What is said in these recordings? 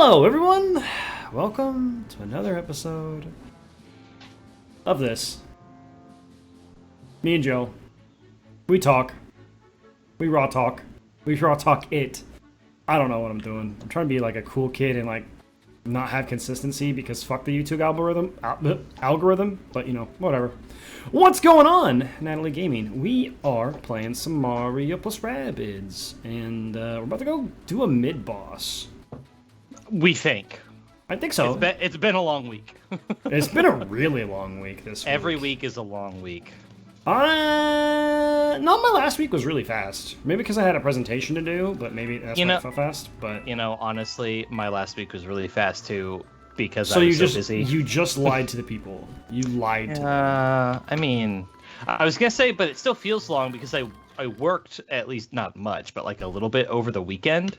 Hello, everyone! Welcome to another episode of this. Me and Joe. We talk. We raw talk. We raw talk it. I don't know what I'm doing. I'm trying to be like a cool kid and like not have consistency because fuck the YouTube algorithm. But you know, whatever. What's going on, Natalie Gaming? We are playing some Mario plus Rabbids, and we're about to go do a mid-boss. We think. I think so. It's been a long week. It's been a really long week this week. Every week is a long week. No, my last week was really fast. Maybe because I had a presentation to do, but maybe that's why it felt fast. But you know, honestly, my last week was really fast too because I was so busy. You just lied to the people. You lied to them. I mean, I was gonna say, but it still feels long because I worked at least not much, but like a little bit over the weekend.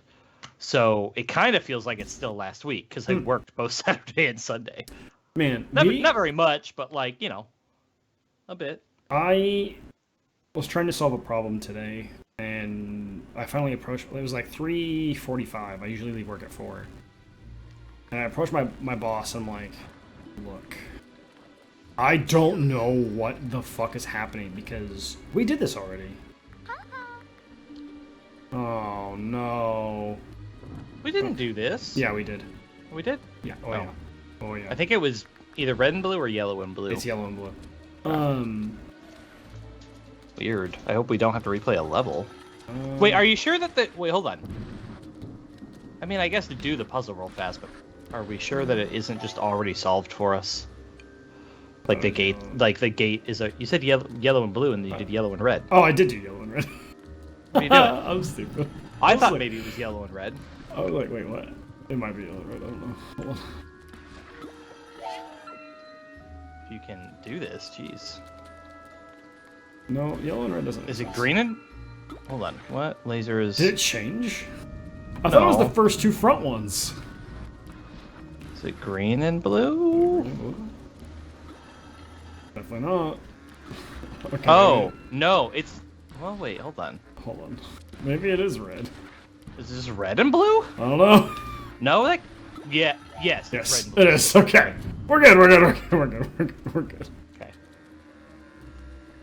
So it kind of feels like it's still last week because I worked both Saturday and Sunday. Man, not very much, but like, you know, a bit. I was trying to solve a problem today, and I finally approached. It was like 3:45. I usually leave work at 4, and I approached my boss. And I'm like, "Look, I don't know what the fuck is happening because we did this already." Oh no. We didn't do this. Yeah, we did. We did? Yeah. Oh, yeah. Oh yeah. I think it was either red and blue or yellow and blue. It's yellow and blue. Weird. I hope we don't have to replay a level. Wait, are you sure that wait, hold on. I mean, I guess to do the puzzle real fast, but are we sure that it isn't just already solved for us? Like the gate, is a. You said yellow and blue, and you did yellow and red. Oh, I did do yellow and red. What are you doing? I'm stupid. I thought maybe it was yellow and red. I was like, wait, what? It might be yellow and red. I don't know. Hold on. If you can do this, jeez. No, yellow and red doesn't. Is it green and? Hold on. What laser is? Did it change? I thought it was the first two front ones. Is it green and blue? Definitely not. Okay, oh no, it's. Well, wait, hold on. Hold on. Maybe it is red. Is this red and blue? I don't know. No, like, yeah, yes, yes, red and blue. It is. Okay, we're good. We're good. We're good. We're good. Okay.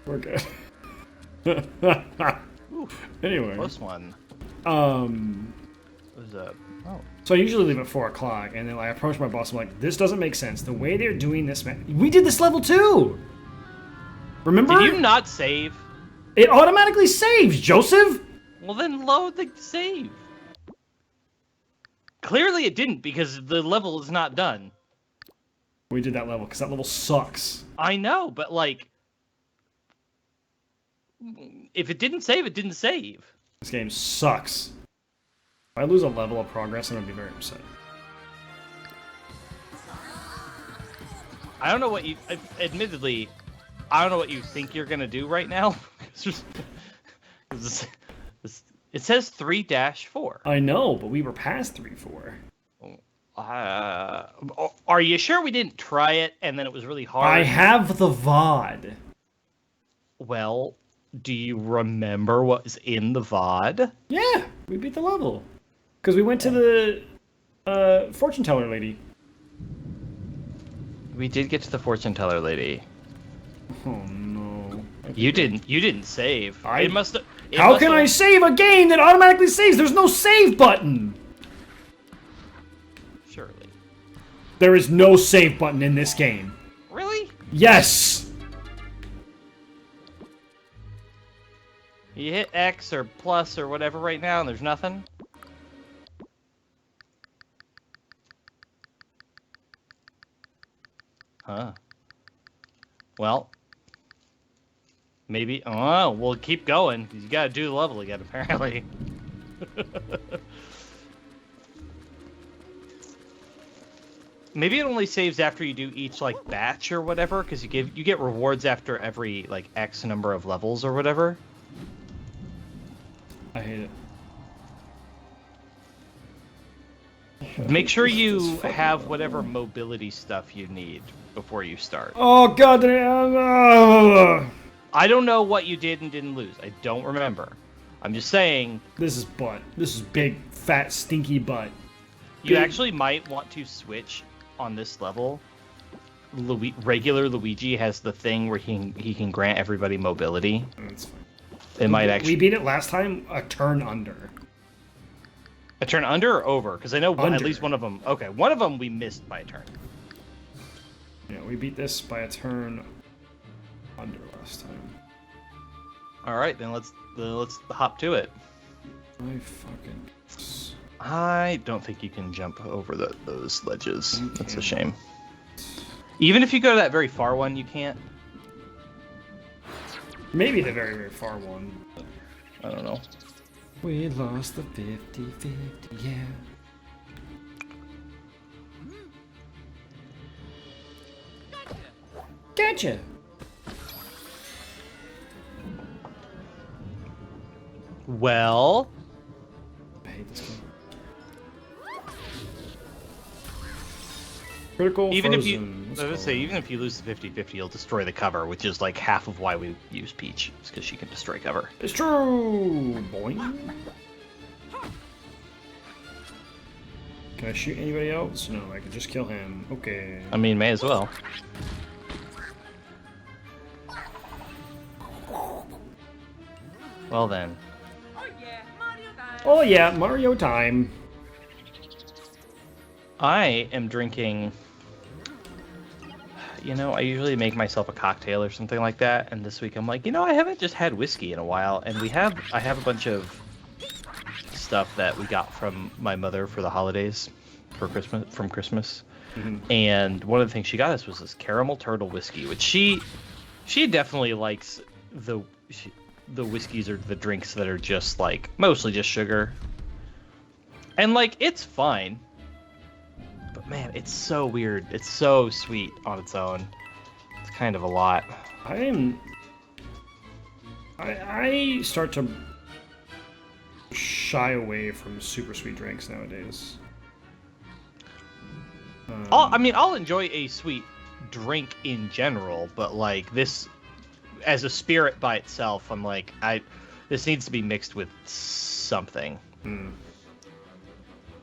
We're good. Anyway. Close one. It was a. Oh. So I usually leave at 4 o'clock, and then I approach my boss. I'm like, "This doesn't make sense. The way they're doing this, man. We did this level too. Remember? Did you not save? It automatically saves, Joseph. Well, then load the save. Clearly, it didn't because the level is not done. We did that level because that level sucks. I know, but like, if it didn't save, it didn't save. This game sucks. If I lose a level of progress, I'm gonna be very upset. I don't know what you. Admittedly, I don't know what you think you're gonna do right now. It says 3-4. I know, but we were past 3-4. Are you sure we didn't try it and then it was really hard? I have the VOD. Well, do you remember what was in the VOD? Yeah, we beat the level. Because we went to the fortune teller lady. We did get to the fortune teller lady. Oh no. You didn't save. It must have. How can I save a game that automatically saves? There's no save button. Surely. There is no save button in this game. Really? Yes. You hit X or plus or whatever right now, and there's nothing. Huh. Well. Maybe. Oh, we'll keep going. You gotta do the level again, apparently. Maybe it only saves after you do each like batch or whatever, because you get rewards after every like X number of levels or whatever. I hate it. Make sure you have whatever mobility stuff you need before you start. Oh god. I don't know what you did and didn't lose. I don't remember. I'm just saying. This is butt. This is big, fat, stinky butt. You actually might want to switch on this level. Regular Luigi has the thing where he can grant everybody mobility. That's fine. It might actually. We beat it last time a turn under. A turn under or over? Because I know Under. at least one of them. Okay, one of them we missed by a turn. Yeah, we beat this by a turn under last time. All right, then let's hop to it. I don't think you can jump over those ledges. That's a shame. Even if you go to that very far one, you can't. Maybe the very, very far one. I don't know. We lost the 50-50, yeah. Gotcha! Well... I hate this game. Critical even frozen. if you, I would say, even if you lose the 50-50, you'll destroy the cover, which is like half of why we use Peach, is because she can destroy cover. It's true! Boing. Can I shoot anybody else? No, I can just kill him. Okay. I mean, may as well. Well then. Oh yeah, Mario time. I am drinking... You know, I usually make myself a cocktail or something like that, and this week I'm like, you know, I haven't just had whiskey in a while, and I have a bunch of stuff that we got from my mother for the holidays, from Christmas. Mm-hmm. And one of the things she got us was this caramel turtle whiskey, which she definitely likes the whiskeys or the drinks that are just like mostly just sugar, and like it's fine. But man, it's so weird. It's so sweet on its own. It's kind of a lot. I start to shy away from super sweet drinks nowadays. I'll enjoy a sweet drink in general, but like this, as a spirit by itself, I'm like, this needs to be mixed with something. Yeah,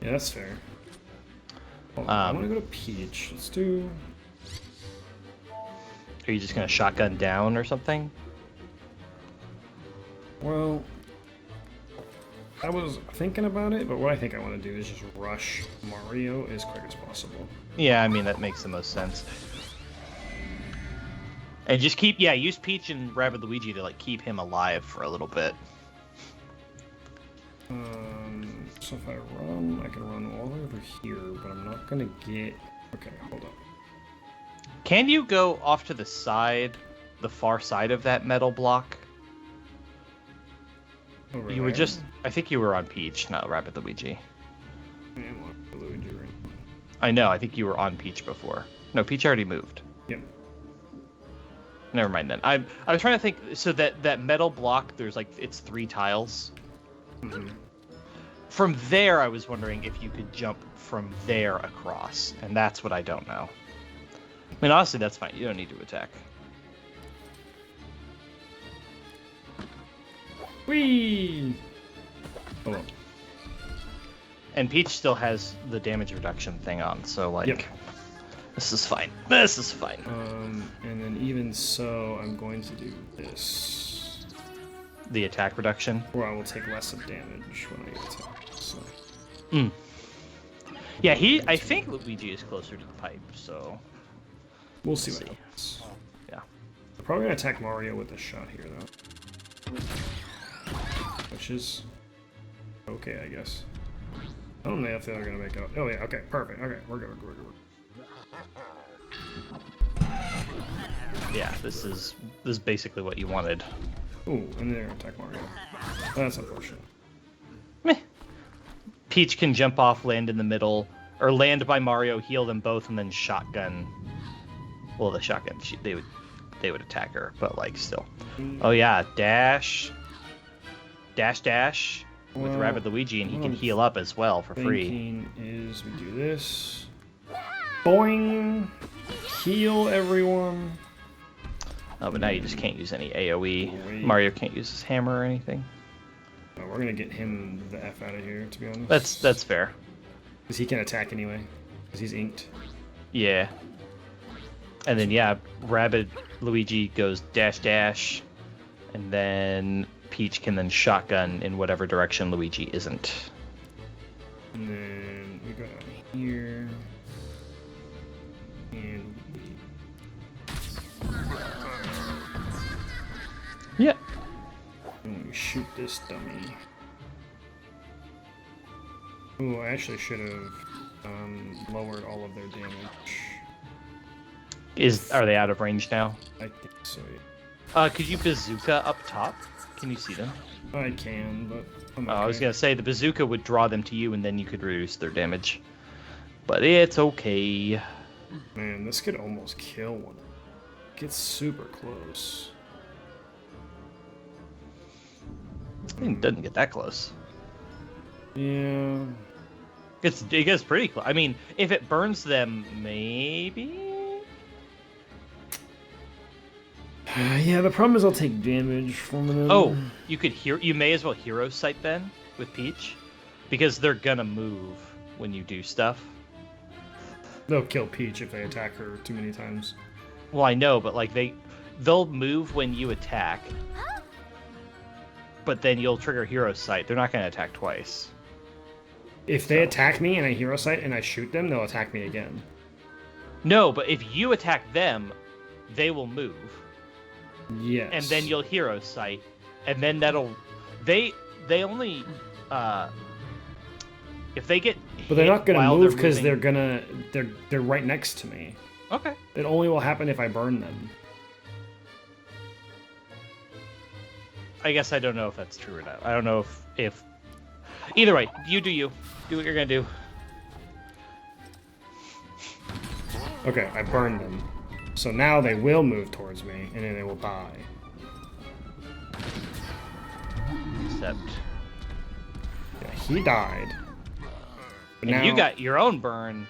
that's fair. I want to go to Peach. Let's do... Are you just gonna shotgun down or something? Well, I was thinking about it, but what I think I want to do is just rush Mario as quick as possible. Yeah, I mean, that makes the most sense. And just use Peach and Rabbid Luigi to like keep him alive for a little bit. So if I run, I can run all the way over here, but I'm not gonna get... Okay, hold up. Can you go off to the side, the far side of that metal block? Over You there? were just... I think you were on Peach, not Rabbid Luigi. I am on Luigi right now. I know, I think you were on Peach before. No, Peach already moved. Yep. Never mind then. I was trying to think, so that metal block, there's like, it's 3 tiles. Mm-hmm. From there, I was wondering if you could jump from there across, and that's what I don't know. I mean, honestly, that's fine. You don't need to attack. Whee! Oh well. And Peach still has the damage reduction thing on, so like, Yep. This is fine. This is fine. And then even so, I'm going to do this. The attack reduction. Or I will take less of damage when I attack. So. Yeah, I think Luigi is closer to the pipe, so... We'll see what happens. Yeah. I'm probably going to attack Mario with a shot here, though. Which is... okay, I guess. I don't know if they're going to make it up. Oh, yeah, okay, perfect. Okay, we're good. Yeah, this is basically what you wanted. Ooh, and they're going to attack Mario. That's unfortunate. Meh. Peach can jump off, land in the middle, or land by Mario, heal them both, and then shotgun. Well, the shotgun, they would attack her, but like still. Oh yeah, dash with Rabbid Luigi, and he can heal up as well for free. Thinking is we do this. Boing! Heal everyone. Oh, but now you just can't use any AoE. Wait. Mario can't use his hammer or anything. We're gonna get him the F out of here, to be honest. That's fair. Because he can attack anyway. Because he's inked. Yeah. And then, yeah, Rabbid Luigi goes dash dash. And then Peach can then shotgun in whatever direction Luigi isn't. And then we go down here. And yeah. and we shoot this dummy. Ooh, I actually should have lowered all of their damage. Are they out of range now? I think so, yeah. Could you bazooka up top? Can you see them? I can, but I'm okay. I was gonna say the bazooka would draw them to you, and then you could reduce their damage. But it's okay. Man, this could almost kill one. Gets super close. It doesn't get that close. Yeah. It gets pretty close. I mean, if it burns them, maybe. Yeah, the problem is I'll take damage from them. Oh, you may as well hero sight then with Peach, because they're gonna move when you do stuff. They'll kill Peach if they attack her too many times. Well, I know, but like they'll move when you attack, but then you'll trigger hero sight. They're not gonna attack twice. If they attack me and I hero sight and I shoot them, they'll attack me again. No, but if you attack them, they will move. Yes. And then you'll hero sight, and then that'll they only if they get but they're not gonna move because moving... they're right next to me. Okay. It only will happen if I burn them. I guess I don't know if that's true or not. I don't know if either way, you do what you're gonna do. Okay, I burned them. So now they will move towards me, and then they will die. Except... Yeah, he died. But and now... you got your own burn.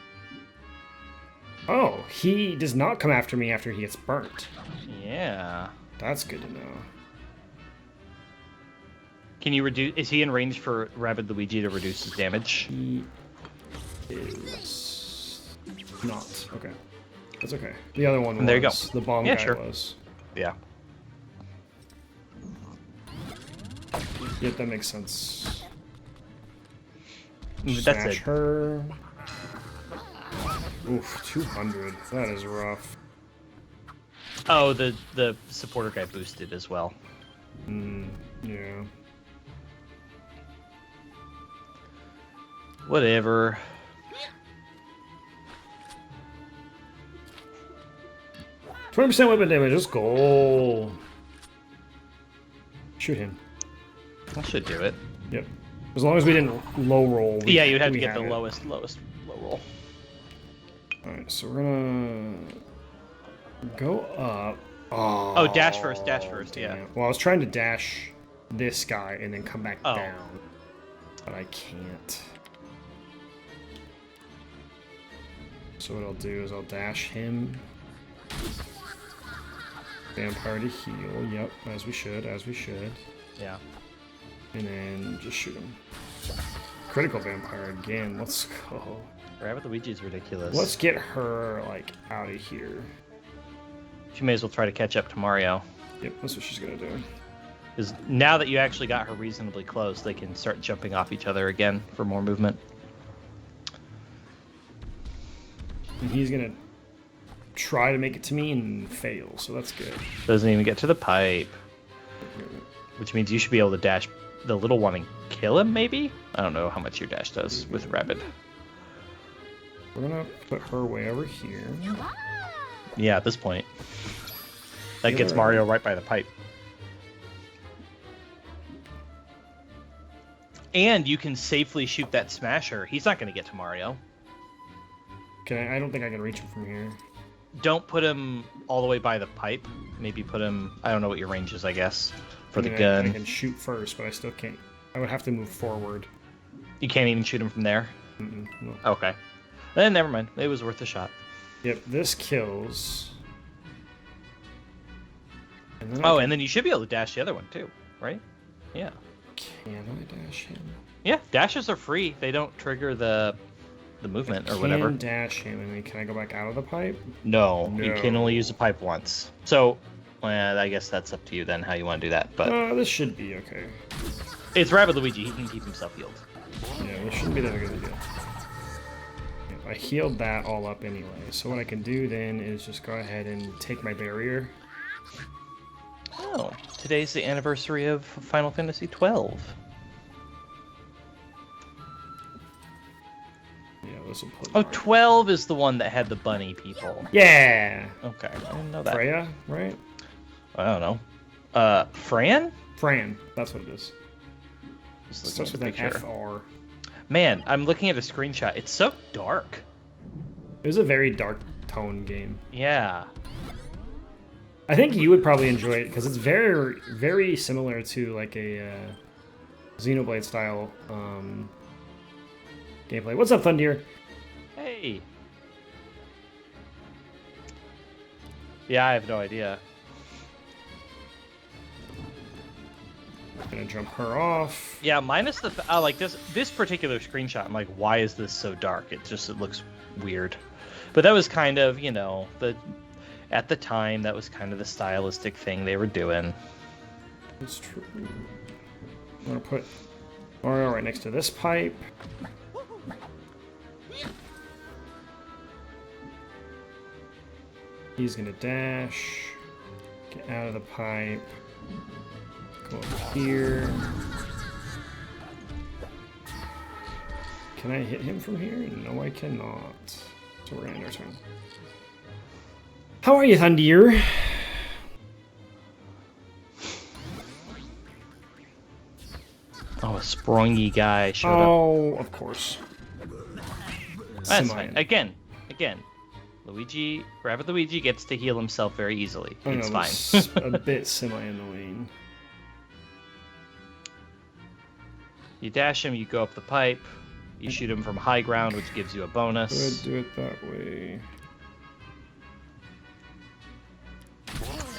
Oh, he does not come after me after he gets burnt. Yeah. That's good to know. Can you reduce... Is he in range for Rabbid Luigi to reduce his damage? He is... not. Okay. That's okay. The other one was. There you go. The bomb guy sure. was. Yeah. Yep, that makes sense. That's Smash it. her. Oof, 200. That is rough. Oh, the supporter guy boosted as well. Yeah. Whatever. %20 weapon damage, let's go. Shoot him. That should do it. Yep. As long as we didn't low roll. Yeah, you'd have to get the lowest low roll. Alright, so we're gonna go up. Oh, dash first, yeah. Well, I was trying to dash this guy and then come back down. But I can't. So what I'll do is I'll dash him. Vampire to heal, yep, as we should. Yeah. And then just shoot him. Critical vampire again, let's go. Rabbid Luigi is ridiculous. Let's get her, like, out of here. She may as well try to catch up to Mario. Yep, that's what she's gonna do. Because now that you actually got her reasonably close, they can start jumping off each other again for more movement. And he's gonna try to make it to me and fail, so that's good. Doesn't even get to the pipe. Which means you should be able to dash the little one and kill him, maybe? I don't know how much your dash does with Rabbid. We're gonna put her way over here. Yeah, at this point. That gets Mario right by the pipe. And you can safely shoot that smasher. He's not going to get to Mario. I don't think I can reach him from here. Don't put him all the way by the pipe. Maybe put him... I don't know what your range is, I guess, for the gun. I can shoot first, but I still can't. I would have to move forward. You can't even shoot him from there? No. Okay. Then never mind. It was worth a shot. Yep, this kills. And then and then you should be able to dash the other one, too, right? Yeah. Can I dash him? Yeah, dashes are free. They don't trigger the the movement or whatever. Can dash him, and then can I go back out of the pipe? No, you can No. only use the pipe once. So, well, I guess that's up to you then how you want to do that. But This should be okay. it's Rabbid Luigi. He can keep himself healed. Yeah, this shouldn't be that big of a deal. Yeah, I healed that all up anyway, so what I can do then is just go ahead and take my barrier. Oh, today's the anniversary of Final Fantasy XII. Yeah, this will put. Oh, 12 is the one that had the bunny people. Yeah. Okay, I didn't know that. Freya, right? I don't know. Fran? Fran, that's what it is. Just It looking starts at with the an picture. FR. Man, I'm looking at a screenshot. It's so dark. It was a very dark tone game. Yeah. I think you would probably enjoy it because it's very, very similar to like a Xenoblade style gameplay. What's up, Thundeer? Hey. Yeah, I have no idea. Gonna jump her off. Yeah, minus the like this particular screenshot. I'm like, why is this so dark? It looks weird. But that was kind of, you know, at the time that was kind of the stylistic thing they were doing. It's true. I'm gonna put Mario right next to this pipe. He's gonna dash, get out of the pipe, go up here. Can I hit him from here? No, I cannot. So we're gonna end our turn. How are you, Thundeer? Oh, a sprongy guy showed up. Oh, of course. That's Simian. fine. Again, Luigi, Rabbid Luigi gets to heal himself very easily. I It's know, fine. it's a bit semi-annoying. You dash him, you go up the pipe, you shoot him from high ground, which gives you a bonus. Could do it that way.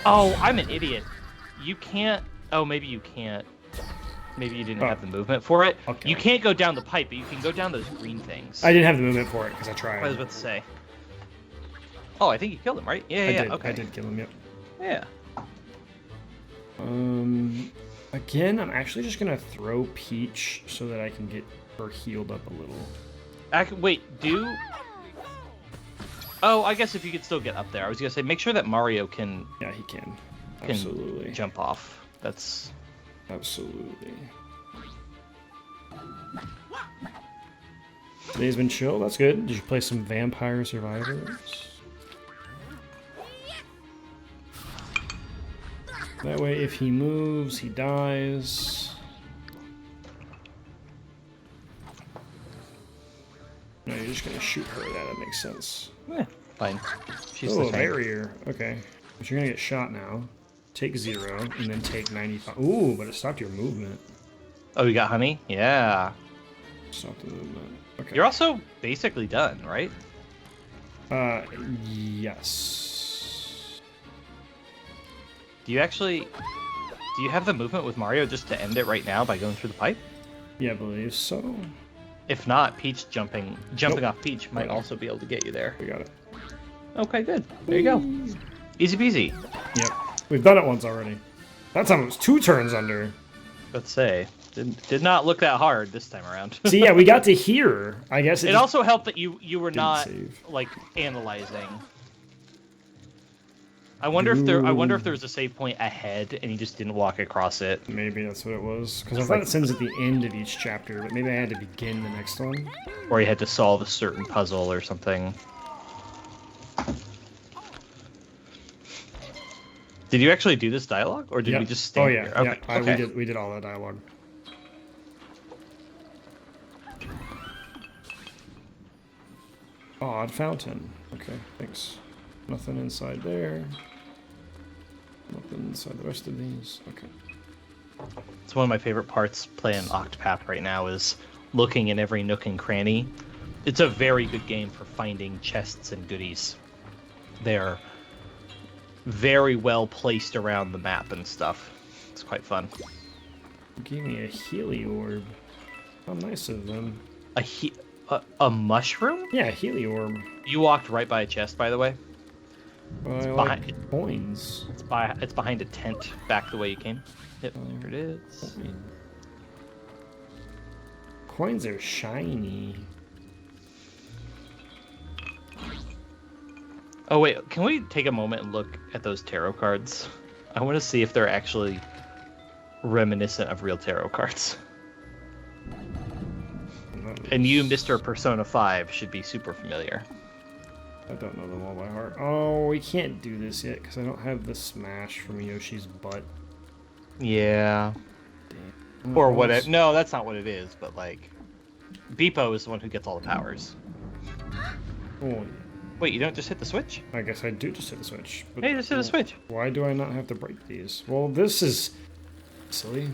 Oh, I'm an idiot. You can't... Oh, maybe you can't. Maybe you didn't have the movement for it. Okay. You can't go down the pipe, but you can go down those green things. I didn't have the movement for it because I tried. I was about to say. Oh, I think you killed him, right? Yeah, yeah, okay. I did kill him, yep. Yeah. Again, I'm actually just gonna throw Peach so that I can get her healed up a little. Wait, do... Oh, I guess if you could still get up there. I was gonna say, make sure that Mario can Yeah, he can. Absolutely. jump off. That's... Absolutely. Today's been chill, that's good. Did you play some Vampire Survivors? That way, if he moves, he dies. No, you're just gonna shoot her. That makes sense. Fine. She's Oh, the a tank. barrier. Okay. But you're gonna get shot now. Take 0, and then take 95. Ooh, but it stopped your movement. Oh, you got honey? Yeah. Stopped the movement. Okay. You're also basically done, right? Yes. Do you have the movement with Mario just to end it right now by going through the pipe? Yeah, I believe so. If not, Peach jumping Nope. off Peach might Nope. also be able to get you there. We got it. Okay, good. There you go. Easy peasy. Yep. We've done it once already. That time it was 2 turns under. Let's say. Did not look that hard this time around. See, yeah, we got to here. I guess It just also helped that you were didn't not save. like analyzing. I wonder if there was a save point ahead and you just didn't walk across it. Maybe that's what it was. Because I thought it sends at the end of each chapter, but maybe I had to begin the next one. Or you had to solve a certain puzzle or something. Did you actually do this dialogue, or did Yep. we just stand Oh yeah, here? Okay. yeah. Okay. We did all that dialogue. Odd fountain. Okay, thanks. Nothing inside there. Nothing inside the rest of these. Okay. It's one of my favorite parts playing Octopath right now is looking in every nook and cranny. It's a very good game for finding chests and goodies. They're very well placed around the map and stuff. It's quite fun. Give me a Healy orb. How nice of them. A mushroom? Yeah, Heliorb. You walked right by a chest, by the way. I behind- like coins. It's behind a tent, back the way you came. Yep, here it is. Coins are shiny. Oh wait, can we take a moment and look at those tarot cards? I want to see if they're actually reminiscent of real tarot cards. And you, Mr. Persona 5, should be super familiar. I don't know them all by heart. Oh, we can't do this yet because I don't have the smash from Yoshi's butt. Yeah. Damn. Or what? No, that's not what it is. But like, Beepo is the one who gets all the powers. Oh, yeah. Wait, you don't just hit the switch? I guess I do just hit the switch. But Hey, just hit the switch. Why do I not have to break these? Well, this is silly.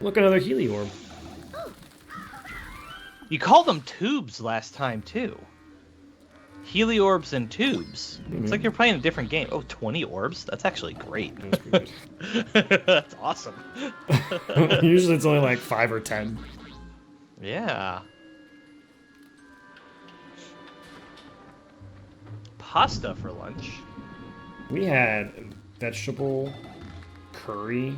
Look, another Heliorb. You called them tubes last time too. Heliorbs and tubes. It's like you're playing a different game. Oh, 20 orbs? That's actually great. That's awesome. Usually it's only like 5 or 10. Yeah. Pasta for lunch. We had vegetable curry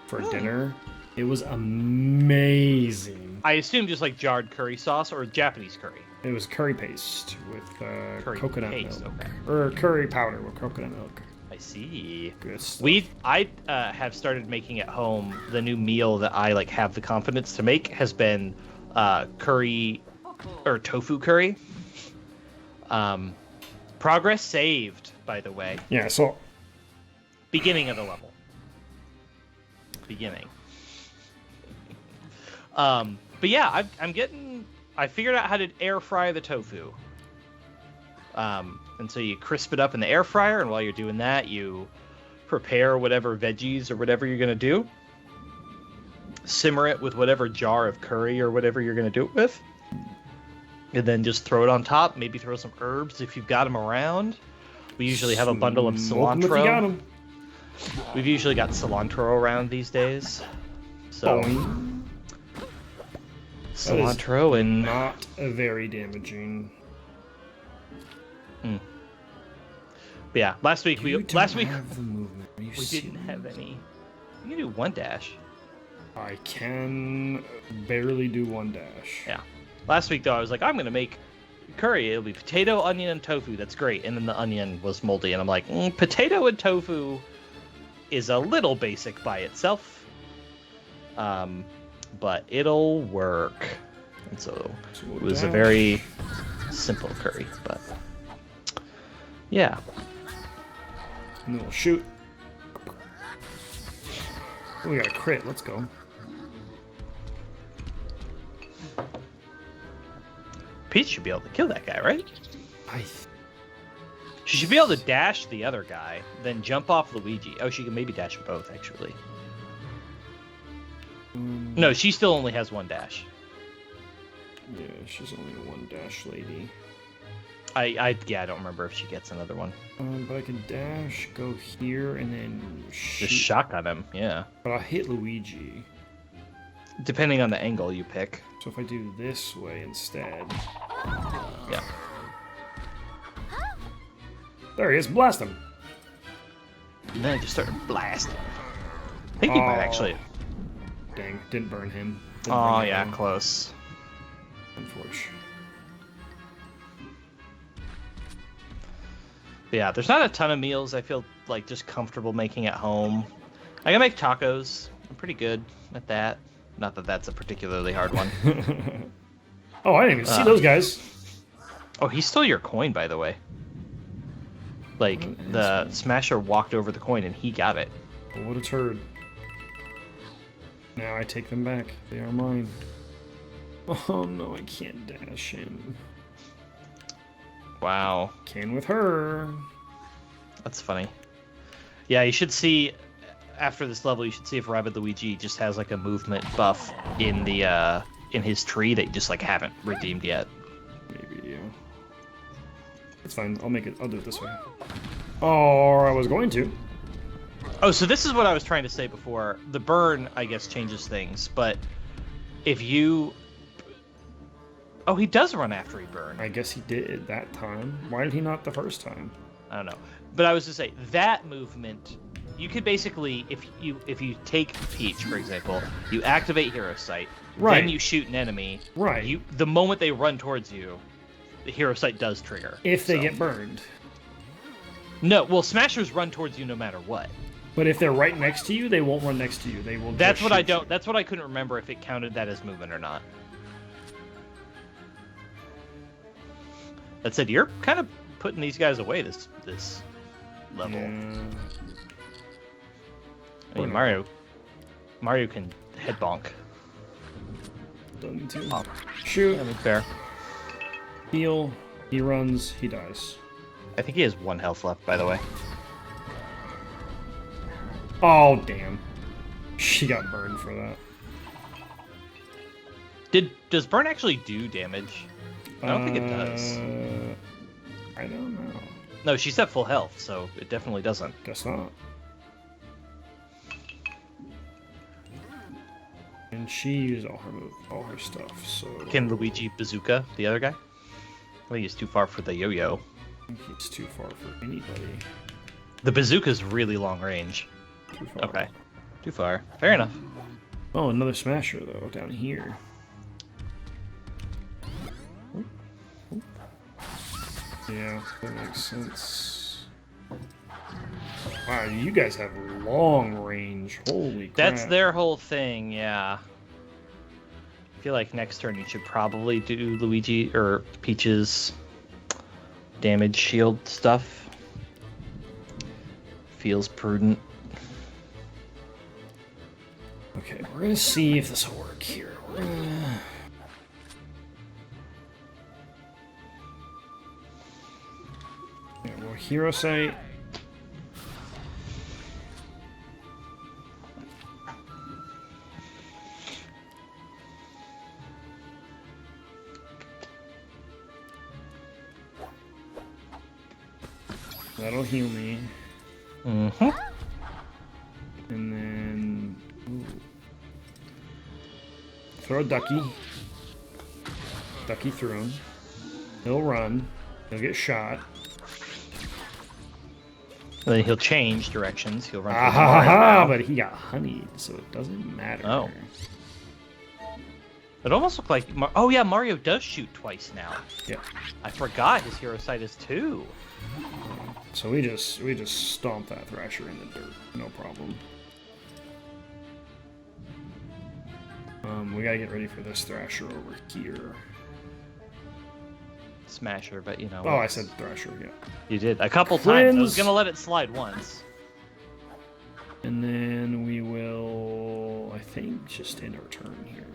for dinner. It was amazing. I assume just like jarred curry sauce or Japanese curry. It was curry paste with Curry coconut paste, milk. okay. Or curry powder with coconut milk. I see. Good stuff. I have started making at home. The new meal that I like have the confidence to make has been curry or tofu curry. Progress saved, by the way. Yeah, so Beginning of the level. Beginning. But yeah, I figured out how to air fry the tofu. And so you crisp it up in the air fryer, and while you're doing that, you prepare whatever veggies or whatever you're gonna do. Simmer it with whatever jar of curry or whatever you're gonna do it with. And then just throw it on top. Maybe throw some herbs if you've got them around. We usually have a bundle of Smoke 'em if you got 'em. We've usually got cilantro around these days. So Boing. cilantro and Not very damaging. But yeah, last week You we don't have the movement. Are you we didn't have any. You can do one dash. I can barely do one dash. Yeah. Last week though, I was like, I'm gonna make curry. It'll be potato, onion, and tofu. That's great. And then the onion was moldy, and I'm like, potato and tofu is a little basic by itself, but it'll work. And so it was a very simple curry, but yeah. And then we'll shoot. Oh, we got a crit. Let's go. Peach should be able to kill that guy, right? I She should be able to dash the other guy, then jump off Luigi. Oh, she can maybe dash them both, actually. No, she still only has one dash. Yeah, she's only a one dash lady. I don't remember if she gets another one. But I can dash, go here, and then shoot. Just shotgun him, yeah. But I'll hit Luigi. Depending on the angle you pick. So if I do this way instead. Yeah. There he is, blast him! And then I just started blasting. I think he might actually. Dang, didn't burn him. Didn't Oh, burn yeah, him. close. Unfortunate. Yeah, there's not a ton of meals I feel like just comfortable making at home. I can make tacos. I'm pretty good at that. Not that that's a particularly hard one. Oh, I didn't even see those guys. Oh, he stole your coin, by the way. Like, the Smasher walked over the coin and he got it. Well, what a turd. Now I take them back. They are mine. Oh no, I can't dash him. Wow. Can with her. That's funny. Yeah, you should see, after this level, you should see if Rabbid Luigi just has, like, a movement buff in the, in his tree that you just, like, haven't redeemed yet. Maybe, yeah. It's fine. I'll make it. I'll do it this way. Or I was going to. Oh, so this is what I was trying to say before. The burn, I guess, changes things, but if you Oh, he does run after he burned. I guess he did that time. Why did he not the first time? I don't know. But I was to say that movement, you could basically, if you take Peach, for example, you activate Hero Sight, right. then you shoot an enemy. Right. The moment they run towards you, the Hero Sight does trigger. If they get burned. No, well, Smashers run towards you no matter what. But if they're right next to you, they won't run next to you. They will. That's just what I shoot don't. you. That's what I couldn't remember if it counted that as movement or not. That said, you're kind of putting these guys away this level. Yeah. I mean, Mario can head bonk. Don't need to. Oh. Shoot. I mean, fair. Heal. He runs. He dies. I think he has 1 health left, by the way. Oh, damn. She got burned for that. Does burn actually do damage? I don't think it does. I don't know. No, she's at full health, so it definitely doesn't. Guess not. And she used all her stuff, so... Can Luigi bazooka the other guy? I think he's too far for the yo-yo. I think he's too far for anybody. The bazooka's really long range. Too far. Okay. Too far. Fair enough. Oh, another smasher, though, down here. Yeah, that makes sense. Wow, you guys have long range. Holy crap. That's their whole thing, yeah. I feel like next turn you should probably do Luigi or Peach's damage shield stuff. Feels prudent. Okay, we're gonna see if this will work here. Yeah, well, Hero Sight. That'll heal me. Mm-hmm. And then... Ooh. Throw a ducky. Ducky through him. He'll run. He'll get shot. And then he'll change directions. He'll run. Ah ha ha! But he got honeyed, so it doesn't matter. Oh. It almost looked like... oh yeah, Mario does shoot twice now. Yeah. I forgot his Hero Sight is 2. So we just stomped that Thrasher in the dirt. No problem. We gotta get ready for this Thrasher over here. Smasher, but you know. Oh, I said Thrasher, yeah. You did. A couple times. I was gonna let it slide once. And then we will, I think, just end our turn here.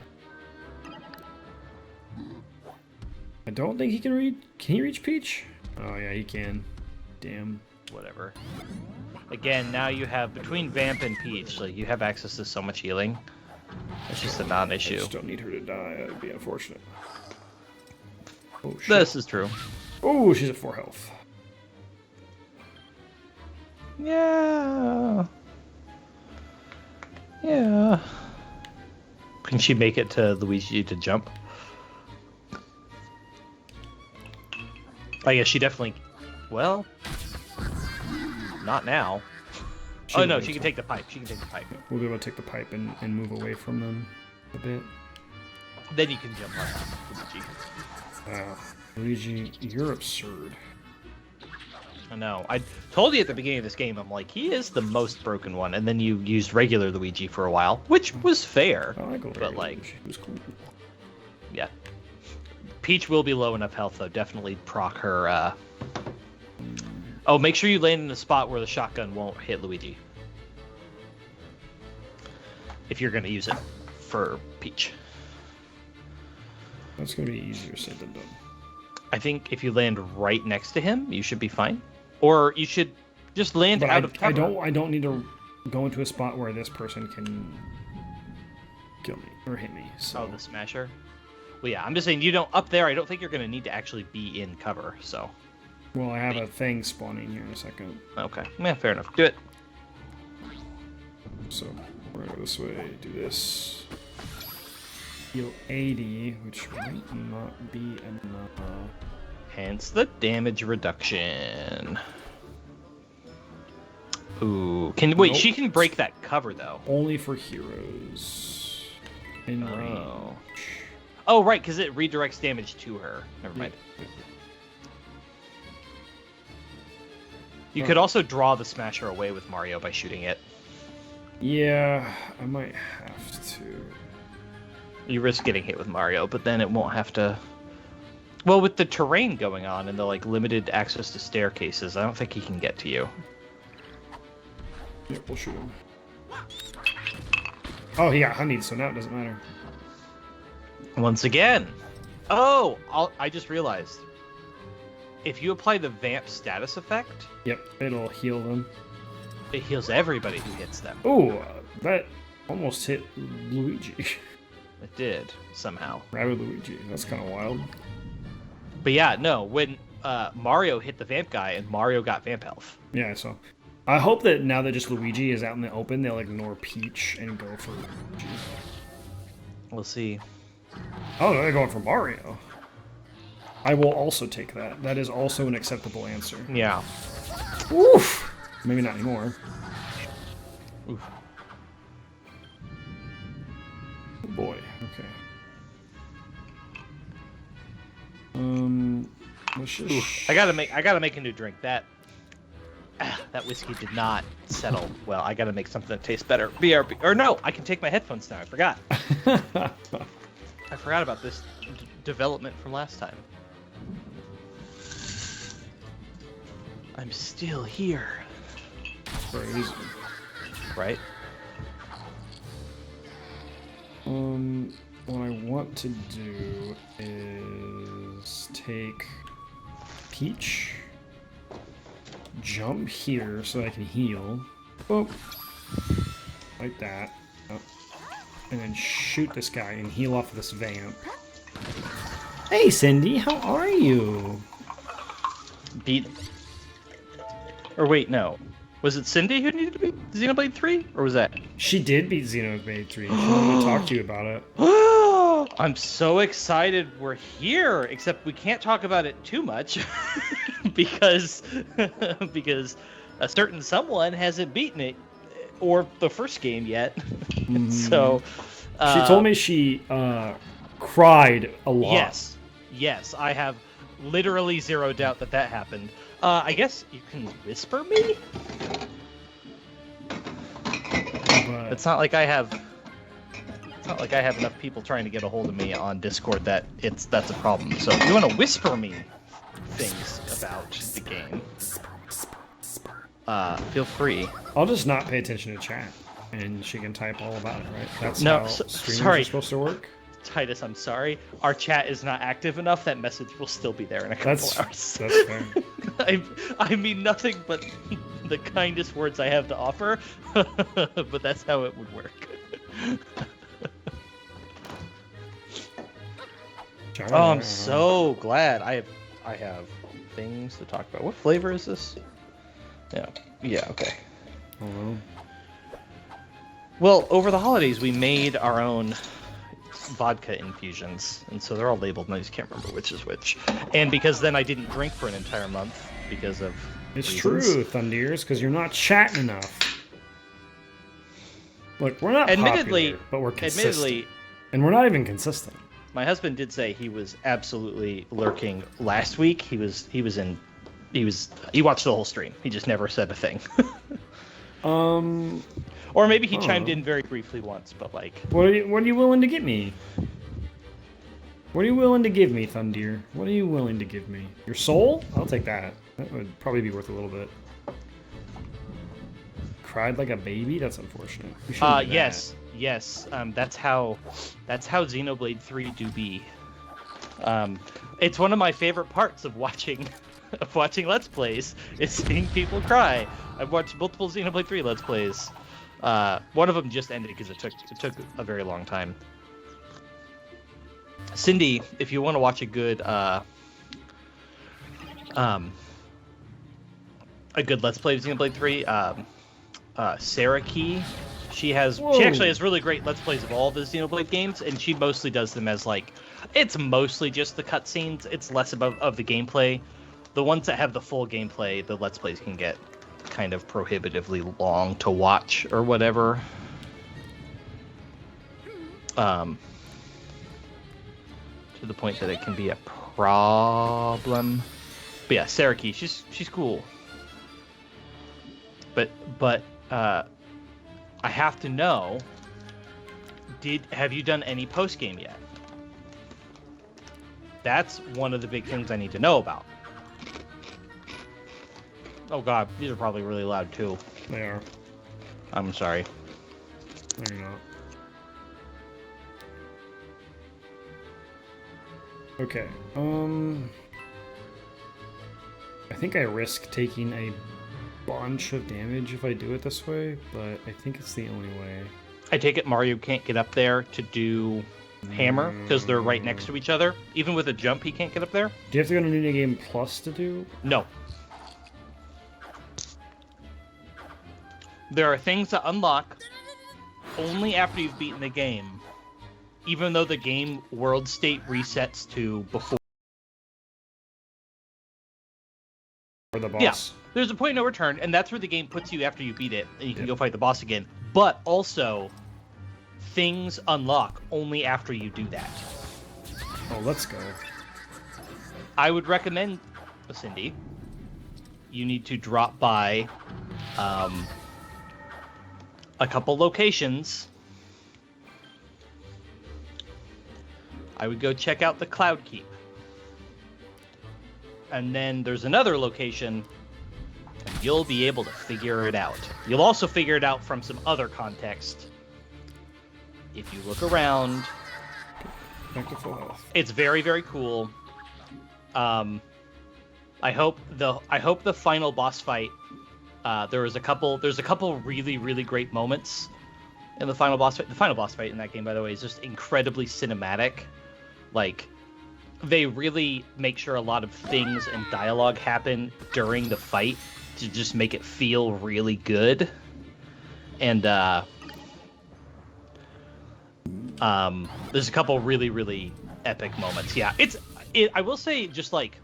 I don't think he can reach... Can he reach Peach? Oh, yeah, he can. Damn. Whatever. Again, now you have, between Vamp and Peach, like, you have access to so much healing. It's just a I non-issue. just don't need her to die. That would be unfortunate. Oh, shit. This is true. Oh, she's at 4 health. Yeah. Yeah. Can she make it to Luigi to jump? I guess she definitely... Well... Not now. Oh no, she can take the pipe. She can take the pipe. We'll be able to take the pipe and move away from them a bit. Then you can jump on Luigi. Wow. Luigi, you're absurd. I know. I told you at the beginning of this game, I'm like, he is the most broken one. And then you used regular Luigi for a while, which was fair. Oh, I go but like, Luigi. It was cool. Yeah. Peach will be low enough health, though. Definitely proc her. Oh, make sure you land in a spot where the shotgun won't hit Luigi. If you're going to use it for Peach. That's going to be easier said than done. I think if you land right next to him, you should be fine. Or you should just land But out of cover. I don't need to go into a spot where this person can kill me or hit me. So. Oh, the smasher? Well, yeah, I'm just saying, you don't... Up there, I don't think you're going to need to actually be in cover, so... Well, I have a thing spawning here in a second. Okay. Yeah, fair enough. Do it. So, we're going to go this way, do this. heal 80, which might not be enough. Hence the damage reduction. Ooh, wait? Nope. She can break that cover though. Only for heroes. In range. Oh, right, because it redirects damage to her. Never mind. You could also draw the smasher away with Mario by shooting it. Yeah, I might have to. You risk getting hit with Mario, but then it won't have to. Well, with the terrain going on and the limited access to staircases, I don't think he can get to you. Yep, we'll shoot him. Oh, he got honeyed, so now it doesn't matter. Once again. Oh, I just realized. If you apply the vamp status effect, yep, it'll heal them. It heals everybody who hits them. Oh, that almost hit Luigi. It did, somehow. Rabbid Luigi. That's kind of wild. But yeah, no, when Mario hit the vamp guy and Mario got vamp health. Yeah, so I hope that now that just Luigi is out in the open, they'll ignore Peach and go for Luigi. We'll see. Oh, they're going for Mario. I will also take that. That is also an acceptable answer. Yeah. Oof! Maybe not anymore. Oof. Oh boy, okay. Let's just... Oof. I gotta make a new drink. That whiskey did not settle well. I gotta make something that tastes better. BRB. Or no, I can take my headphones now. I forgot. I forgot about this development from last time. I'm still here. Crazy. Right? What I want to do is take Peach, jump here so I can heal. Boop. Like that. Oh. And then shoot this guy and heal off of this vamp. Hey Cindy, how are you? Beat. Or wait, no. Was it Cindy who needed to beat Xenoblade 3? Or was that? She did beat Xenoblade 3. She wanted to talk to you about it. I'm so excited we're here, except we can't talk about it too much because a certain someone hasn't beaten it or the first game yet. So she told me she cried a lot. Yes, I have literally zero doubt that happened. I guess you can whisper me? But It's not like I have enough people trying to get a hold of me on Discord that's a problem. So if you want to whisper me things about the game, feel free. I'll just not pay attention to chat, and she can type all about it, right? That's No, how streamers sorry. are supposed to work? Titus, I'm sorry. Our chat is not active enough. That message will still be there in a couple hours. That's fair. I mean nothing but the kindest words I have to offer, but that's how it would work. Oh, I'm so glad. I have things to talk about. What flavor is this? Yeah, okay. Hello. Well, over the holidays, we made our own vodka infusions, and so they're all labeled, and I just can't remember which is which. And because then I didn't drink for an entire month because of It's reasons. true, Thundeers, because you're not chatting enough. Look, we're not popular, but we're consistent. And we're not even consistent. My husband did say he was absolutely lurking last week. He watched the whole stream. He just never said a thing. Or maybe he chimed in very briefly once, but like... What are you willing to give me? What are you willing to give me, Thundeer? What are you willing to give me? Your soul? I'll take that. That would probably be worth a little bit. Cried like a baby? That's unfortunate. We shouldn't do that. Yes. That's how Xenoblade 3 do be. It's one of my favorite parts of watching Let's Plays is seeing people cry. I've watched multiple Xenoblade 3 Let's Plays. One of them just ended because it took a very long time. Cindy, if you want to watch a good Let's Play of Xenoblade 3, Sarah Key, She actually has really great Let's Plays of all of the Xenoblade games, and she mostly does them as like, it's mostly just the cutscenes. It's less of the gameplay. The ones that have the full gameplay, the Let's Plays can get kind of prohibitively long to watch or whatever. To the point that it can be a problem. But yeah, Saraki, she's cool. But I have to know, have you done any post game yet? That's one of the big things I need to know about. Oh god, these are probably really loud too. They are. I'm sorry. No, you're not. Okay. I think I risk taking a bunch of damage if I do it this way, but I think it's the only way. I take it Mario can't get up there to do hammer because they're right next to each other. Even with a jump, he can't get up there. Do you have to go to New Game Plus to do? No. There are things that unlock only after you've beaten the game, even though the game world state resets to before. Or the boss? Yeah, there's a point of no return, and that's where the game puts you after you beat it, and you can go fight the boss again. But also, things unlock only after you do that. Oh, let's go. I would recommend, Cindy, you need to drop by a couple locations. I would go check out the Cloud Keep. And then there's another location, and you'll be able to figure it out. You'll also figure it out from some other context. If you look around, Back to full health. it's very, very cool. I hope the final boss fight. There's a couple really, really great moments in the final boss fight. The final boss fight in that game, by the way, is just incredibly cinematic. Like, they really make sure a lot of things and dialogue happen during the fight to just make it feel really good. And there's a couple really, really epic moments. Yeah, I will say, just like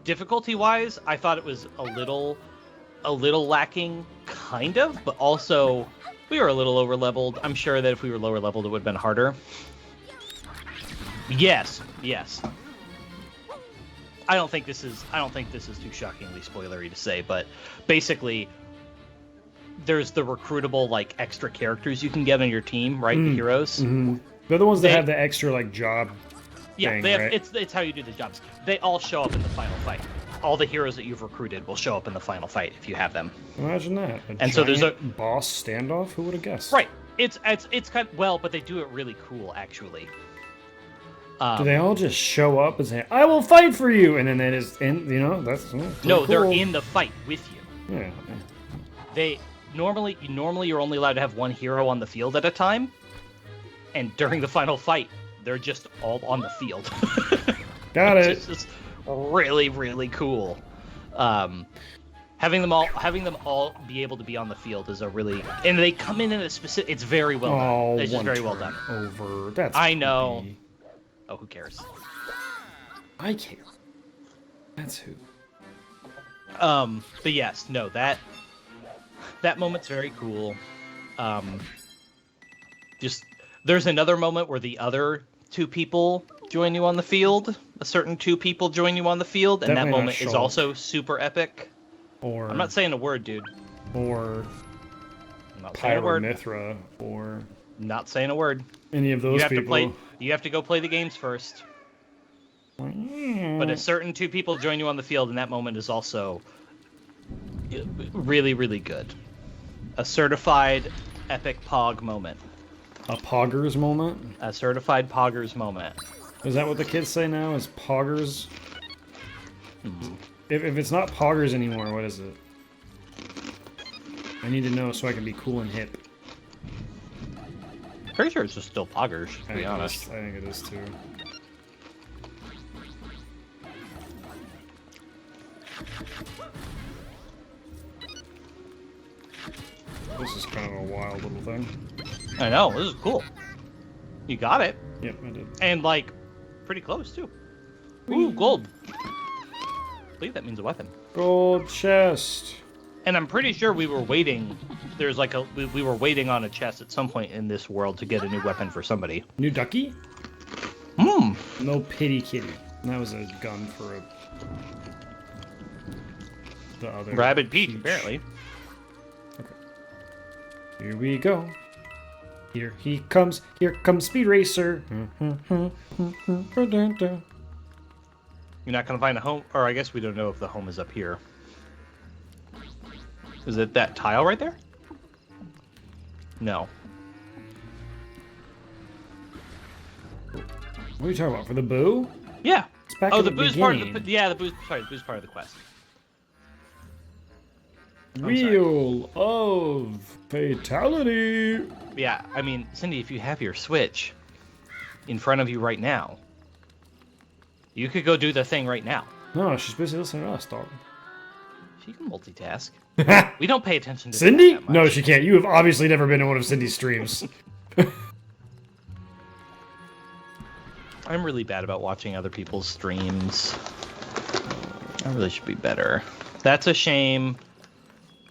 difficulty-wise, I thought it was a little lacking, kind of, but also we were a little over-leveled. I'm sure that if we were lower-leveled, it would have been harder. Yes. I don't think this is too shockingly spoilery to say, but basically, there's the recruitable like extra characters you can get on your team, right? The heroes. Mm-hmm. They're the ones that have the extra like job. Yeah, thing, they have, right? it's how you do the jobs. They all show up in the final fight. All the heroes that you've recruited will show up in the final fight if you have them. Imagine that. And so there's a boss standoff. Who would have guessed? Right. It's kind of, well, but they do it really cool actually. Do they all just show up and say, "I will fight for you," and then they just that's no, cool. They're in the fight with you. Yeah. They normally you're only allowed to have one hero on the field at a time, and during the final fight, they're just all on the field. Got it. It's just really, really cool. Having them all be able to be on the field is a really, and they come in a specific. It's very well done. It's just very well done. Over. That's. I know. creepy. Oh, who cares? I care. That's who. But yes, no, that moment's very cool. Just there's another moment where the other two people join you on the field. A certain two people join you on the field, and Definitely that moment is Shulk. also super epic. Or I'm not saying a word, dude. Or I'm not saying a word. Pyramithra, or Not saying a word. any of those people. You have to go play the games first. But a certain two people join you on the field, and that moment is also really, really good. A certified epic Pog moment. A Poggers moment? A certified Poggers moment. Is that what the kids say now? Is Poggers? If it's not Poggers anymore, what is it? I need to know so I can be cool and hip. Pretty sure it's just still Poggers, to be honest. I think it is too. This is kind of a wild little thing. I know, this is cool. You got it. Yep, I did. And, like, pretty close, too. Ooh, gold. I believe that means a weapon. Gold chest. And I'm pretty sure we were waiting. There's like we were waiting on a chest at some point in this world to get a new weapon for somebody. New ducky? Hmm. No pity kitty. That was a gun for the other. Rabbid Peach, apparently. Okay. Here we go. Here he comes. Here comes Speed Racer. You're not gonna find a home, or I guess we don't know if the home is up here. Is it that tile right there? No. What are you talking about? For the boo? Yeah. It's back Oh, in the the boo's part of the beginning. yeah, the boo's sorry, the boo's part of the quest. Wheel of Fatality. Yeah, I mean, Cindy, if you have your Switch in front of you right now, you could go do the thing right now. No, she's busy listening to us, dog. She can multitask. We don't pay attention to Cindy? that much. No, she can't. You have obviously never been in one of Cindy's streams. I'm really bad about watching other people's streams. I really should be better. That's a shame.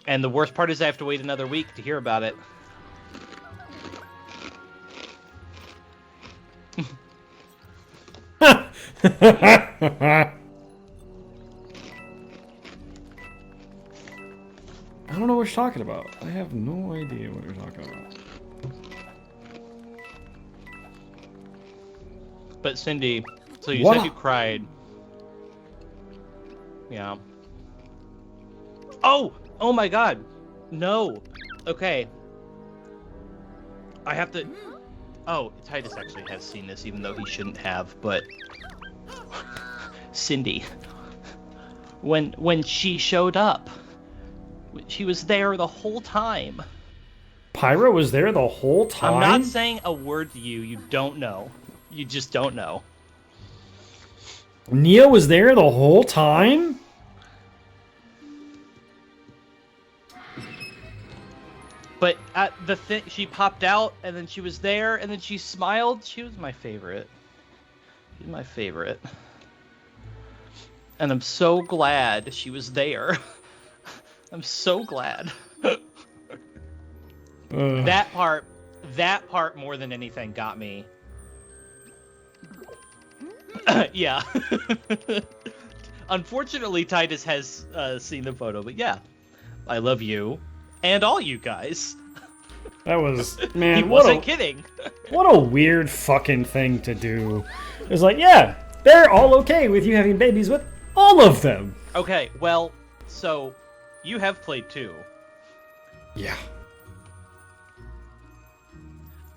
And the worst part is I have to wait another week to hear about it. I don't know what you're talking about. I have no idea what you're talking about. But Cindy, so you What? said you cried. Yeah. Oh! Oh my god! No! Okay. I have to... Oh, Titus actually has seen this, even though he shouldn't have, but... Cindy. When she showed up, she was there the whole time. Pyra was there the whole time? I'm not saying a word to you you don't know. You just don't know. Nia was there the whole time? But the thing, she popped out, and then she was there, and then she smiled. She was my favorite. She's my favorite. And I'm so glad she was there. I'm so glad. That part more than anything got me. Yeah. Unfortunately, Titus has seen the photo, but yeah. I love you. And all you guys. That was, man, He wasn't kidding. what a weird fucking thing to do. It's like, yeah, they're all okay with you having babies with all of them. Okay, well, so you have played too. Yeah.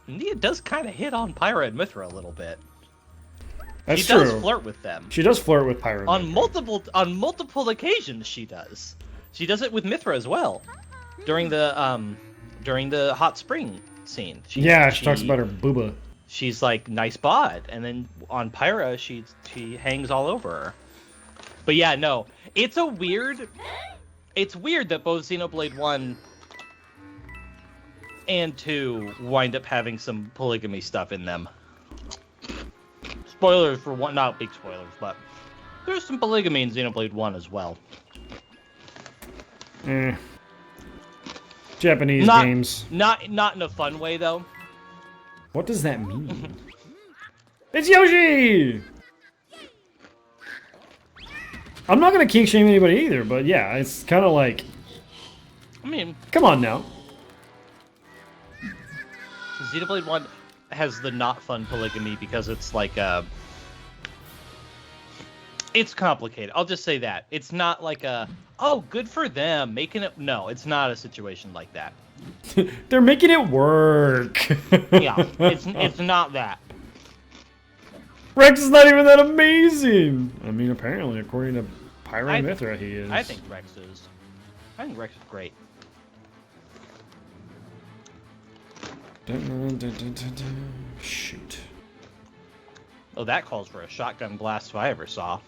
Nia does kind of hit on Pyra and Mithra a little bit. That's She true. does flirt with them. She does flirt with Pyra. On multiple occasions she does. She does it with Mithra as well. During the hot spring scene. She talks about her booba. She's like, nice bod, and then on Pyra she hangs all over her. But yeah, no. It's weird that both Xenoblade 1 and 2 wind up having some polygamy stuff in them. Spoilers for one, not big spoilers, but there's some polygamy in Xenoblade 1 as well. Japanese games. Not in a fun way though. What does that mean? It's Yoshi! I'm not gonna kink shame anybody either, but yeah, it's kind of like, I mean, come on now. Xenoblade 1 has the not fun polygamy because it's like it's complicated. I'll just say that. It's not like oh, good for them making it. No, it's not a situation like that. They're making it work. Yeah, it's not that. Rex is not even that amazing. I mean, apparently, according to Pyra and Mithra, he is. I think Rex is great. Shoot. Oh, that calls for a shotgun blast if I ever saw.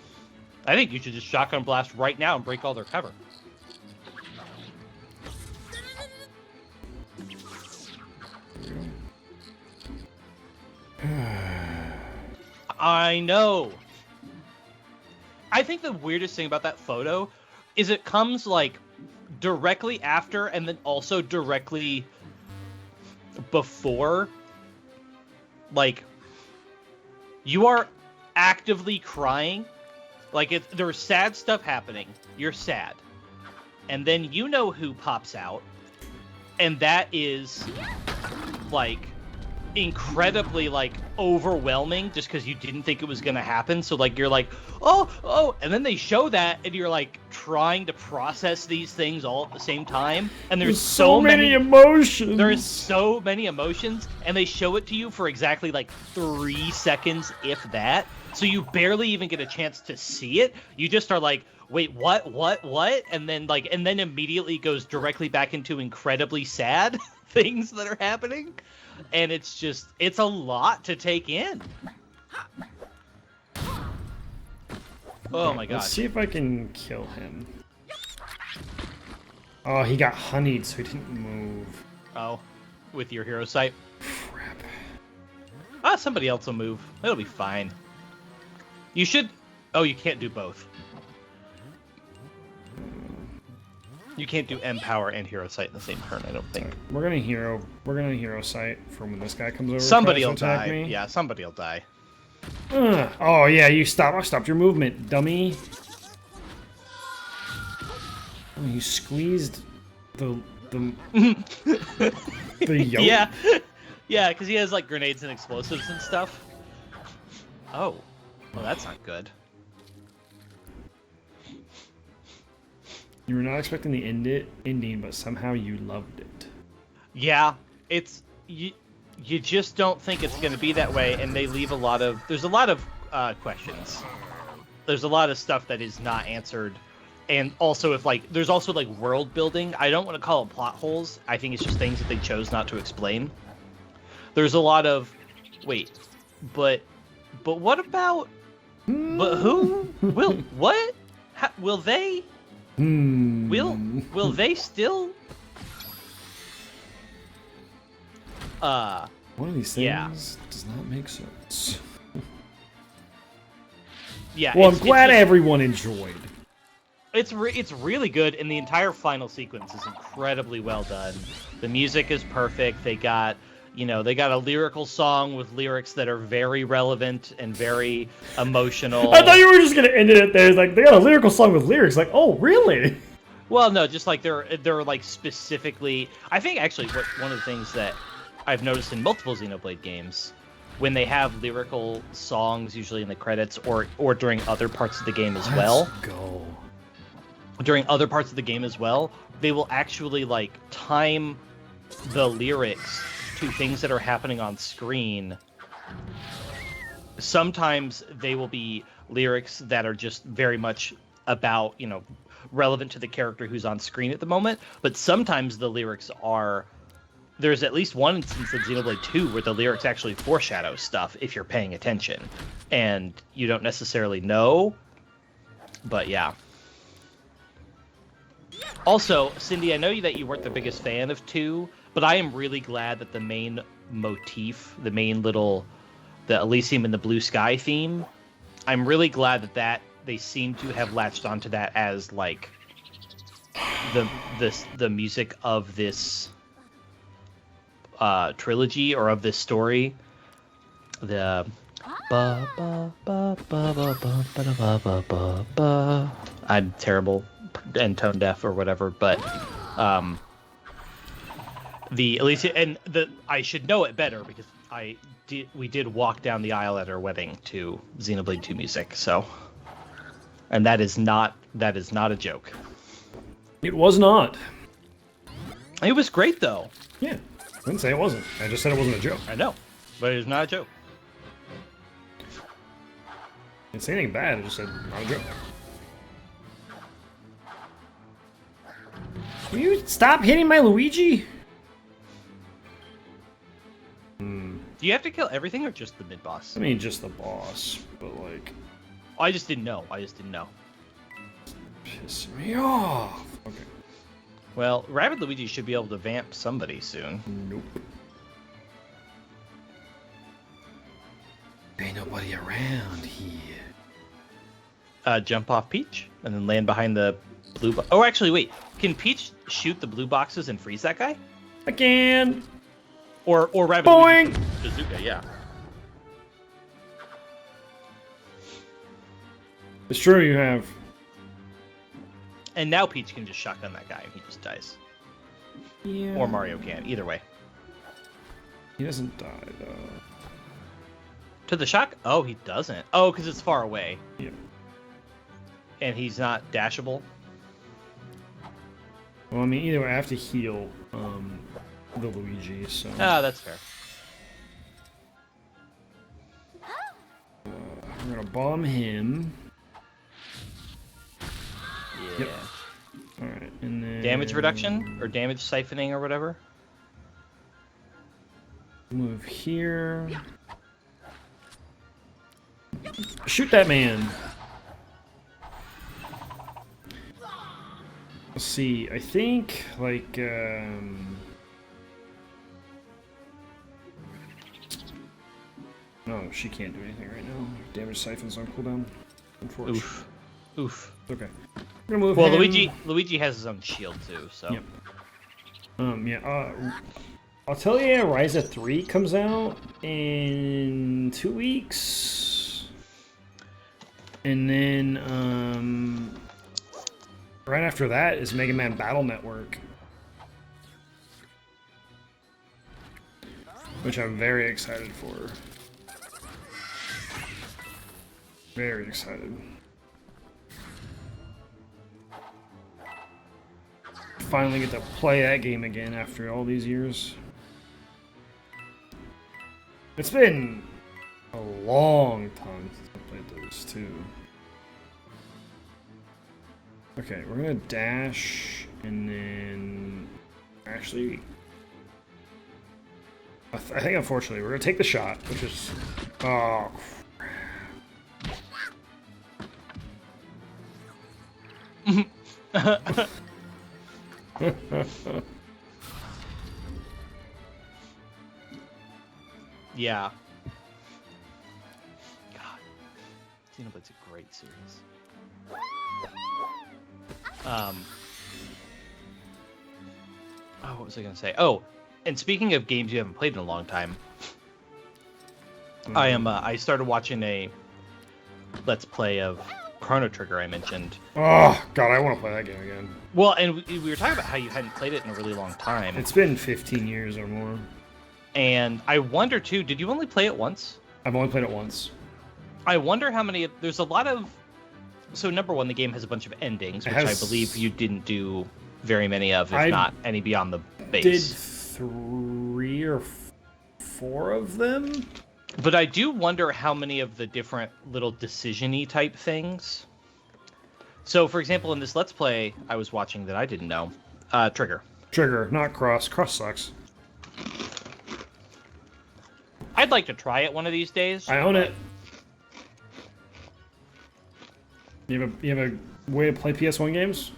I think you should just shotgun blast right now and break all their cover. I know. I think the weirdest thing about that photo is it comes like directly after and then also directly before. Like, you are actively crying. Like, there's sad stuff happening. You're sad. And then you know who pops out. And that is, like, incredibly, like, overwhelming just because you didn't think it was going to happen. So, like, you're like, oh. And then they show that, and you're, like, trying to process these things all at the same time. And there's so many emotions. There's so many emotions, and they show it to you for exactly, like, 3 seconds, if that. So you barely even get a chance to see it. You just are like, wait, what? And then immediately goes directly back into incredibly sad things that are happening. And it's a lot to take in. Oh my god. Let's see if I can kill him. Oh, he got honeyed, so he didn't move. Oh, with your hero sight? Crap. Somebody else will move. It'll be fine. You should... Oh, you can't do both. You can't do Empower and Hero Sight in the same turn, I don't think. We're gonna hero sight for when this guy comes over. Somebody will attack die. Me. Yeah, somebody will die. Oh yeah, I stopped your movement, dummy. Oh, you squeezed the yoke. Yeah, yeah, because he has like grenades and explosives and stuff. Oh, well, that's not good. You were not expecting the ending, but somehow you loved it. Yeah, it's you just don't think it's going to be that way, and they leave there's a lot of questions. There's a lot of stuff that is not answered, and also there's also like world building. I don't want to call it plot holes. I think it's just things that they chose not to explain. There's a lot of but what about but who will what will they will they still one of these things does not make sense. Yeah. Well, I'm glad everyone enjoyed. It's really good, and the entire final sequence is incredibly well done. The music is perfect. They got a lyrical song with lyrics that are very relevant and very emotional. I thought you were just gonna end it there. It's like they got a lyrical song with lyrics. Like, oh, really? Well, no, just like they're like specifically. I think actually one of the things that I've noticed in multiple Xenoblade games, when they have lyrical songs, usually in the credits or during other parts of the game as well. Let's go. During other parts of the game as well, they will actually like time the lyrics to things that are happening on screen. Sometimes they will be lyrics that are just very much about, relevant to the character who's on screen at the moment, but sometimes the lyrics are... There's at least one instance in Xenoblade 2 where the lyrics actually foreshadow stuff if you're paying attention. And you don't necessarily know, but yeah. Also, Cindy, I know that you weren't the biggest fan of 2, but I am really glad that the main motif, the Elysium in the Blue Sky theme, I'm really glad that they seem to have latched onto that as like the music of this trilogy or of this story. The I'm terrible and tone deaf or whatever, but the Elysium and I should know it better because we did walk down the aisle at our wedding to Xenoblade 2 music, so, and that is not a joke. It was not. It was great though. Yeah. I didn't say it wasn't. I just said it wasn't a joke. I know, but it's not a joke. I didn't say anything bad. I just said not a joke. Will you stop hitting my Luigi? Do you have to kill everything or just the mid boss? I mean, just the boss, but like... Oh, I just didn't know. Piss me off. Okay. Well, Rabbid Luigi should be able to vamp somebody soon. Nope. nobody around here. Jump off Peach and then land behind the blue box. Oh, actually, wait. Can Peach shoot the blue boxes and freeze that guy? I can. Or Rabbid Boing! Bazooka, yeah. It's true, you have. And now Peach can just shotgun that guy and he just dies. Yeah. Or Mario can, either way. He doesn't die, though. To the shock? Oh, he doesn't. Oh, because it's far away. Yeah. And he's not dashable. Well, I mean, either way, I have to heal the Luigi, so... Ah, that's fair. I'm gonna bomb him. Yeah. Yep. Alright, and then... Damage reduction? Or damage siphoning or whatever? Move here. Shoot that man! Let's see, I think, like, no, she can't do anything right now. Damage siphon's on cooldown. Unfortunately. Oof. Oof. Okay. I'm gonna move Well, him. Luigi has his own shield too, so. Yep. Yeah, I'll tell you, Ryza 3 comes out in 2 weeks. And then, right after that is Mega Man Battle Network. Which I'm very excited for. Very excited. Finally get to play that game again after all these years. It's been a long time since I played those two. Okay, we're gonna dash and then actually I think unfortunately we're gonna take the shot, which is oh Yeah. God. Xenoblade's a great series. Oh, what was I gonna say? Oh, and speaking of games you haven't played in a long time, I started watching a Let's Play of Chrono Trigger I mentioned. oh god, I want to play that game again. Well, and we were talking about how you hadn't played it in a really long time. It's been 15 years or more. And I wonder too, did you only play it once? I've only played it once. I wonder how many, there's a lot of, so number one, the game has a bunch of endings, which I believe you didn't do very many of, if not any beyond the base. Did 3 or 4 of them? But I do wonder how many of the different little decision-y type things. So, for example, in this Let's Play I was watching that I didn't know, Trigger. Trigger, not Cross. Cross sucks. I'd like to try it one of these days. I own it. You have a way to play PS1 games?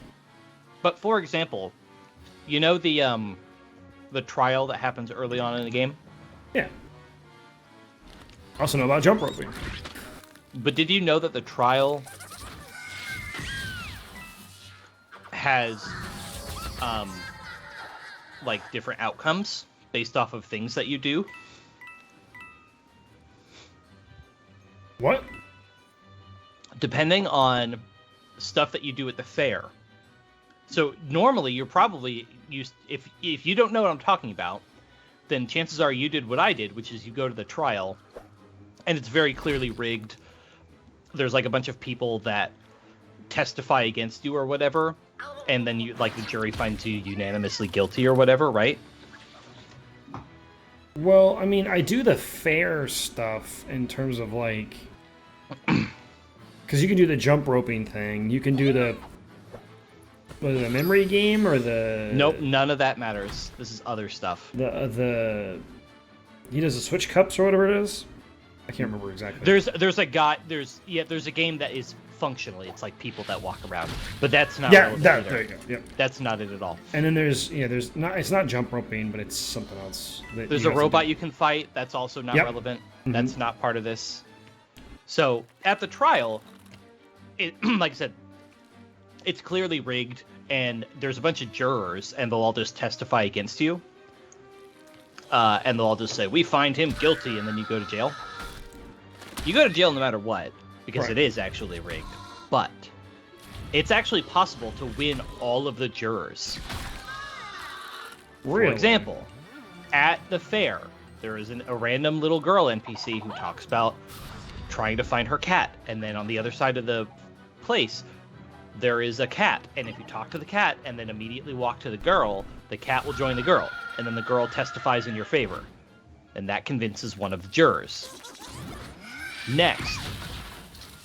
But for example, you know the trial that happens early on in the game? Yeah. I also know about jump roping. But did you know that the trial has like different outcomes based off of things that you do? What? Depending on stuff that you do at the fair. So normally you're probably used, if you don't know what I'm talking about, then chances are you did what I did, which is you go to the trial and it's very clearly rigged. There's like a bunch of people that testify against you or whatever, and then you, like, the jury finds you unanimously guilty or whatever, right? Well, I mean, I do the fair stuff in terms of, like... Because you can do the jump roping thing. You can do the... Was it a memory game or the... Nope, none of that matters. This is other stuff. The... He does the switch cups or whatever it is? I can't remember exactly. There's a guy... There's a game that is functionally, it's like people that walk around. But that's not relevant either. There you go. Yep. That's not it at all. And then there's not, it's not jump roping, but it's something else. There's a robot you can fight. That's also not relevant. Mm-hmm. That's not part of this. So at the trial, it, like I said, it's clearly rigged, and there's a bunch of jurors, and they'll all just testify against you. And they'll all just say, we find him guilty, and then you go to jail. You go to jail no matter what, because Right. it is actually rigged. But it's actually possible to win all of the jurors. Really? For example, at the fair, there is a random little girl NPC who talks about trying to find her cat. And then on the other side of the place, there is a cat. And if you talk to the cat and then immediately walk to the cat will join the girl. And then the girl testifies in your favor. And that convinces one of the jurors. Next,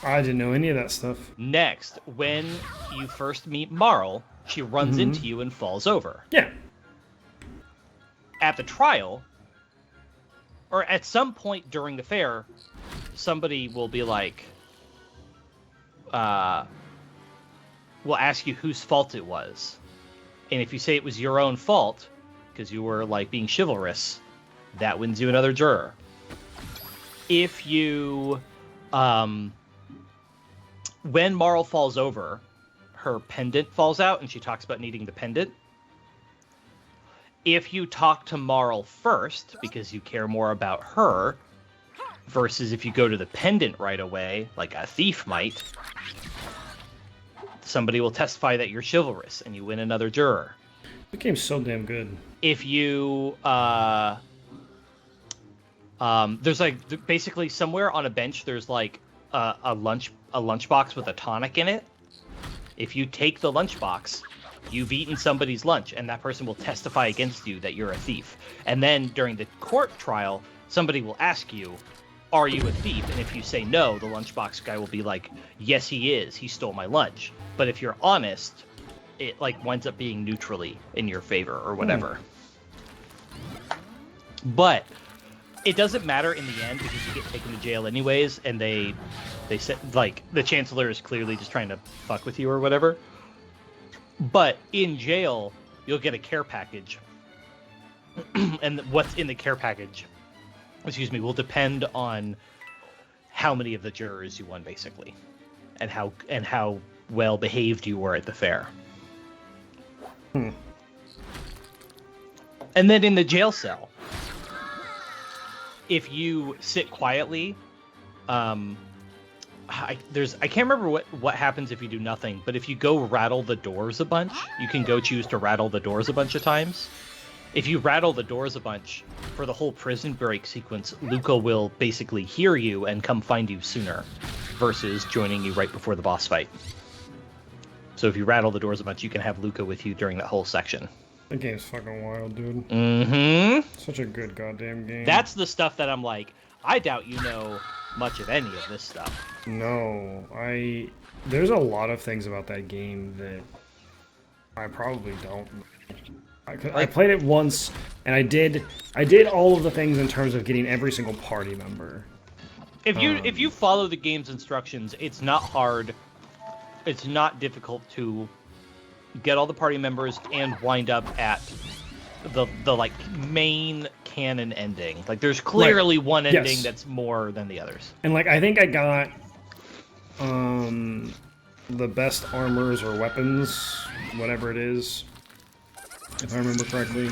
I didn't know any of that stuff. when you first meet Marl, she runs into you and falls over. Yeah. At the trial, or at some point during the fair, somebody will be like, will ask you whose fault it was. And if you say it was your own fault, because you were, like, being chivalrous, that wins you another juror. If you, when Marl falls over, her pendant falls out, and she talks about needing the pendant. If you talk to Marl first, because you care more about her, versus if you go to the pendant right away, like a thief might, somebody will testify that you're chivalrous, and you win another juror. The game's so damn good. If you, there's like, basically somewhere on a bench, there's like a lunchbox with a tonic in it. If you take the lunchbox, you've eaten somebody's lunch, and that person will testify against you that you're a thief. And then during the court trial, somebody will ask you, are you a thief? And if you say no, the lunchbox guy will be like, yes, he is. He stole my lunch. But if you're honest, it like winds up being neutrally in your favor or whatever. But it doesn't matter in the end, because you get taken to jail anyways, and they said, like, the chancellor is clearly just trying to fuck with you or whatever. But in jail, you'll get a care package. And what's in the care package, will depend on how many of the jurors you won, basically. And how well behaved you were at the fair. And then in the jail cell, if you sit quietly, I can't remember what happens if you do nothing, but if you go rattle the doors a bunch, you can go choose to rattle the doors a bunch of times. If you rattle the doors a bunch, for the whole prison break sequence, Luca will basically hear you and come find you sooner, versus joining you right before the boss fight. So if you rattle the doors a bunch, you can have Luca with you during that whole section. The game's fucking wild, dude. Mm-hmm. Such a good goddamn game. That's the stuff that I'm like, I doubt you know much of any of this stuff. No, there's a lot of things about that game that I probably don't. I played it once, and I did all of the things in terms of getting every single party member. If you follow the game's instructions, it's not hard. It's not difficult to get all the party members and wind up at the like main canon ending. Like, there's clearly one ending that's more than the others. And like, I think I got the best armors or weapons, whatever it is, if I remember correctly.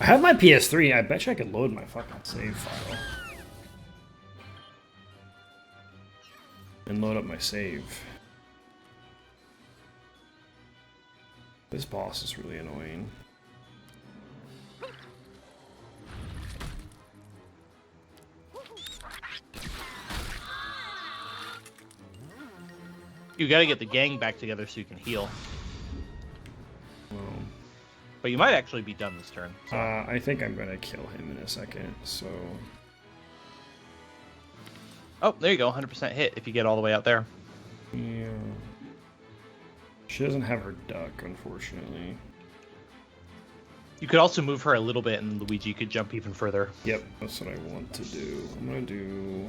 I have my PS3. I bet you I could load my fucking save file and load up my save. This boss is really annoying. You gotta get the gang back together so you can heal. Well, But you might actually be done this turn. So. I think I'm gonna kill him in a second, so... Oh, there you go, 100% hit if you get all the way out there. Yeah. She doesn't have her duck, unfortunately. You could also move her a little bit, and Luigi could jump even further. Yep, that's what I want to do. I'm gonna do...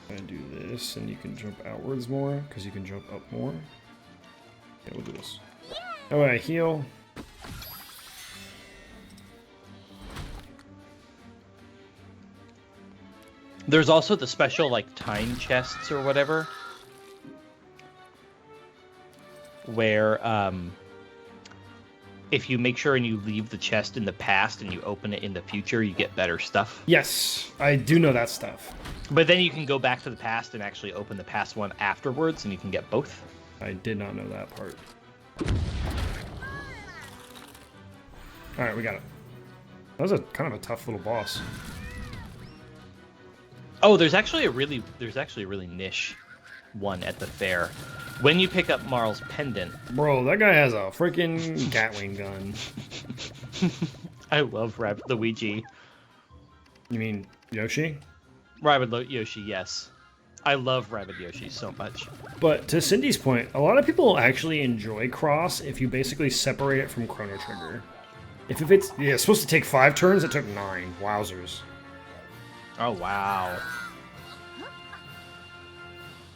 I'm gonna do this, and you can jump outwards more, because you can jump up more. Yeah, we'll do this. Oh, I heal. There's also the special, like, time chests or whatever, where, if you make sure and you leave the chest in the past and you open it in the future, you get better stuff. Yes, I do know that stuff. But then you can go back to the past and actually open the past one afterwards, and you can get both. I did not know that part. Alright, we got it. That was kind of a tough little boss. Oh, there's actually a really niche one at the fair. When you pick up Marl's pendant... Bro, that guy has a freaking Gatling gun. I love Rabbid Luigi. You mean Yoshi? Rabbid Yoshi, yes. I love Rabbid Yoshi so much. But to Cindy's point, a lot of people actually enjoy Cross if you basically separate it from Chrono Trigger. If it's supposed to take 5 turns, it took 9. Wowzers. Oh, wow.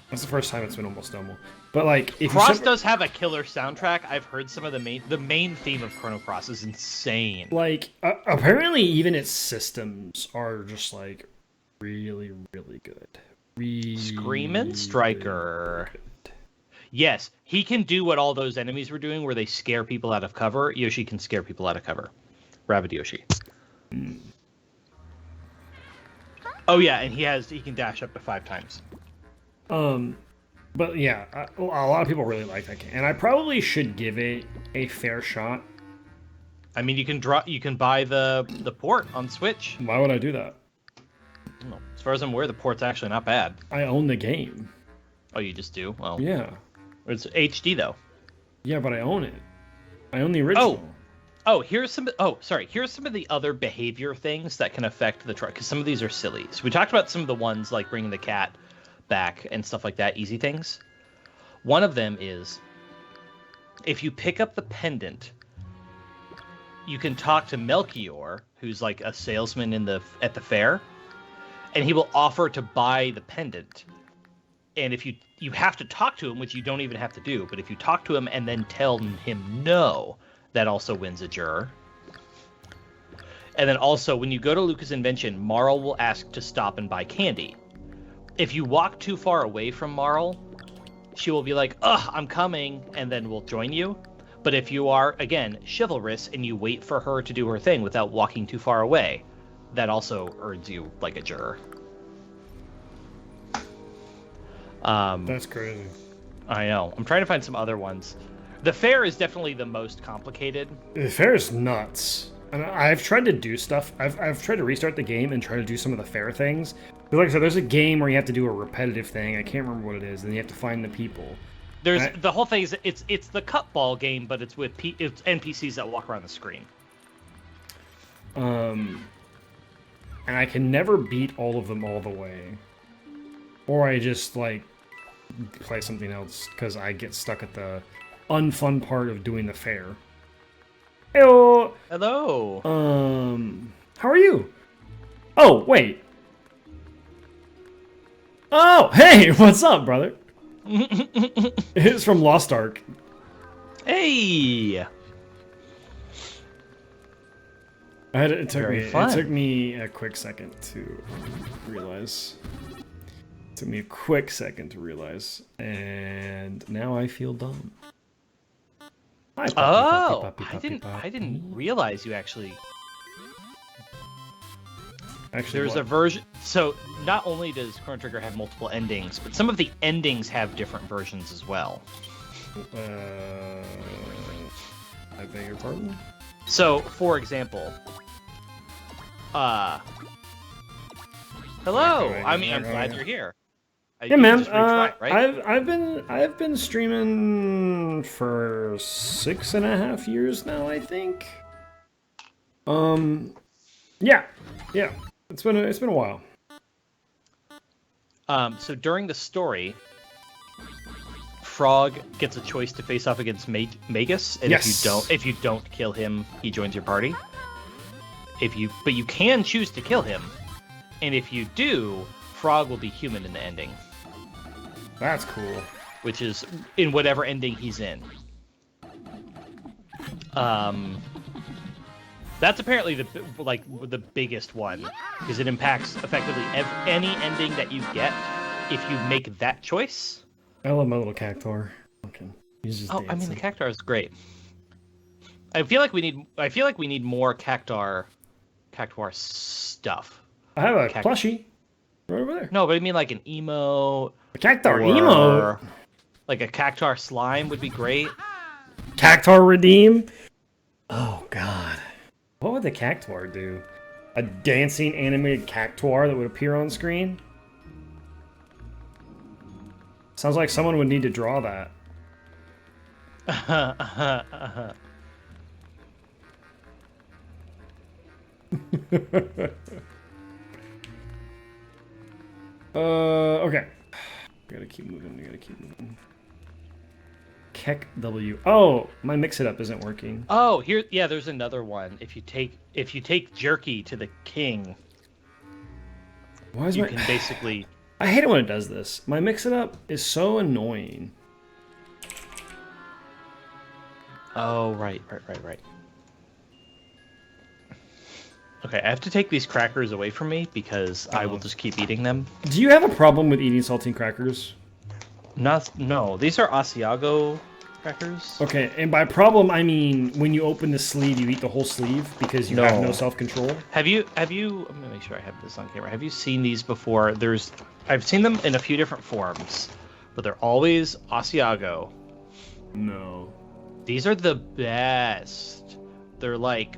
That's the first time it's been almost double. But like, if Cross does have a killer soundtrack. I've heard some of the main theme of Chrono Cross is insane. Like, apparently even its systems are just like really, really good. Really Screamin' Striker. Good. Yes, he can do what all those enemies were doing, where they scare people out of cover. Yoshi can scare people out of cover. Rabbid Yoshi. Mm. Oh yeah, and he can dash up to 5 times. But yeah, a lot of people really like that game, and I probably should give it a fair shot. I mean, you can buy the port on Switch. Why would I do that? No, as far as I'm aware, the port's actually not bad. I own the game. Oh, you just do? Well, yeah. It's HD though. Yeah, but I own it. I own the original. Here's some of the other behavior things that can affect the truck, because some of these are silly. So we talked about some of the ones like bringing the cat back and stuff like that, easy things. One of them is, if you pick up the pendant, you can talk to Melchior, who's like a salesman at the fair, and he will offer to buy the pendant. And if you have to talk to him, which you don't even have to do, but if you talk to him and then tell him no, that also wins a juror. And then also, when you go to Lucas Invention, Marl will ask to stop and buy candy. If you walk too far away from Marl, she will be like, "Ugh, I'm coming," and then will join you. But if you are, again, chivalrous and you wait for her to do her thing without walking too far away, that also earns you like a juror. That's crazy. I know. I'm trying to find some other ones. The fair is definitely the most complicated. The fair is nuts. And I've tried to do stuff. I've tried to restart the game and try to do some of the fair things. But like I said, there's a game where you have to do a repetitive thing. I can't remember what it is. And you have to find the people. The whole thing is it's the cup ball game, but it's with it's NPCs that walk around the screen. And I can never beat all of them all the way. Or I just like play something else because I get stuck at the unfun part of doing the fair. Heyo! Hello. How are you? Oh, wait. Oh, hey, what's up, brother? It's from Lost Ark. Hey. It took me a quick second to realize. Took me a quick second to realize, and now I feel dumb. Hi, puppy, I didn't realize you actually. Actually, there's a version. So not only does Chrono Trigger have multiple endings, but some of the endings have different versions as well. I beg your pardon? So, for example, hello. I'm glad you're here. Yeah, man. Right? I've been streaming for 6.5 years now, I think. Yeah. It's been a while. So during the story, Frog gets a choice to face off against Magus, and yes. if you don't kill him, he joins your party. But you can choose to kill him, and if you do, Frog will be human in the ending. That's cool. Which is in whatever ending he's in. That's apparently the biggest one, because it impacts effectively any ending that you get if you make that choice. I love my little cactuar. Okay. He's just dancing. I mean, the cactuar is great. I feel like we need more cactuar stuff. I have a plushie right over there. No, but I mean like an emote. A cactuar emote? Like a cactuar slime would be great. Cactuar redeem? Oh, God. What would the cactuar do? A dancing animated cactuar that would appear on screen? Sounds like someone would need to draw that. Okay. Gotta keep moving. Keck W. Oh, my mix-it-up isn't working. Oh, there's another one. If you take jerky to the king, you can basically... I hate it when it does this. My mix-it-up is so annoying. Oh, right. Okay, I have to take these crackers away from me because I will just keep eating them. Do you have a problem with eating saltine crackers? No, these are Asiago crackers. Okay, and by problem I mean when you open the sleeve, you eat the whole sleeve because you have no self-control. Have you? I'm gonna make sure I have this on camera. Have you seen these before? I've seen them in a few different forms, but they're always Asiago. No. These are the best. They're like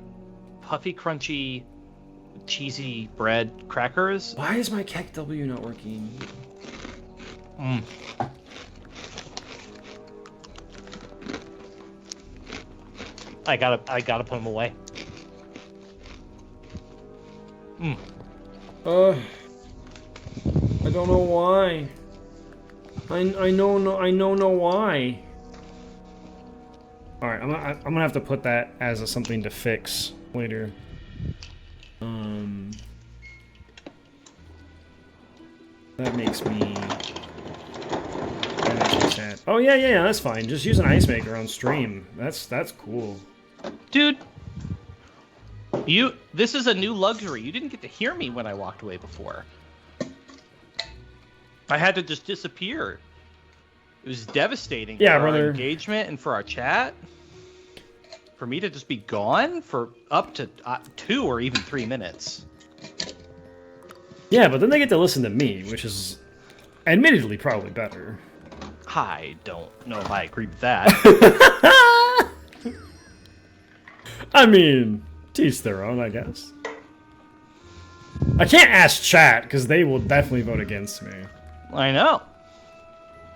puffy, crunchy, cheesy bread crackers. Why is my Keck W not working? I gotta put them away. I don't know why. I know why. All right, I'm gonna have to put that as something to fix later. That makes me sad. Oh yeah, that's fine. Just use an ice maker on stream. That's cool. Dude, this is a new luxury. You didn't get to hear me when I walked away before. I had to just disappear. It was devastating for our engagement and for our chat. For me to just be gone for up to 2 or even 3 minutes. Yeah, but then they get to listen to me, which is admittedly probably better. I don't know if I agree with that. I mean, to each their own, I guess. I can't ask chat, because they will definitely vote against me. I know.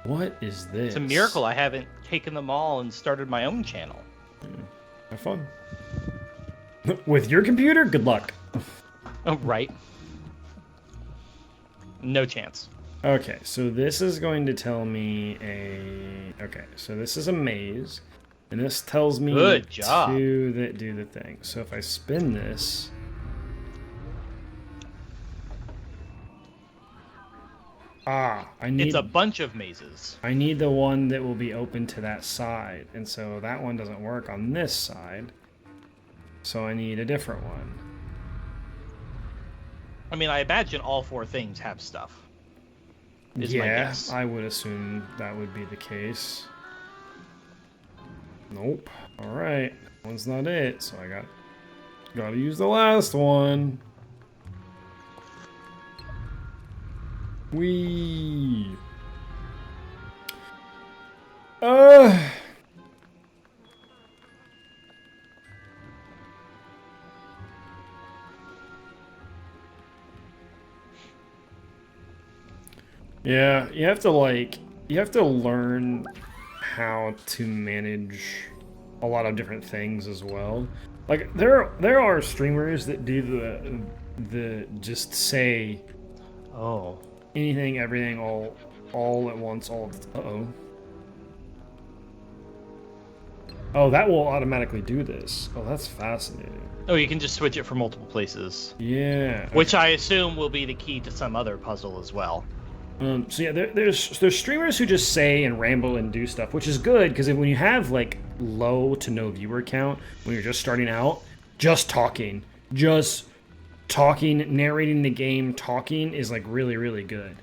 What is this? It's a miracle I haven't taken them all and started my own channel. Yeah. Have fun. With your computer? Good luck. Oh, right. No chance. Okay, so this is going to tell me Okay, so this is a maze. And this tells me Good job. to do the thing. So if I spin this... It's a bunch of mazes. I need the one that will be open to that side. And so that one doesn't work on this side. So I need a different one. I mean, I imagine all 4 things have stuff. Is my guess. I would assume that would be the case. Nope. Alright. That one's not it. So I gotta use the last one. Whee! Yeah, you have to learn how to manage a lot of different things as well. Like there are streamers that do the just say anything, everything, all at once, all of the Oh, that will automatically do this. Oh, that's fascinating. Oh, you can just switch it for multiple places. Yeah. Which I assume will be the key to some other puzzle as well. So yeah, there's streamers who just say and ramble and do stuff, which is good because when you have like low to no viewer count when you're just starting out, just talking. Just talking, narrating the game, talking is like really, really good.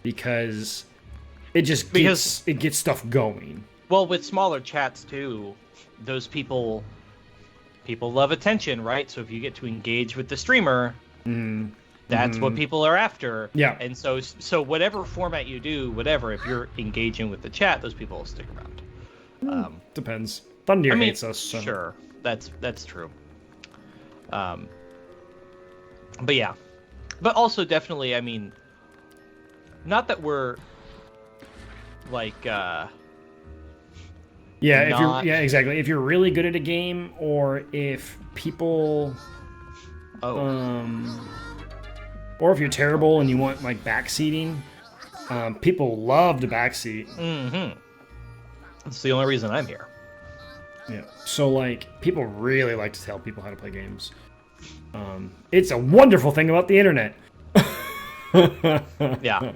Because it just gets stuff going. Well, with smaller chats too, those people love attention, right? So if you get to engage with the streamer, that's what people are after. Yeah. And so whatever format you do, whatever, if you're engaging with the chat, those people will stick around. Depends. Thunder hates us. So. Sure, that's true. But yeah, but also definitely, I mean, not that we're like. Exactly. If you're really good at a game, or if people, or if you're terrible and you want like backseating, people love to backseat. That's the only reason I'm here. Yeah. So like, people really like to tell people how to play games. It's a wonderful thing about the internet. Yeah.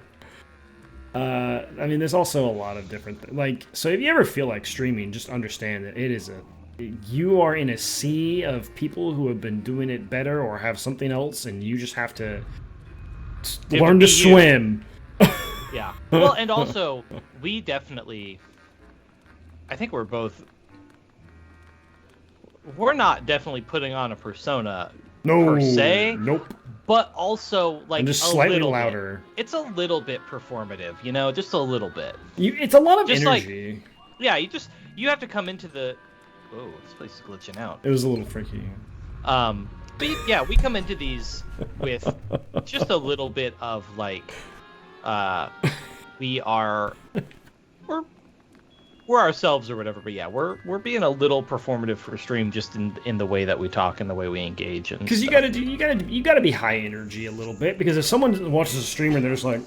I mean, there's also a lot of different like. So if you ever feel like streaming, just understand that you are in a sea of people who have been doing it better or have something else, and you just have to learn to swim. Yeah. Well, and also we definitely, I think we're not definitely putting on a persona per se. Nope. But also, like, and just slightly louder. It's a little bit performative, you know, just a little bit. It's a lot of just energy. Like, yeah, you have to come into the. Whoa, this place is glitching out. It was a little freaky. But yeah, we come into these with just a little bit of like, we're ourselves or whatever, but yeah, we're being a little performative for stream, just in the way that we talk and the way we engage, and because you gotta be high energy a little bit, because if someone watches a streamer, they're just like,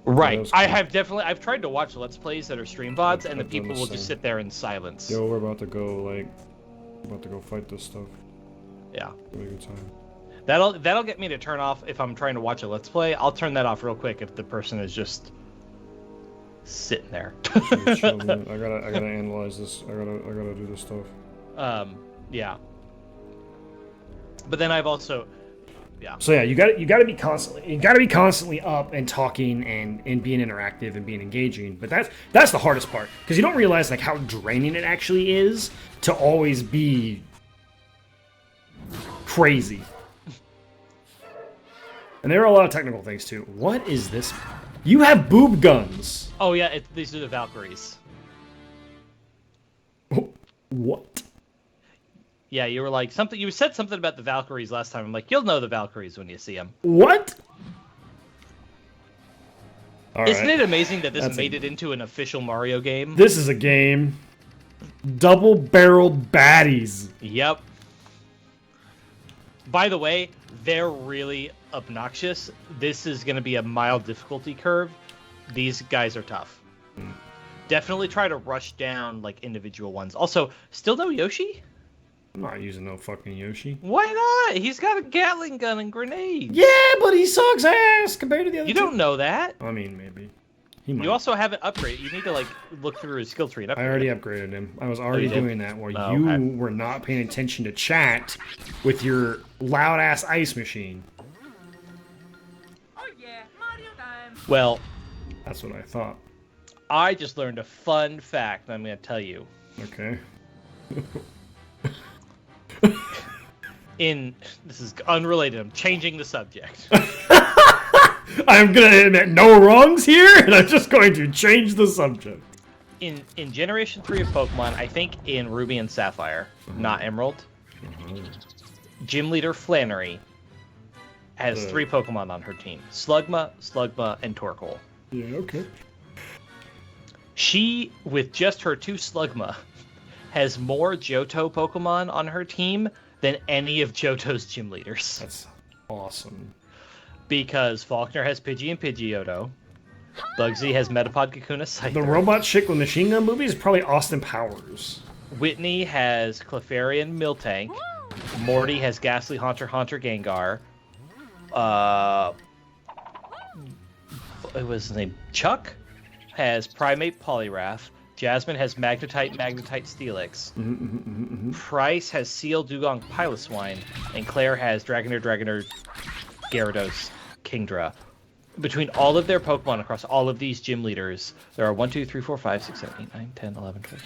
right. I've tried to watch Let's Plays that are stream VODs, and the people will just sit there in silence. Yo, we're about to go fight this stuff. Yeah. Have a good time. That'll get me to turn off if I'm trying to watch a Let's Play. I'll turn that off real quick if the person is just sitting there. I gotta analyze this. I gotta do this stuff. Yeah. But then I've also, yeah. So yeah, you gotta be constantly up and talking and being interactive and being engaging. But that's the hardest part, because you don't realize like how draining it actually is to always be crazy. And there are a lot of technical things too. What is this? You have boob guns. Oh yeah, these are the Valkyries. What? Yeah, you were like something. You said something about the Valkyries last time. I'm like, you'll know the Valkyries when you see them. What? Isn't it amazing that this made it into an official Mario game? This is a game. Double-barreled baddies. Yep. By the way, they're really obnoxious. This is going to be a mild difficulty curve. These guys are tough. Definitely try to rush down like individual ones. Also, still no Yoshi? I'm not using no fucking Yoshi. Why not? He's got a Gatling gun and grenades. Yeah, but he sucks ass compared to the other You two. don't know that. I mean, maybe. He might. You also haven't upgraded. You need to like look through his skill tree and upgrade. I already upgraded him. I was already doing that while you were not paying attention to chat with your loud-ass ice machine. Oh yeah, Mario time. Well, that's what I thought. I just learned a fun fact that I'm going to tell you. Okay. This is unrelated. I'm changing the subject. I'm going to admit no wrongs here, and I'm just going to change the subject. In Generation 3 of Pokemon, I think in Ruby and Sapphire, not Emerald, Gym Leader Flannery has 3 Pokemon on her team. Slugma, and Torkoal. Yeah, okay. She, with just her 2 Slugma, has more Johto Pokemon on her team than any of Johto's gym leaders. That's awesome. Because Faulkner has Pidgey and Pidgeotto. Bugsy has Metapod, Kakuna, Scyther. The robot chick with machine gun movie is probably Austin Powers. Whitney has Clefairy, Miltank. Morty has Ghastly, Haunter, Gengar. What was his name? Chuck has Primate, Poliwrath. Jasmine has Magnetite, Steelix. Price has Seal, Dugong, Piloswine. And Claire has Dragonair, Gyarados, Kingdra. Between all of their Pokemon across all of these gym leaders, there are 1, 2, 3, 4, 5, 6, 7, 8, 9, 10, 11, 12.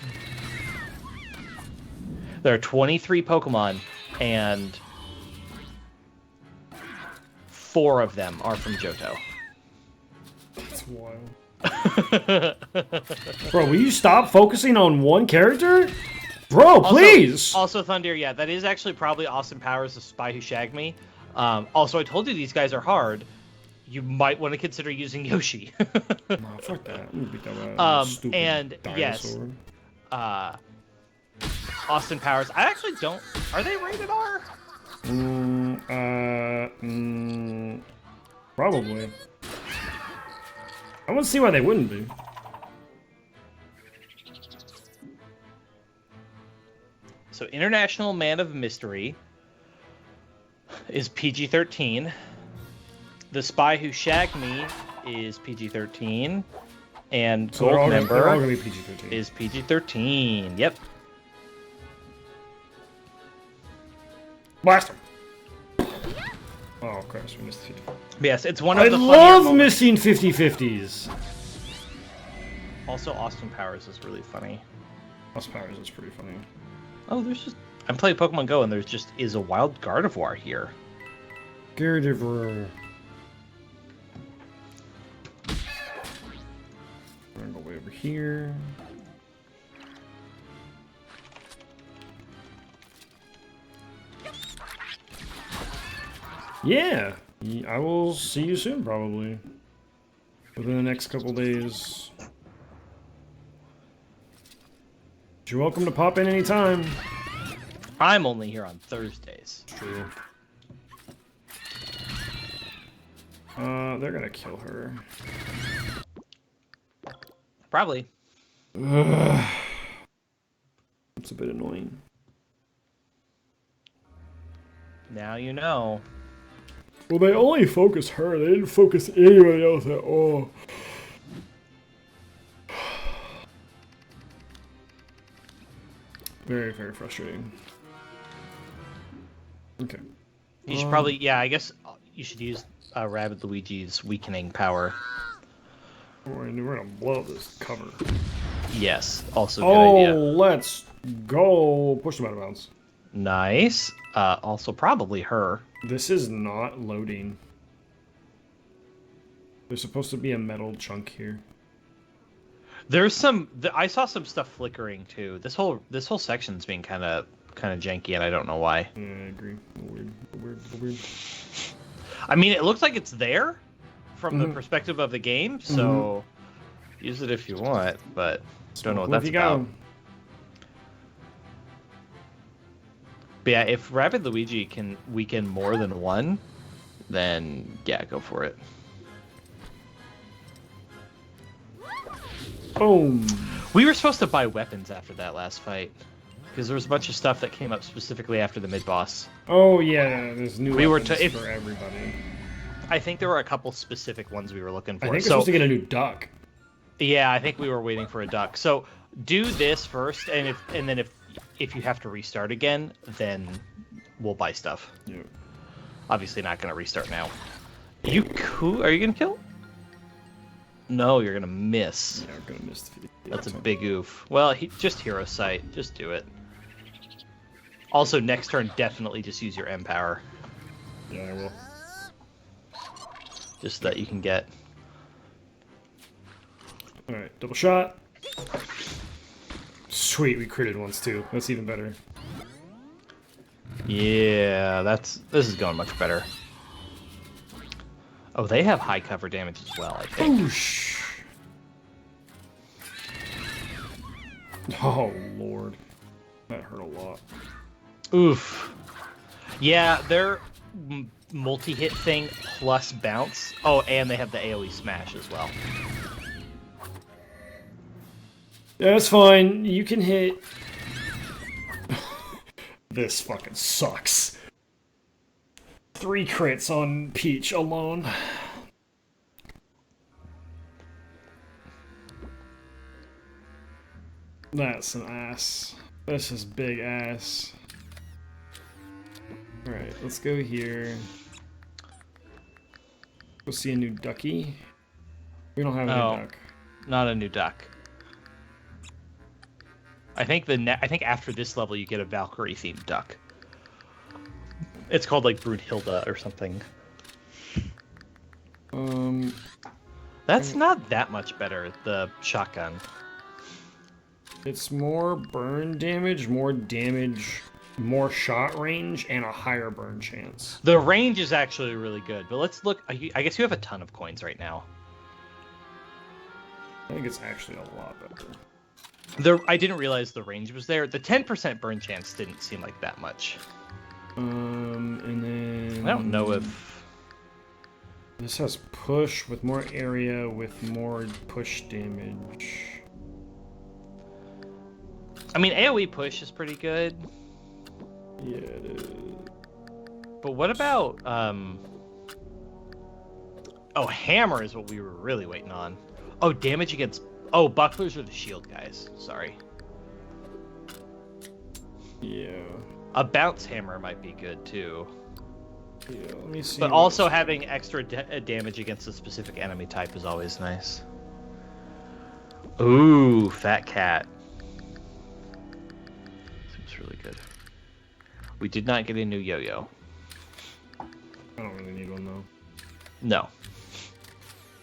There are 23 Pokemon, and 4 of them are from Johto. That's wild. Bro, will you stop focusing on one character? Bro, please! Also, Thunder, yeah, that is actually probably Austin Powers, the Spy Who Shagged Me. Also, I told you these guys are hard. You might want to consider using Yoshi. Nah, fuck that. I'm gonna beat that stupid and dinosaur. yes, Austin Powers. I actually don't. Are they rated R? Probably. I want to see why they wouldn't be. So, International Man of Mystery is PG-13. The Spy Who Shagged Me is PG-13. And So Gold they're Member all gonna be PG-13. is PG-13. Yep. Blast him! Oh, Christ, we missed the 50. Yes, it's one of I the funnier love moments. missing 50-50s. Also, Austin Powers is really funny. Austin Powers is pretty funny. Oh, there's just... I'm playing Pokemon Go, and there's just is a wild Gardevoir here. Gardevoir. We're gonna go way over here. Yeah, I will see you soon, probably. Within the next couple days. You're welcome to pop in anytime. I'm only here on Thursdays. True. They're gonna kill her. Probably. Ugh. It's a bit annoying. Now you know. Well, they only focused her. They didn't focus anybody else at all. Very, very frustrating. Okay. You should probably... Yeah, I guess you should use Rabbid Luigi's weakening power. We're gonna blow this cover. Yes. Also a good Oh, idea. let's go. Push them out of bounds. Nice. Also probably her. This is not loading. There's supposed to be a metal chunk here. There's some... I saw some stuff flickering, too. This whole section's being kind of janky, and I don't know why. Yeah, I agree. Weird. I mean, it looks like it's there from the perspective of the game, so use it if you want, but don't know what that's about. But yeah, if Rabbid Luigi can weaken more than one, then yeah, go for it. Boom. We were supposed to buy weapons after that last fight, because there was a bunch of stuff that came up specifically after the mid-boss. Oh yeah, there's new weapons for everybody. I think there were a couple specific ones we were looking for. I think we're supposed to get a new duck. Yeah, I think we were waiting for a duck. So do this first, and then if you have to restart again, then we'll buy stuff. Yeah. Obviously not going to restart now. Are you going to kill? No, you're going to miss. Yeah, I'm gonna miss the... That's a big oof. Well, just Hero Sight. Just do it. Also, next turn, definitely just use your M power. Yeah, I will. Just so that you can get... Alright, double shot. Sweet, we critted once too. That's even better. Yeah, this is going much better. Oh, they have high cover damage as well, I think. Oosh. Oh, Lord. That hurt a lot. Oof. Yeah, their multi-hit thing plus bounce. Oh, and they have the AoE smash as well. Yeah, that's fine. You can hit... This fucking sucks. 3 crits on Peach alone. That's an ass. That's just big ass. Alright, let's go here. Go see a new ducky. We don't have a new duck. Not a new duck. I think I think after this level you get a Valkyrie themed duck. It's called like Brunhilde or something. That's not that much better, the shotgun. It's more burn damage, more shot range, and a higher burn chance. The range is actually really good, but let's look. I guess you have a ton of coins right now. I think it's actually a lot better. I didn't realize the range was there. The 10% burn chance didn't seem like that much. And then... I don't know if... This has push with more area with more push damage. I mean, AoE push is pretty good. Yeah, it is. But what about... Oh, hammer is what we were really waiting on. Oh, damage against... Oh, bucklers are the shield guys. Sorry. Yeah. A bounce hammer might be good, too. Yeah, let me see. But also having extra damage against a specific enemy type is always nice. Ooh, fat cat. Seems really good. We did not get a new yo-yo. I don't really need one, though. No.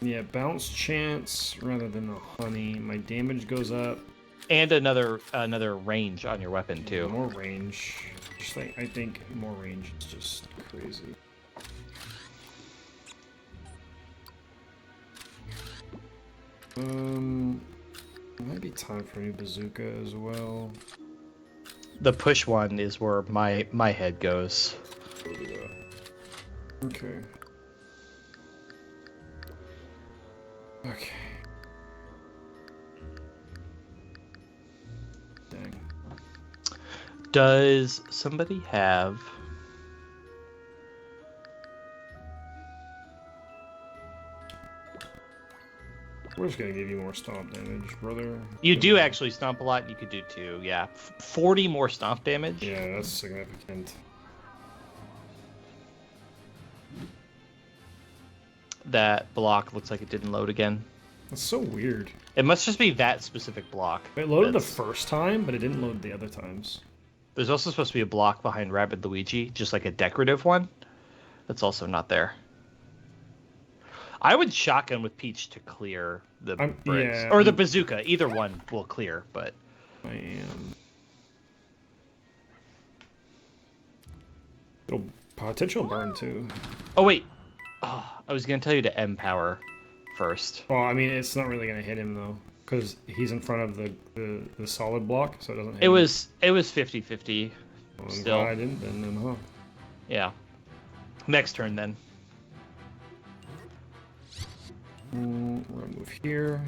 Yeah, bounce chance rather than a honey. My damage goes up. And another range on your weapon, too. More range. Just like, I think more range is just crazy. It might be time for a new bazooka as well. The push one is where my head goes. Okay. Okay. Dang. Does somebody have... We're just gonna give you more stomp damage, brother. You do actually stomp a lot, you could do 2, yeah. 40 more stomp damage? Yeah, that's significant. That block looks like it didn't load again. That's so weird. It must just be that specific block. It loaded the first time, but it didn't load the other times. There's also supposed to be a block behind Rabbid Luigi, just like a decorative one. That's also not there. I would shotgun with Peach to clear the bricks. Yeah, or the bazooka. Either one will clear, but... I am. It'll potential burn, too. Oh, wait. Oh, I was going to tell you to M-power first. Well, I mean, it's not really going to hit him, though. Because he's in front of the solid block, so it doesn't hit him. It was 50-50 still. I didn't then, huh? Yeah. Next turn, then. We're gonna move here.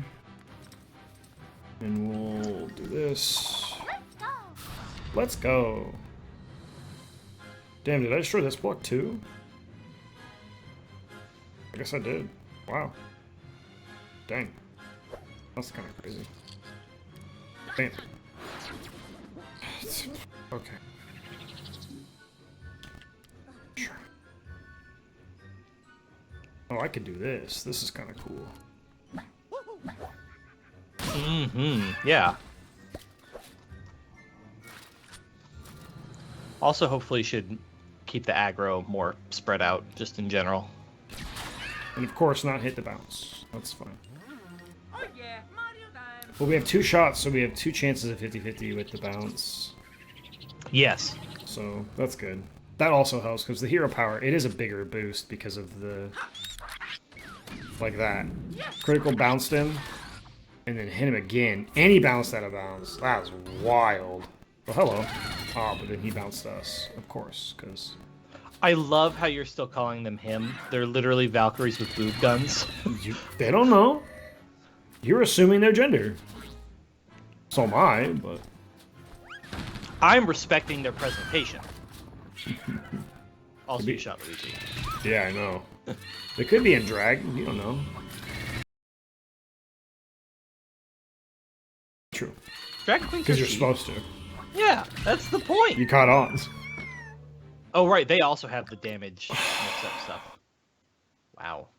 And we'll do this. Let's go. Damn, did I destroy this block too? I guess I did. Wow. Dang. That's kind of crazy. Bam. Okay. Sure. Oh, I could do this. This is kind of cool. Yeah. Also, hopefully, you should keep the aggro more spread out, just in general. And of course, not hit the bounce. That's fine. Oh yeah, Mario time. Well, we have 2 shots, so we have 2 chances of 50-50 with the bounce. Yes. So, that's good. That also helps, because the hero power, it is a bigger boost because of the... Like that. Critical bounced him, and then hit him again. And he bounced out of bounds. That was wild. Well, hello. Ah, but then he bounced us, of course, because... I love how you're still calling them him. They're literally Valkyries with boob guns. They don't know. You're assuming their gender. So am I, but... I'm respecting their presentation. Also, you shot Luigi. Yeah, I know. They could be in drag. You don't know. True. Dragon Queens Because are you're cheap. supposed to. Yeah, that's the point. You caught on. Oh, right. They also have the damage mix-up stuff. Wow.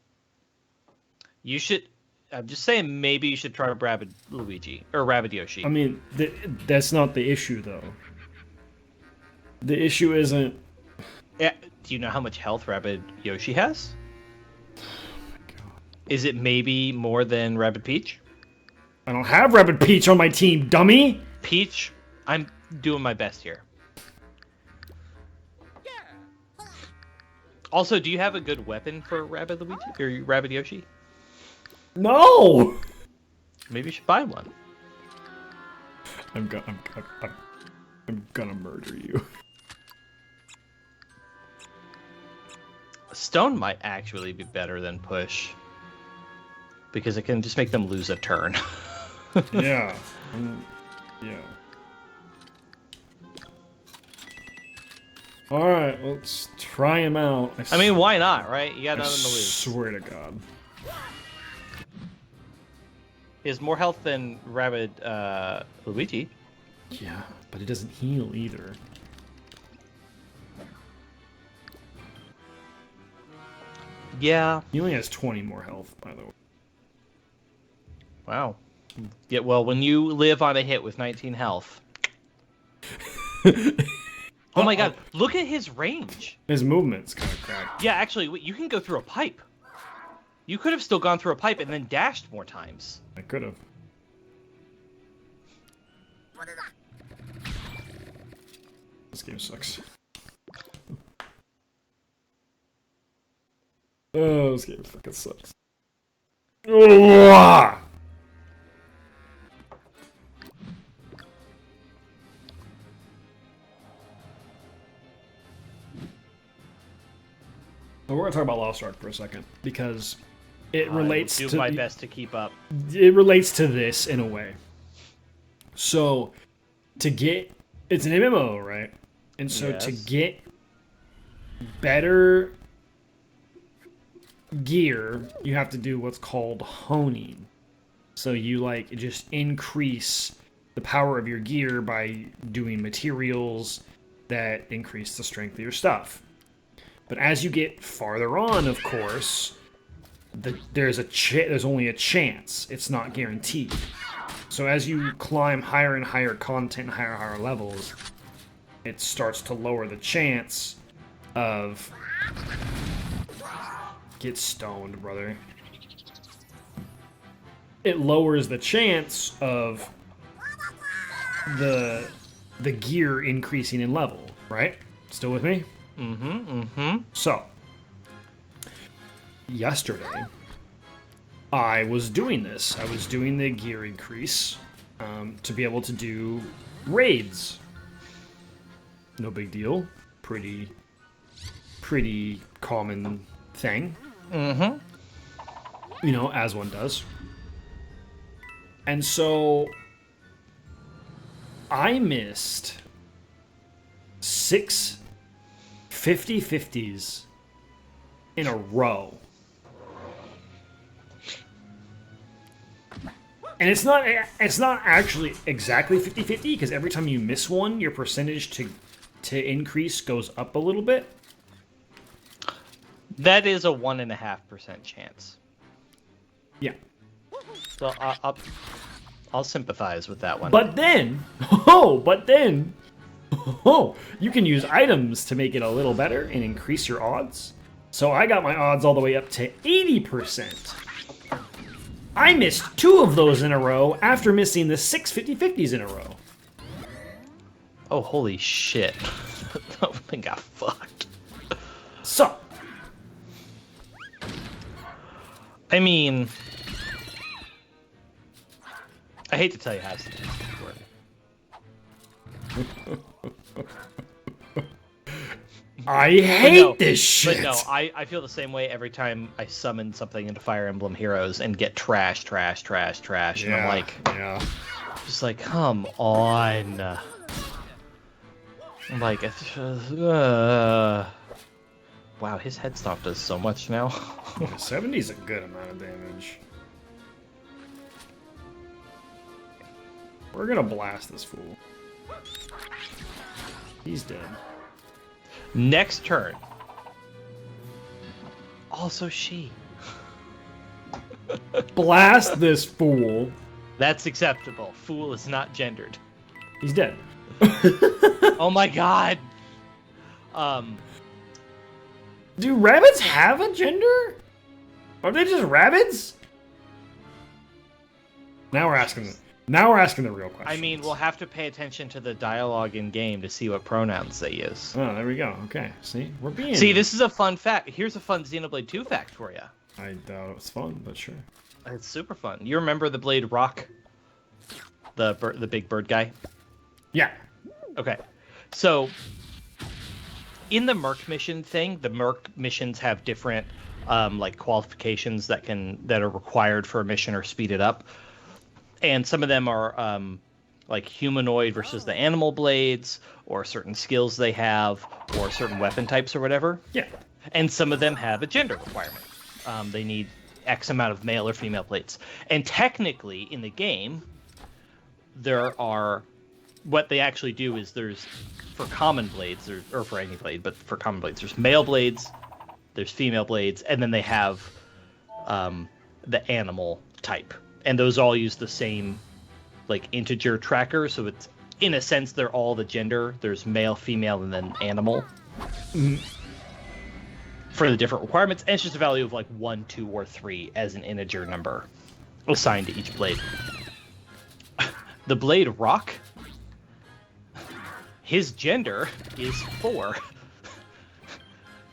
You should... I'm just saying maybe you should try Rabbid Luigi. Or Rabbid Yoshi. I mean, that's not the issue, though. The issue isn't... Yeah, do you know how much health Rabbid Yoshi has? Oh my god. Is it maybe more than Rabbid Peach? I don't have Rabbid Peach on my team, dummy! Peach, I'm doing my best here. Also, do you have a good weapon for Rabbid Luigi or Rabbid Yoshi? No! Maybe you should buy one. I'm gonna murder you. Stone might actually be better than Push. Because it can just make them lose a turn. Yeah. Yeah. Alright, let's try him out. I mean, why not, right? You got I nothing to lose. swear to God. He has more health than Rabbid Luigi. Yeah, but it doesn't heal either. Yeah. He only has 20 more health, by the way. Wow. Yeah, well, when you live on a hit with 19 health... Oh my god, look at his range! His movement's kind of cracked. Yeah, actually, wait, you can go through a pipe. You could have still gone through a pipe and then dashed more times. I could have. This game sucks. Oh, this game fucking sucks. Ugh! But we're gonna talk about Lost Ark for a second because it relates I will to do my best to keep up. it relates to this in a way. So, to get it's an MMO, right? And so to Yes. get better gear, you have to do what's called honing. So you like just increase the power of your gear by doing materials that increase the strength of your stuff. But as you get farther on, of course, there's only a chance. It's not guaranteed. So as you climb higher and higher content, higher and higher levels, it starts to lower the chance of... Get stoned, brother. It lowers the chance of the gear increasing in level, right? Still with me? So, yesterday, I was doing this. I was doing the gear increase to be able to do raids. No big deal. Pretty common thing. You know, as one does. And so, I missed 6 50-50s in a row. And it's not actually exactly 50-50 because every time you miss one, your percentage to increase goes up a little bit. That is a 1.5% chance. Yeah. So I'll sympathize with that one. But then, you can use items to make it a little better and increase your odds. So I got my odds all the way up to 80%. I missed 2 of those in a row after missing the 6 50-50s in a row. Oh, holy shit. That thing got fucked. So, I mean... I hate to tell you how this work. I hate this shit. But no, I feel the same way every time I summon something into Fire Emblem Heroes and get trash. And I'm like, yeah. just like, come on. I'm like, wow, his head stomp does so much now. 70 is a good amount of damage. We're gonna blast this fool. He's dead. Next turn. Also she. Blast this fool. That's acceptable. Fool is not gendered. He's dead. Oh my god. Do rabbits have a gender? Are they just rabbits? Now we're asking the real question. I mean, we'll have to pay attention to the dialogue in game to see what pronouns they use. Oh, there we go. Okay. See, we're being. See, this is a fun fact. Here's a fun Xenoblade 2 fact for you. I doubt it was fun, but sure. It's super fun. You remember the Blade Rock? The big bird guy? Yeah. Okay. So, in the Merc mission thing, the Merc missions have different like qualifications that are required for a mission or speed it up. And some of them are like humanoid versus the animal blades, or certain skills they have, or certain weapon types or whatever. Yeah. And some of them have a gender requirement. They need X amount of male or female blades. And technically, in the game, there are... What they actually do is there's... For common blades, or for any blade, but for common blades, there's male blades, there's female blades, and then they have the animal type. And those all use the same, like, integer tracker, so it's... In a sense, they're all the gender. There's male, female, and then animal. Mm-hmm. For the different requirements, and it's just a value of like 1, 2, or 3 as an integer number assigned to each blade. The Blade Rock, his gender is 4.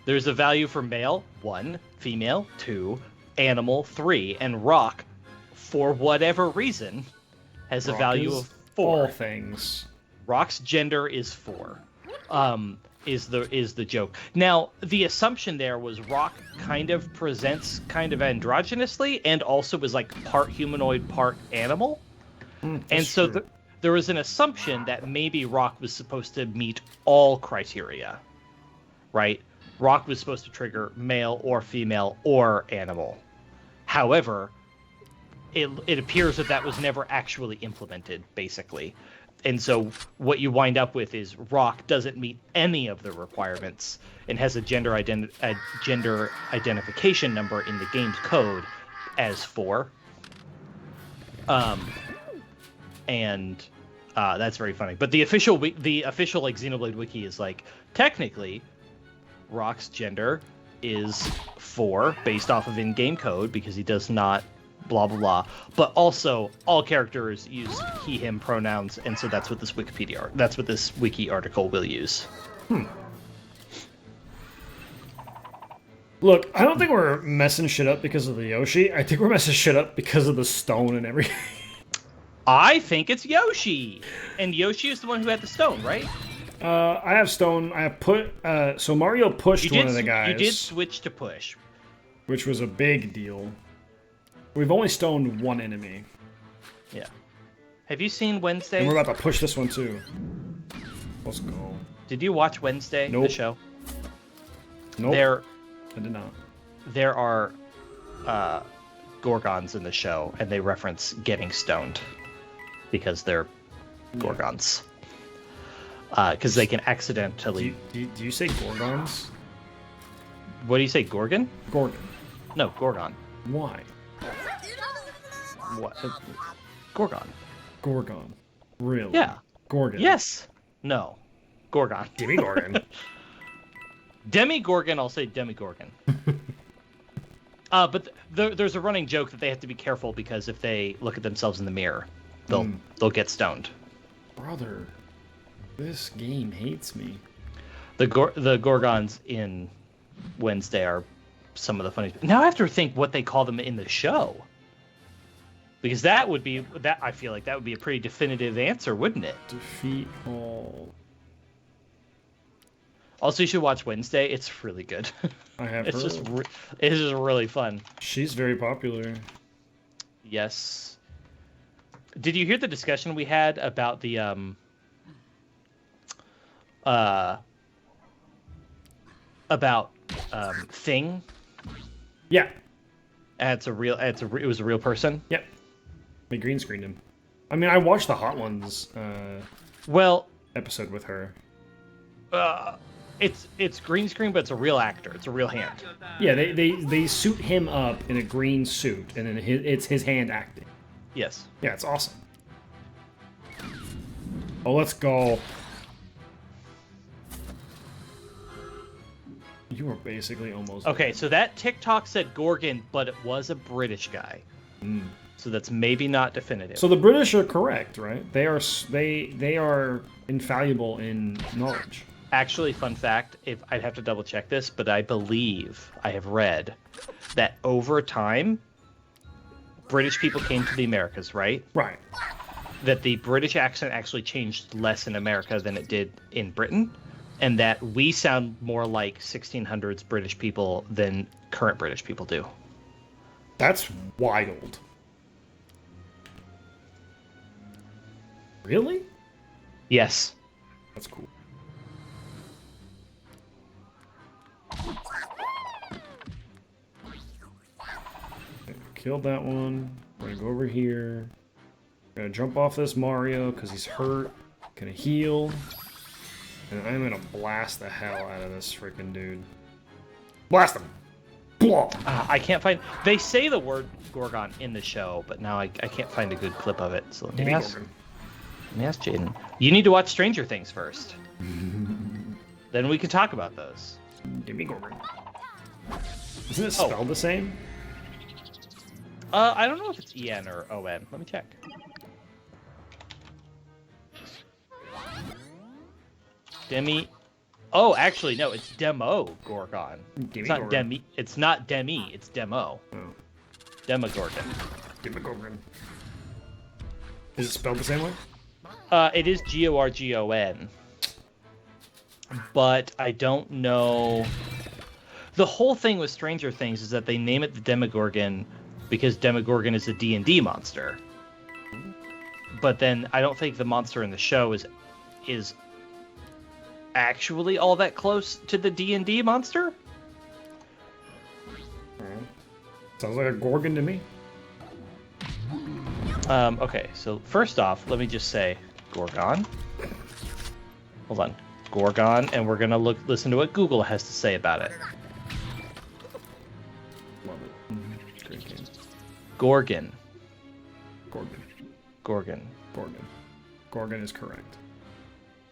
There's a value for male, 1, female, 2, animal, 3, and Rock, for whatever reason, has a value of 4. All things. Rock's gender is 4. Is the joke. Now, the assumption there was Rock kind of presents kind of androgynously, and also is like part humanoid, part animal. And so there was an assumption that maybe Rock was supposed to meet all criteria, right? Rock was supposed to trigger male or female or animal. However, it appears that was never actually implemented, basically. And so what you wind up with is Rock doesn't meet any of the requirements and has a gender identification number in the game's code as 4. And that's very funny. But the official like Xenoblade wiki is like, technically, Rock's gender is 4 based off of in-game code because he does not blah blah blah, but also all characters use he him pronouns, and so that's what this wiki article will use. Look, I don't think we're messing shit up because of the Yoshi. I think we're messing shit up because of the stone and everything. I think it's Yoshi, and Yoshi is the one who had the stone, right? I have stone. I have put. So Mario pushed one of the guys. You did switch to push, which was a big deal. We've only stoned one enemy. Yeah. Have you seen Wednesday? And we're about to push this one too. Let's go. Did you watch Wednesday, Nope. the show? Nope. I did not. There are Gorgons in the show, and they reference getting stoned because they're Gorgons. Because they can accidentally... Do you say Gorgons? What do you say, Gorgon? Gorgon. No, Gorgon. Why? What? Gorgon. Gorgon. Really? Yeah. Gorgon. Yes. No. Gorgon. Demigorgon. Demigorgon, I'll say Demigorgon. But there's a running joke that they have to be careful because if they look at themselves in the mirror, they'll get stoned. Brother, this game hates me. The Gorgons in Wednesday are some of the funniest. Now I have to think what they call them in the show. Because I feel like that would be a pretty definitive answer, wouldn't it? Defeat all. Also, you should watch Wednesday. It's really good. I have it's heard. It's just really fun. She's very popular. Yes. Did you hear the discussion we had about the Thing? Yeah. It was a real person. Yep. They green screened him. I mean, I watched the Hot Ones Well, episode with her. it's green screen, but it's a real actor. It's a real hand. Yeah, they suit him up in a green suit, and then it's his hand acting. Yes. Yeah, it's awesome. Oh, let's go. You were basically almost... Okay, so that TikTok said Gorgon, but it was a British guy. So that's maybe not definitive. So the British are correct, right? They are infallible in knowledge. Actually, fun fact, I'd have to double check this, but I believe I have read that over time, British people came to the Americas, right? Right. That the British accent actually changed less in America than it did in Britain, and that we sound more like 1600s British people than current British people do. That's wild. Really? Yes. That's cool. Okay, killed that one. We're gonna go over here. Gonna jump off this Mario because he's hurt. Gonna heal. And I'm gonna blast the hell out of this freaking dude. Blast him! Blah! I can't find... They say the word Gorgon in the show, but now I can't find a good clip of it. So let me ask Jaden. You need to watch Stranger Things first. Then we can talk about those. Gimme Gorgon. Isn't it spelled the same? I don't know if it's E-N or O-N. Let me check. Demi... Oh, actually, no, it's Demo Gorgon. It's not Demi. It's not Demi. It's Demo. Oh. Demogorgon. Demogorgon. Is it spelled the same way? It is Gorgon. But I don't know... The whole thing with Stranger Things is that they name it the Demogorgon because Demogorgon is a D&D monster. But then I don't think the monster in the show is actually all that close to the D&D monster. Sounds like a Gorgon to me. Okay, so first off, let me just say Gorgon. Hold on. Gorgon, and we're gonna listen to what Google has to say about it. Love it. Great game. Gorgon. Gorgon. Gorgon. Gorgon. Gorgon is correct.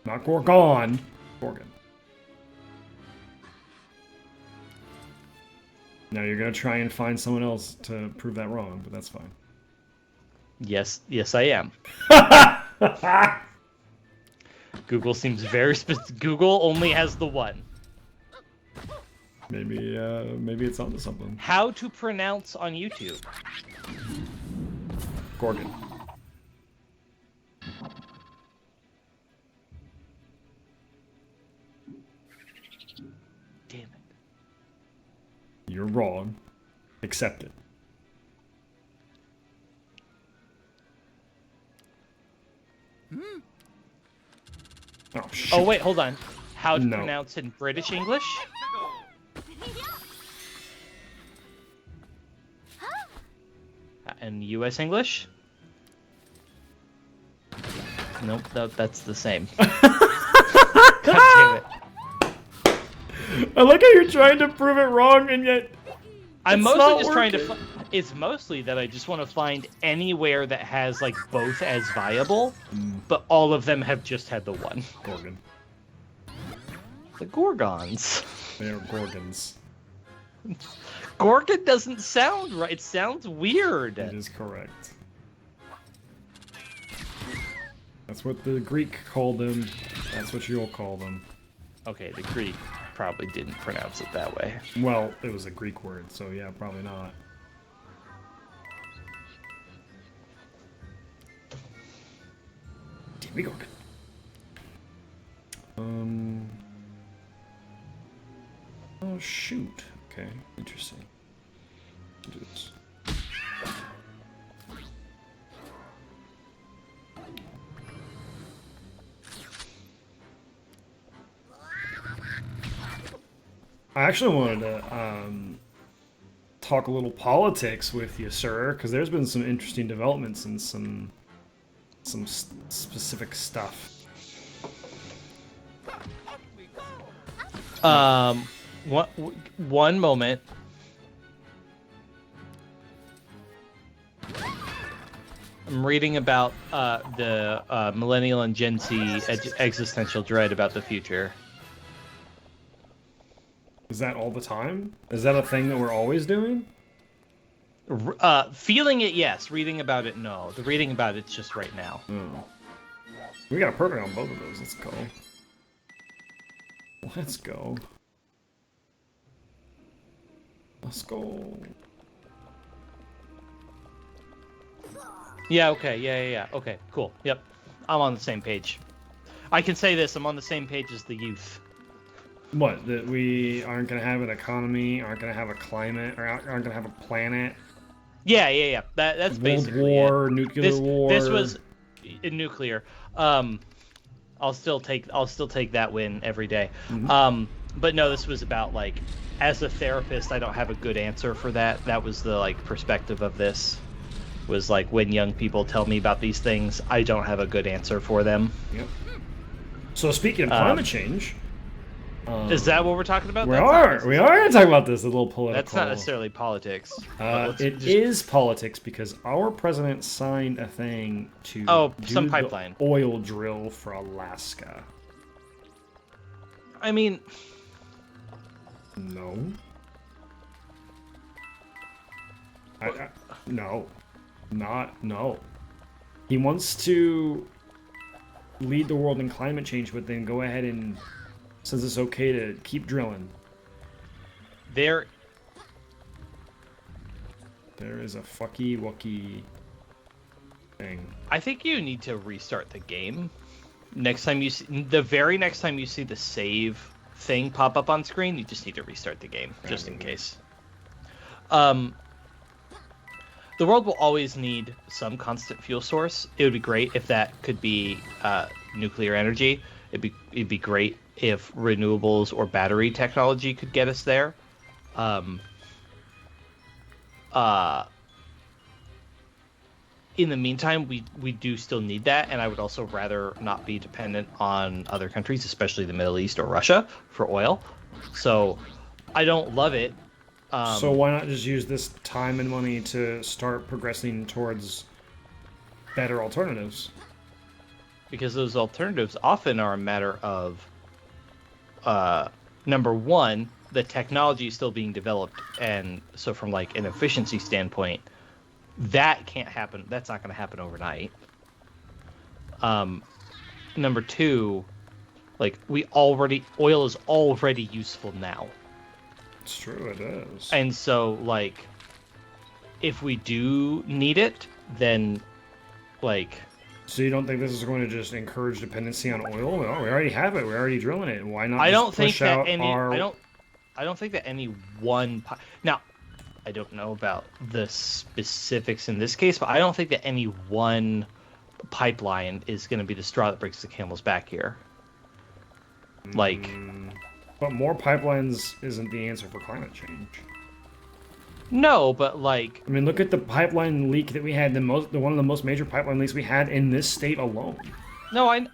Not Gorgon. Gorgon. Now you're gonna try and find someone else to prove that wrong, but that's fine. Yes, I am. Google seems very specific. Google only has the one. Maybe it's onto something. How to pronounce on YouTube. Gorgon. Damn it. You're wrong. Accept it. Oh, shit. Oh, wait, hold on. How to pronounce in British English? And US English? Nope, that's the same. God damn it. I like how you're trying to prove it wrong, and yet I'm mostly just trying to... It's mostly that I just want to find anywhere that has, like, both as viable, but all of them have just had the one. Gorgon. The Gorgons. They are Gorgons. Gorgon doesn't sound right. It sounds weird. It is correct. That's what the Greek called them. That's what you'll call them. Okay, the Greek probably didn't pronounce it that way. Well, it was a Greek word, so yeah, probably not. Demogorgon. Oh shoot. Okay, interesting. Do this. I actually wanted to talk a little politics with you, sir, because there's been some interesting developments in some some specific stuff. One moment. I'm reading about the Millennial and Gen Z existential dread about the future. Is that all the time? Is that a thing that we're always doing? Feeling it, yes. Reading about it, no. The reading about it's just right now. Oh. We got a perfect on both of those. Let's go. Let's go. Let's go. Yeah, okay, yeah. Okay, cool. Yep. I'm on the same page. I can say this, I'm on the same page as the youth. What? That we aren't going to have an economy, aren't going to have a climate, or aren't going to have a planet? Yeah. That's basically war, it. Nuclear war. This was nuclear. I'll still take that win every day. Mm-hmm. But no, this was about, like, as a therapist, I don't have a good answer for that. That was the, like, perspective of this. Was like, when young people tell me about these things, I don't have a good answer for them. Yep. So speaking of climate change, is that what we're talking about? We are going to talk about this. A little political. That's not necessarily politics. It is politics because our president signed a thing to do some pipeline the oil drill for Alaska. I mean, no. No. No. He wants to lead the world in climate change, but then go ahead and says it's okay to keep drilling. There is a fucky-wucky thing. I think you need to restart the game. The very next time you see the save thing pop up on screen, you just need to restart the game, just in case. The world will always need some constant fuel source. It would be great if that could be nuclear energy. It'd be great if renewables or battery technology could get us there. In the meantime, we do still need that, and I would also rather not be dependent on other countries, especially the Middle East or Russia, for oil. So I don't love it. So why not just use this time and money to start progressing towards better alternatives? Because those alternatives often are a matter of, number one, the technology is still being developed, and so from like an efficiency standpoint, that can't happen. That's not going to happen overnight. Number two, like oil is already useful now. It's true, it is. And so, like, if we do need it, then, like... So you don't think this is going to just encourage dependency on oil? Well, we already have it. We're already drilling it. Why not I don't just think push that out any... our... I don't think that any one... Now, I don't know about the specifics in this case, but I don't think that any one pipeline is going to be the straw that breaks the camel's back here. Like... But more pipelines isn't the answer for climate change. No, but like... I mean, look at the pipeline leak that we had, one of the most major pipeline leaks we had in this state alone. No, I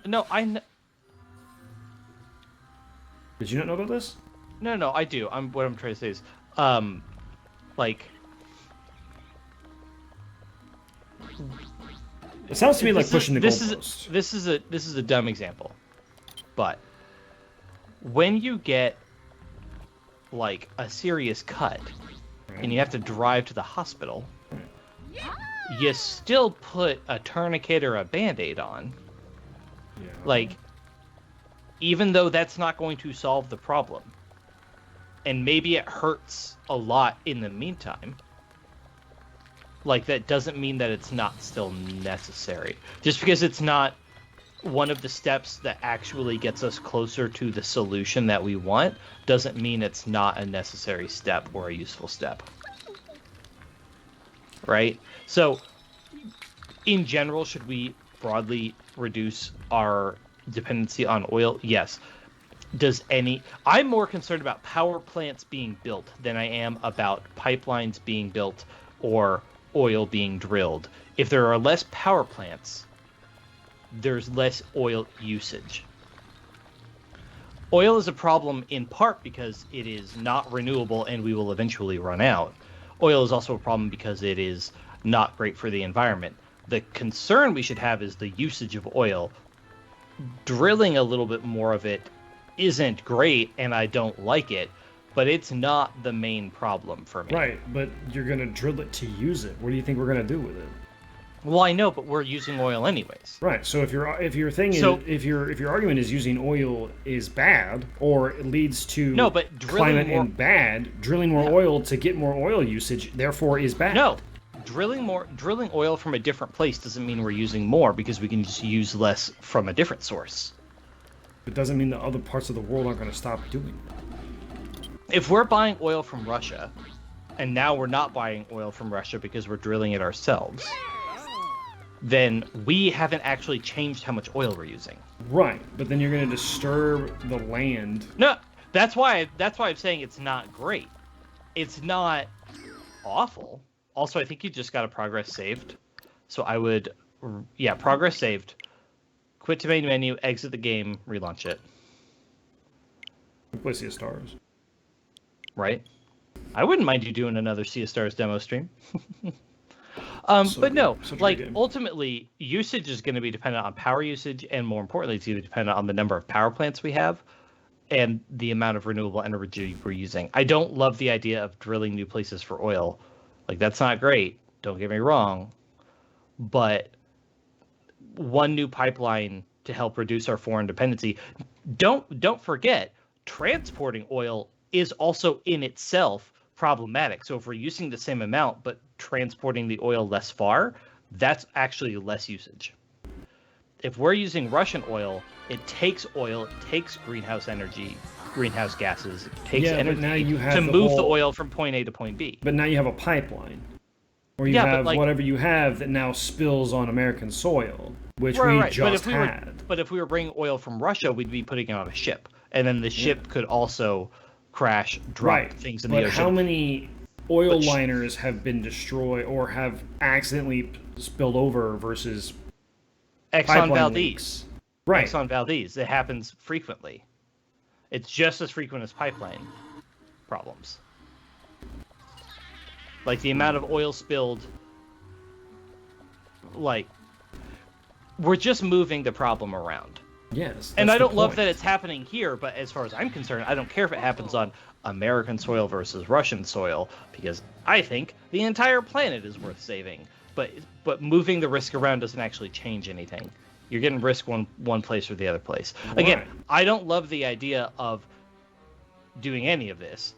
Did you not know about this? No, I do. What I'm trying to say is, like... It sounds to me like pushing the goalpost. This is a dumb example, but when you get like a serious cut and you have to drive to the hospital, you still put a tourniquet or a band-aid on. Yeah. Like, even though that's not going to solve the problem, and maybe it hurts a lot in the meantime, like, that doesn't mean that it's not still necessary. Just because it's not one of the steps that actually gets us closer to the solution that we want doesn't mean it's not a necessary step or a useful step. Right? So, in general, should we broadly reduce our dependency on oil? Yes. I'm more concerned about power plants being built than I am about pipelines being built or oil being drilled. If there are less power plants, there's less oil usage. Oil is a problem in part because it is not renewable and we will eventually run out. Oil is also a problem because it is not great for the environment. The concern we should have is the usage of oil. Drilling a little bit more of it isn't great, and I don't like it, but it's not the main problem for me. Right, but you're going to drill it to use it. What do you think we're going to do with it? Well, I know, but we're using oil anyways. Right. So if your argument is using oil is bad or it leads to climate and bad, drilling more oil to get more oil usage therefore is bad. No. Drilling oil from a different place doesn't mean we're using more because we can just use less from a different source. It doesn't mean that other parts of the world aren't going to stop doing it. If we're buying oil from Russia and now we're not buying oil from Russia because we're drilling it ourselves, then we haven't actually changed how much oil we're using. Right, but then you're going to disturb the land. No, that's why I'm saying it's not great. It's not awful. Also, I think you just got a progress saved. So I would, progress saved. Quit to main menu, exit the game, relaunch it. Play Sea of Stars. Right? I wouldn't mind you doing another Sea of Stars demo stream. But no, ultimately, usage is going to be dependent on power usage, and more importantly, it's going to be dependent on the number of power plants we have and the amount of renewable energy we're using. I don't love the idea of drilling new places for oil. Like, that's not great, don't get me wrong, but one new pipeline to help reduce our foreign dependency. Don't forget, transporting oil is also in itself problematic. So if we're using the same amount but transporting the oil less far, that's actually less usage. If we're using Russian oil, it takes greenhouse gases, it takes energy to move the oil from point A to point B. But now you have a pipeline. Or you have whatever you have that now spills on American soil, which we just had. But if we were bringing oil from Russia, we'd be putting it on a ship. And then the ship could also crash, drop things in the ocean. But how many oil liners have been destroyed or have accidentally spilled over versus Exxon Valdez? Right. Exxon Valdez. It happens frequently. It's just as frequent as pipeline problems. Like, the amount of oil spilled, like, we're just moving the problem around. Yes. And I don't love that it's happening here, but as far as I'm concerned, I don't care if it happens on American soil versus Russian soil, because I think the entire planet is worth saving. But moving the risk around doesn't actually change anything. You're getting risk one place or the other place. Right. Again, I don't love the idea of doing any of this,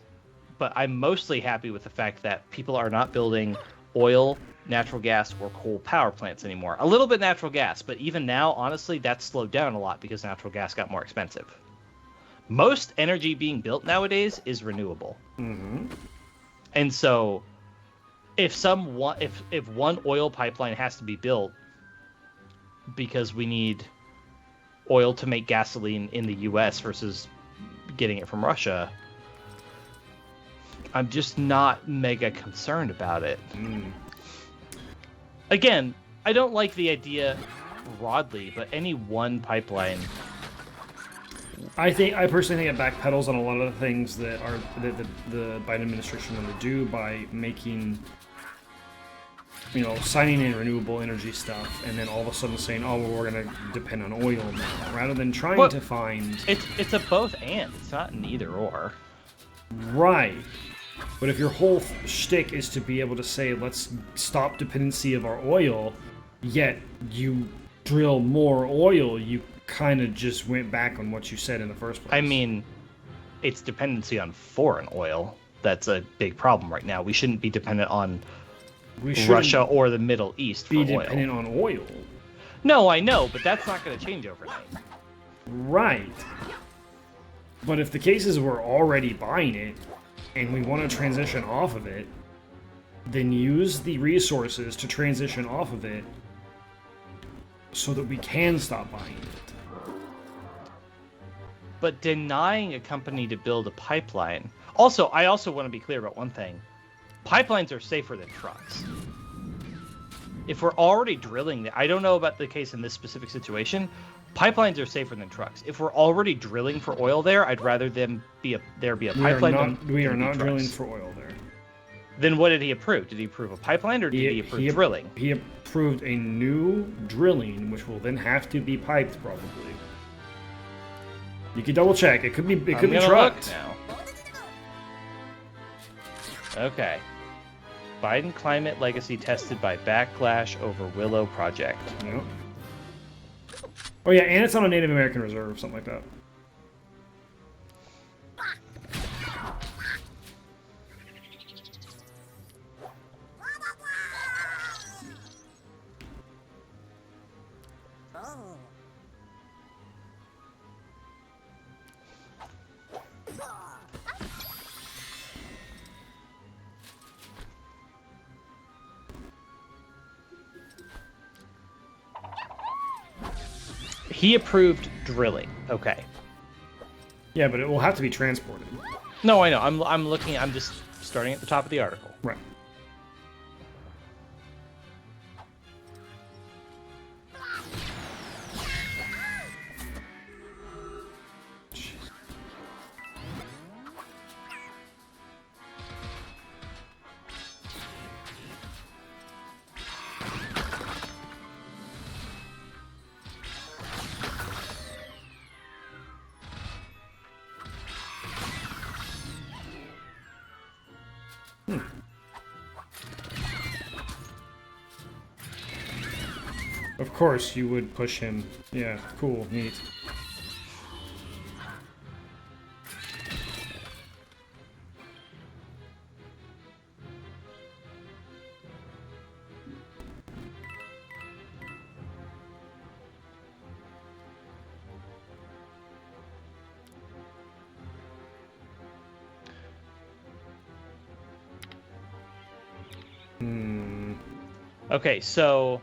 but I'm mostly happy with the fact that people are not building oil, natural gas, or coal power plants anymore. A little bit natural gas, but even now, honestly, that's slowed down a lot because natural gas got more expensive. Most energy being built nowadays is renewable. Mm-hmm. And so if one oil pipeline has to be built because we need oil to make gasoline in the US versus getting it from Russia, I'm just not mega concerned about it. Again, I don't like the idea broadly, but any one pipeline. I personally think it backpedals on a lot of the things that the Biden administration want to do by making, signing in renewable energy stuff, and then all of a sudden saying, "Oh, well, we're going to depend on oil now," rather than trying to find. It's a both and. It's not an either or. Right. But if your whole shtick is to be able to say, let's stop dependency of our oil, yet you drill more oil, you kind of just went back on what you said in the first place. I mean, it's dependency on foreign oil. That's a big problem right now. We shouldn't be dependent on Russia or the Middle East for oil. Be dependent on oil. No, I know, but that's not going to change overnight. Right. But if the case is we're already buying it, and we want to transition off of it, then use the resources to transition off of it so that we can stop buying it. But denying a company to build a pipeline... I also want to be clear about one thing. Pipelines are safer than trucks. if we're already drilling, I don't know about the case in this specific situation. Pipelines are safer than trucks. If we're already drilling for oil there, I'd rather there be a pipeline. We are not drilling for oil there. Then what did he approve? Did he approve a pipeline or did he approve drilling? He approved a new drilling, which will then have to be piped probably. You can double check. It could be trucked. Now. Okay. Biden climate legacy tested by backlash over Willow project. Yep. Oh yeah, and it's on a Native American reserve, something like that. He approved drilling. Okay. Yeah, but it will have to be transported. No, I know. I'm looking. I'm just starting at the top of the article. Right. Of course, you would push him. Yeah, cool, neat. Okay, so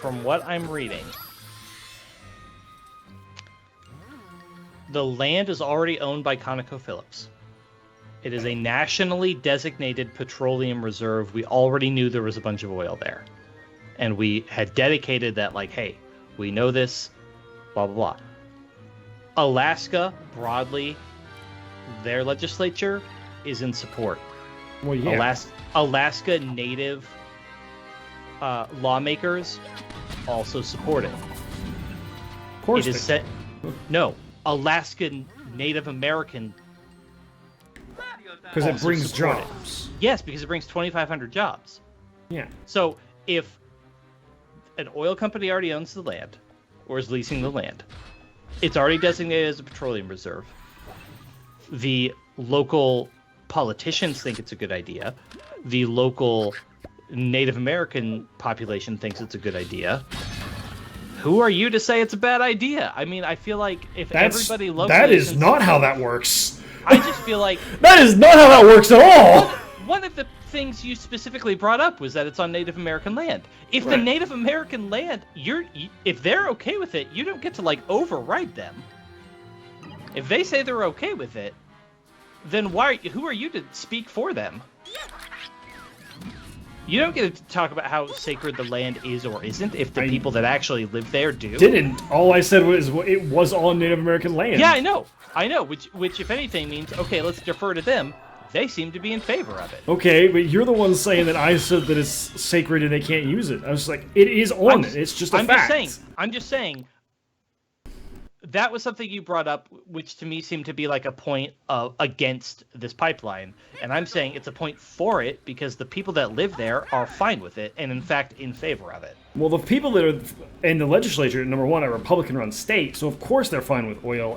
from what I'm reading, the land is already owned by ConocoPhillips. It is a nationally designated petroleum reserve. We already knew there was a bunch of oil there. And we had dedicated that, like, hey, we know this, blah, blah, blah. Alaska, broadly, their legislature is in support. Well, yeah. Alaska Native lawmakers also support it. Of course. It is set. No, Alaskan Native American. Because it brings jobs. Yes, because it brings 2,500 jobs. Yeah. So if an oil company already owns the land, or is leasing the land, it's already designated as a petroleum reserve. The local politicians think it's a good idea. The local Native American population thinks it's a good idea. Who are you to say it's a bad idea? I mean, I feel like if everybody loves that is not how that works. I just feel like that is not how that works at all. One of the things you specifically brought up was that it's on Native American land. If the Native American land, if they're okay with it, you don't get to like override them. If they say they're okay with it, then who are you to speak for them? You don't get to talk about how sacred the land is or isn't if the people that actually live there do. Didn't. All I said was it was all Native American land. Yeah, I know. Which if anything means, okay, let's defer to them. They seem to be in favor of it. Okay, but you're the one saying that I said that it's sacred and they can't use it. I was like, it is on it. It's just a fact. I'm just saying. That was something you brought up, which to me seemed to be like a point against this pipeline. And I'm saying it's a point for it because the people that live there are fine with it and, in fact, in favor of it. Well, the people that are in the legislature, number one, are Republican-run state, so of course they're fine with oil.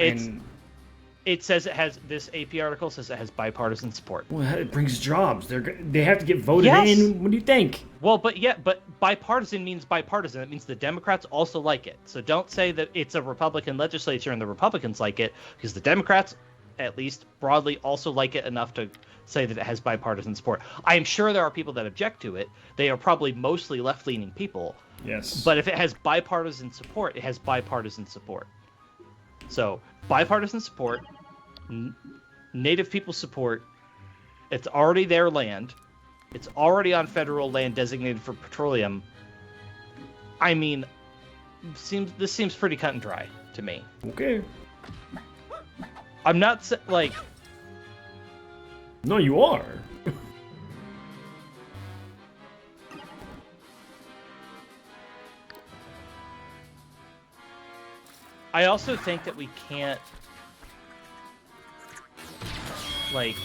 It says it has, this AP article says it has bipartisan support. Well, it brings jobs. They have to get voted in. What do you think? Well, but bipartisan means bipartisan. It means the Democrats also like it. So don't say that it's a Republican legislature and the Republicans like it, because the Democrats, at least broadly, also like it enough to say that it has bipartisan support. I am sure there are people that object to it. They are probably mostly left-leaning people. Yes. But if it has bipartisan support, it has bipartisan support. So, bipartisan support, Native people support, it's already their land, it's already on federal land designated for petroleum. I mean, this seems pretty cut and dry to me. Okay. I'm not, like... No, you are. I also think that we can't, like...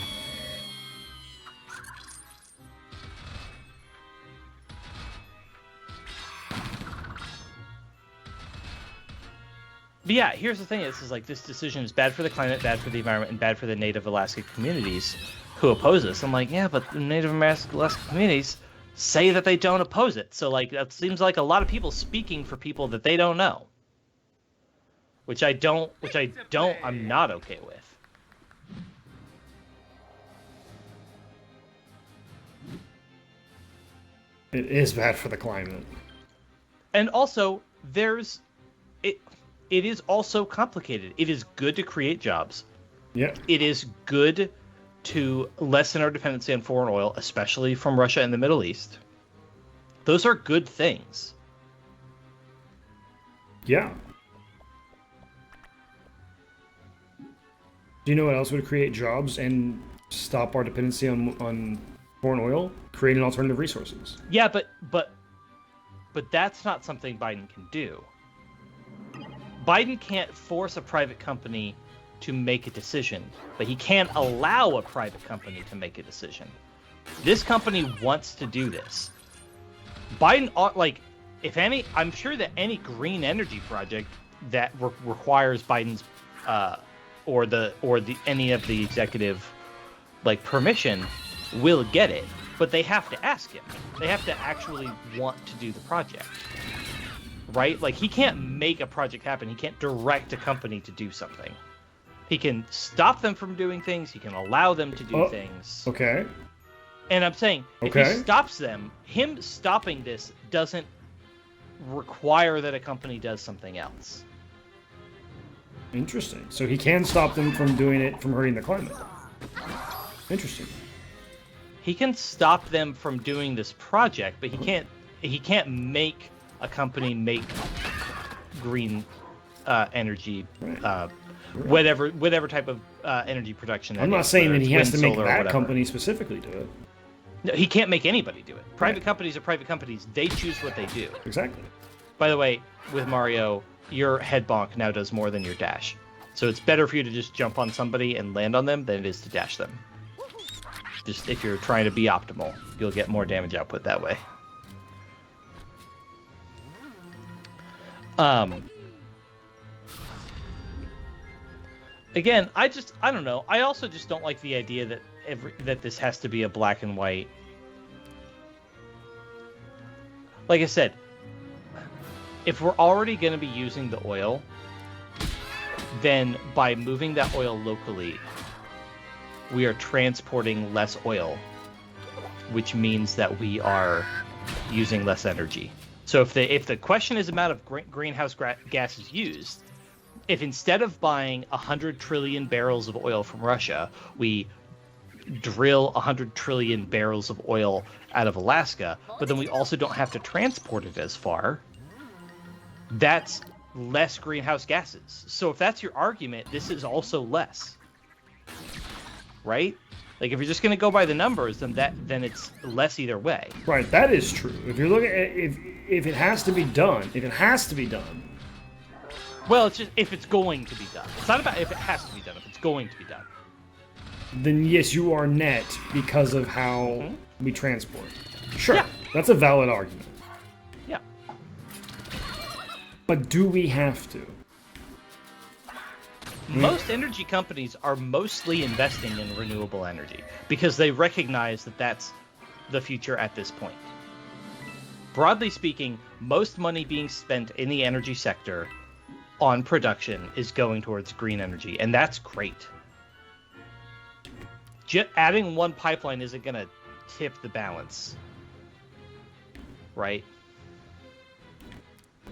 But yeah, here's the thing. This decision is bad for the climate, bad for the environment, and bad for the Native Alaska communities who oppose this. I'm like, yeah, but the Native Alaska communities say that they don't oppose it. So, like, that seems like a lot of people speaking for people that they don't know. I'm not okay with. It is bad for the climate. And also, it is also complicated. It is good to create jobs. Yeah. It is good to lessen our dependency on foreign oil, especially from Russia and the Middle East. Those are good things. Yeah. Do you know what else would create jobs and stop our dependency on foreign oil? Creating alternative resources. Yeah, but that's not something Biden can do. Biden can't force a private company to make a decision, but he can allow a private company to make a decision. This company wants to do this. Biden, like, if any, I'm sure that any green energy project that requires Biden's or any of the executive, like, permission will get it, but they have to ask him. They have to actually want to do the project. Right? Like, he can't make a project happen. He can't direct a company to do something. He can stop them from doing things. He can allow them to do things. Okay. And I'm saying, if he stops them, him stopping this doesn't require that a company does something else. Interesting. So he can stop them from doing it, from hurting the climate. Interesting. He can stop them from doing this project, but he can't make a company make green energy, whatever type of energy production. I'm not saying that he has to make that company specifically do it. No, he can't make anybody do it. Private companies are private companies. They choose what they do. Exactly. By the way, with Mario, your head bonk now does more than your dash. So it's better for you to just jump on somebody and land on them than it is to dash them. Just if you're trying to be optimal, you'll get more damage output that way. Again, I don't know. I also just don't like the idea that that this has to be a black and white. Like I said, if we're already going to be using the oil, then by moving that oil locally, we are transporting less oil, which means that we are using less energy. So if the question is the amount of greenhouse gases used, if instead of buying 100 trillion barrels of oil from Russia, we drill 100 trillion barrels of oil out of Alaska, but then we also don't have to transport it as far, that's less greenhouse gases. So if that's your argument, this is also less. Right? Like, if you're just going to go by the numbers, then it's less either way. Right, that is true. If you're looking at if it has to be done, well, it's just if it's going to be done. It's not about if it has to be done, if it's going to be done. Then yes, you are net because of how we transport. Sure, yeah. That's a valid argument. Yeah. But do we have to? Most energy companies are mostly investing in renewable energy because they recognize that that's the future at this point. Broadly speaking, most money being spent in the energy sector on production is going towards green energy, and that's great. Adding one pipeline isn't going to tip the balance, right?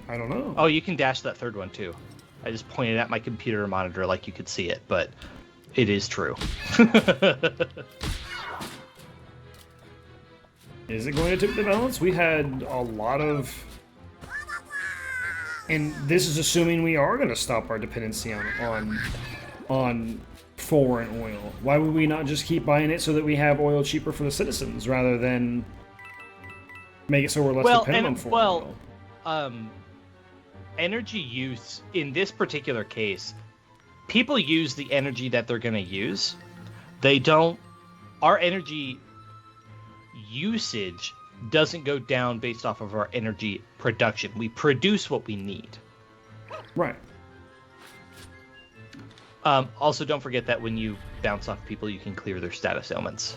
I don't know. Oh, you can dash that third one too. I just pointed at my computer monitor like you could see it, but it is true. Is it going to tip the balance? We had a lot of... And this is assuming we are going to stop our dependency on foreign oil. Why would we not just keep buying it so that we have oil cheaper for the citizens rather than make it so we're less dependent on foreign oil? Energy use in this particular case, people use the energy that they're going to use. They don't. Our energy usage doesn't go down based off of our energy production. We produce what we need. Right. Also, don't forget that when you bounce off people, you can clear their status ailments.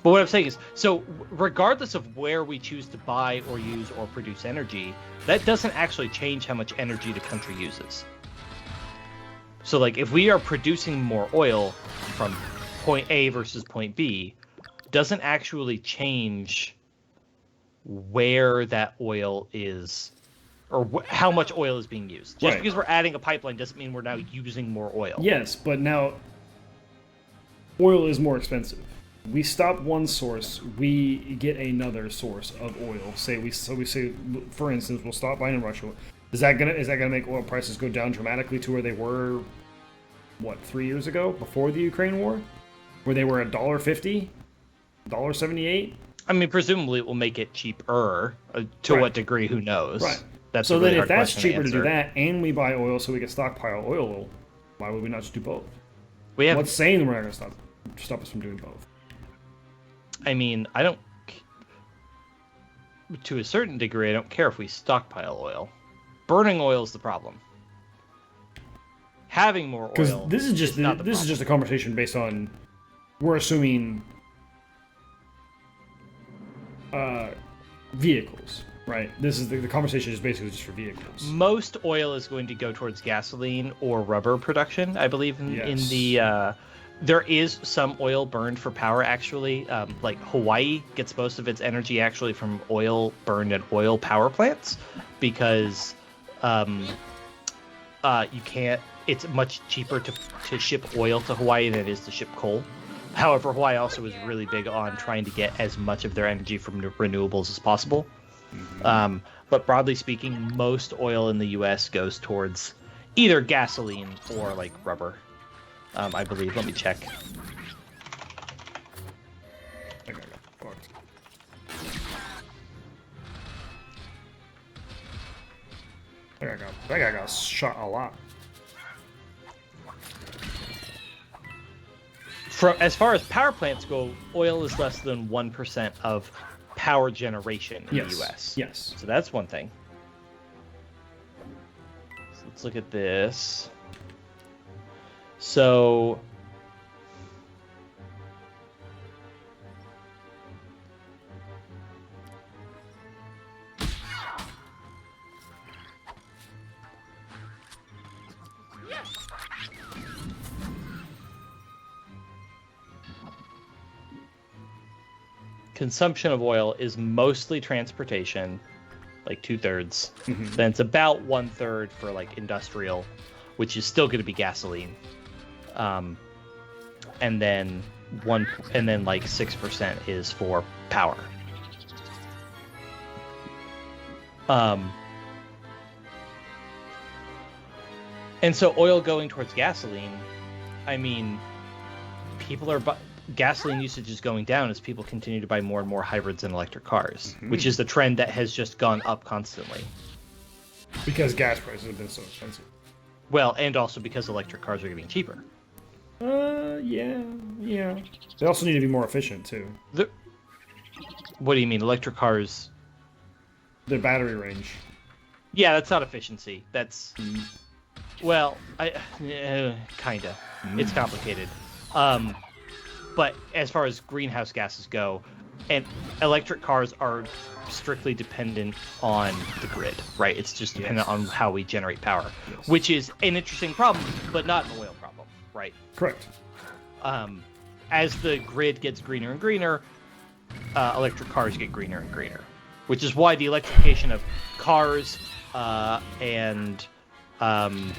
But what I'm saying is, so regardless of where we choose to buy or use or produce energy, that doesn't actually change how much energy the country uses. So, like, if we are producing more oil from point A versus point B, doesn't actually change where that oil is, or how much oil is being used. Just because we're adding a pipeline doesn't mean we're now using more oil. Yes, but now oil is more expensive. We stop one source, we get another source of oil. We say, for instance, we'll stop buying in Russia. Is that gonna make oil prices go down dramatically to where they were, 3 years ago, before the Ukraine war, where they were $1.50, $1.78? I mean, presumably it will make it cheaper. To what degree? Who knows? Right. That's so a really then, if hard that's question cheaper to do that, and we buy oil so we can stockpile oil, why would we not just do both? What's saying we're not going to stop us from doing both? I mean, to a certain degree, I don't care if we stockpile oil. Burning oil is the problem. Having more oil, because this is just is just a conversation based on, we're assuming vehicles, right? This is the conversation is basically just for vehicles. Most oil is going to go towards gasoline or rubber production, I believe. In the there is some oil burned for power, actually. Like Hawaii gets most of its energy actually from oil burned at oil power plants, because you can't. It's much cheaper to ship oil to Hawaii than it is to ship coal. However, Hawaii also is really big on trying to get as much of their energy from renewables as possible. Mm-hmm. But broadly speaking, most oil in the U.S. goes towards either gasoline or like rubber. I believe. Let me check. I think I got shot a lot. As far as power plants go, oil is less than 1% of power generation in the U.S. Yes. So that's one thing. So let's look at this. So consumption of oil is mostly transportation, like 2/3. Mm-hmm. Then it's about 1/3 for like industrial, which is still going to be gasoline. And then like 6% is for power. And so oil going towards gasoline, I mean, gasoline usage is going down as people continue to buy more and more hybrids and electric cars, mm-hmm. which is the trend that has just gone up constantly. Because gas prices have been so expensive. Well, and also because electric cars are getting cheaper. Yeah. They also need to be more efficient, too. What do you mean, electric cars? The battery range. Yeah, that's not efficiency. That's... Well, kinda. It's complicated. But as far as greenhouse gases go, and electric cars are strictly dependent on the grid, right? It's just dependent on how we generate power, which is an interesting problem, but not an oil problem, right? Correct. As the grid gets greener and greener, electric cars get greener and greener. which is why the electrification of cars and home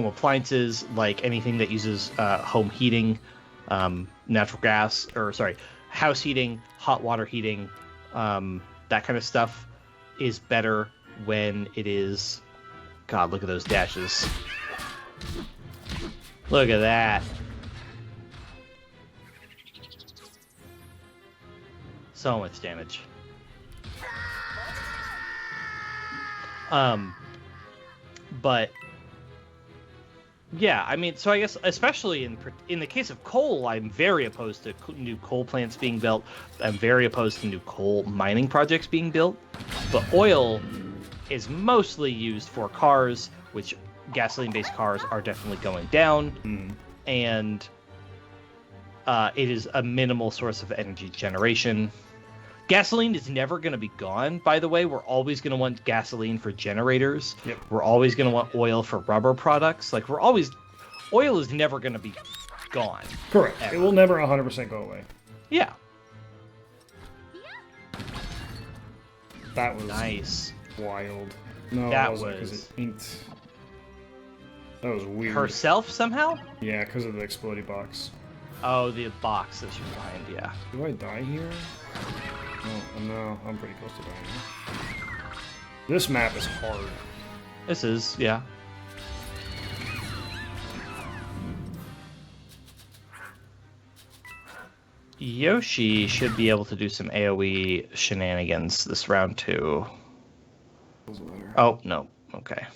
appliances, like anything that uses home heating, natural gas, or sorry, house heating, hot water heating, that kind of stuff is better when it is... God, look at those dashes. Look at that. So much damage. But yeah, I mean, so I guess especially in the case of coal, I'm very opposed to new coal plants being built. I'm very opposed to new coal mining projects being built. But oil is mostly used for cars, which gasoline-based cars are definitely going down, and it is a minimal source of energy generation. Gasoline is never going to be gone, by the way. We're always going to want gasoline for generators. Yep. We're always going to want oil for rubber products. Like, oil is never going to be gone. Correct. Ever. It will never 100% go away. Yeah. That was Nice. wild. No, That wasn't, 'cause was- it inked. That was weird. Herself, somehow? Yeah, because of the explodey box. Oh, the box that she was behind, yeah. Do I die here? Oh, no, I'm pretty close to dying. This map is hard. This is, yeah. Yoshi should be able to do some AoE shenanigans this round too. Doesn't matter. Oh, no. Okay.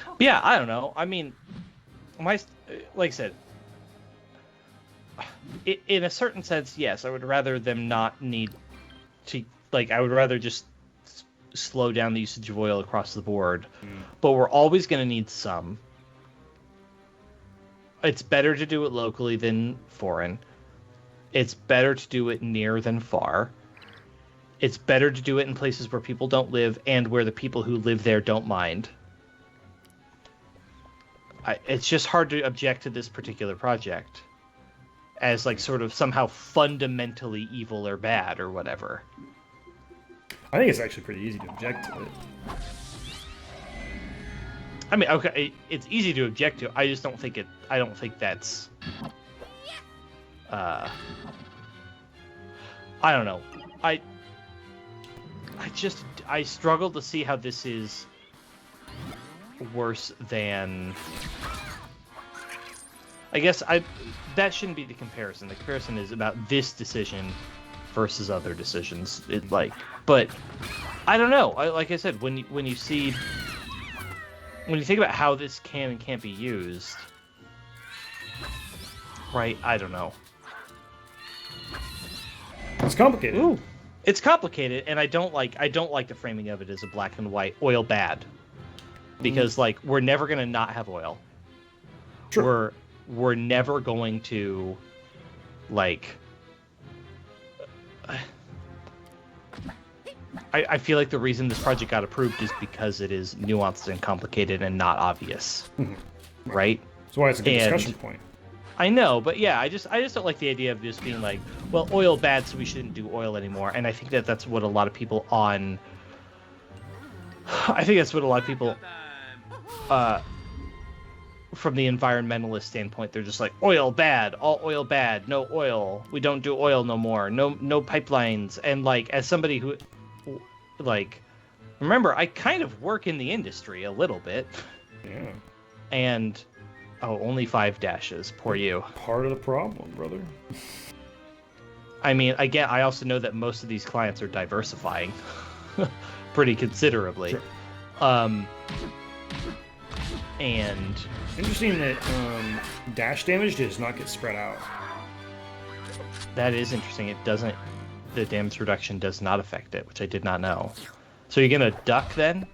But yeah, I don't know. I mean, like I said, in a certain sense, yes, I would rather them not need to, like, I would rather just slow down the usage of oil across the board. But we're always going to need some. It's better to do it locally than foreign. It's better to do it near than far. It's better to do it in places where people don't live and where the people who live there don't mind. It's just hard to object to this particular project as, like, sort of somehow fundamentally evil or bad or whatever. I think it's actually pretty easy to object to it. I mean, okay, it's easy to object to. I just don't think it. I don't think that's. I don't know. I struggle to see how this is worse than. I guess that shouldn't be the comparison. The comparison is about this decision versus other decisions. But I don't know. Like I said, when you see. When you think about how this can and can't be used, right? I don't know. It's complicated. Ooh, it's complicated, and I don't like the framing of it as a black and white oil bad, because like we're never gonna not have oil. Sure. We're never going to, like. I feel like the reason this project got approved is because it is nuanced and complicated and not obvious, right? That's why it's a good discussion point. I know, but yeah, I just don't like the idea of just being like, well, oil bad, so we shouldn't do oil anymore. And I think that's what a lot of people from the environmentalist standpoint, they're just like, oil bad, all oil bad, no oil, we don't do oil no more, no pipelines. And like, as somebody who, like, remember, I kind of work in the industry a little bit. Yeah. And, only 5 dashes, poor you. Part of the problem, brother. I mean, again, I also know that most of these clients are diversifying pretty considerably. Sure. And Interesting that dash damage does not get spread out. that is interesting. It doesn't. The damage reduction does not affect it, which I did not know. So you're gonna duck then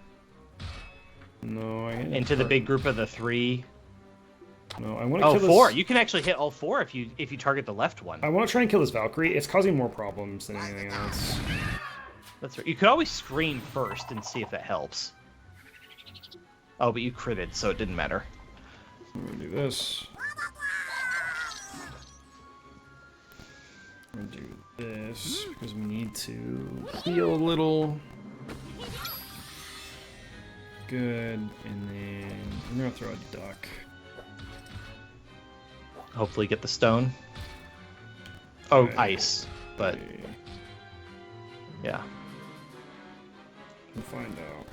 No, I into the big group of the 3. No, I want to Oh, kill 4. this. You can actually hit all 4 if you target the left one. I want to try and kill this Valkyrie. It's causing more problems than anything else. That's right. You could always scream first and see if that helps. Oh, but you critted, so it didn't matter. I'm gonna do this. We'll do this because we need to heal a little. Good, and then I'm gonna throw a duck. Hopefully get the stone. Oh, Okay. ice. But Okay, yeah. we'll find out.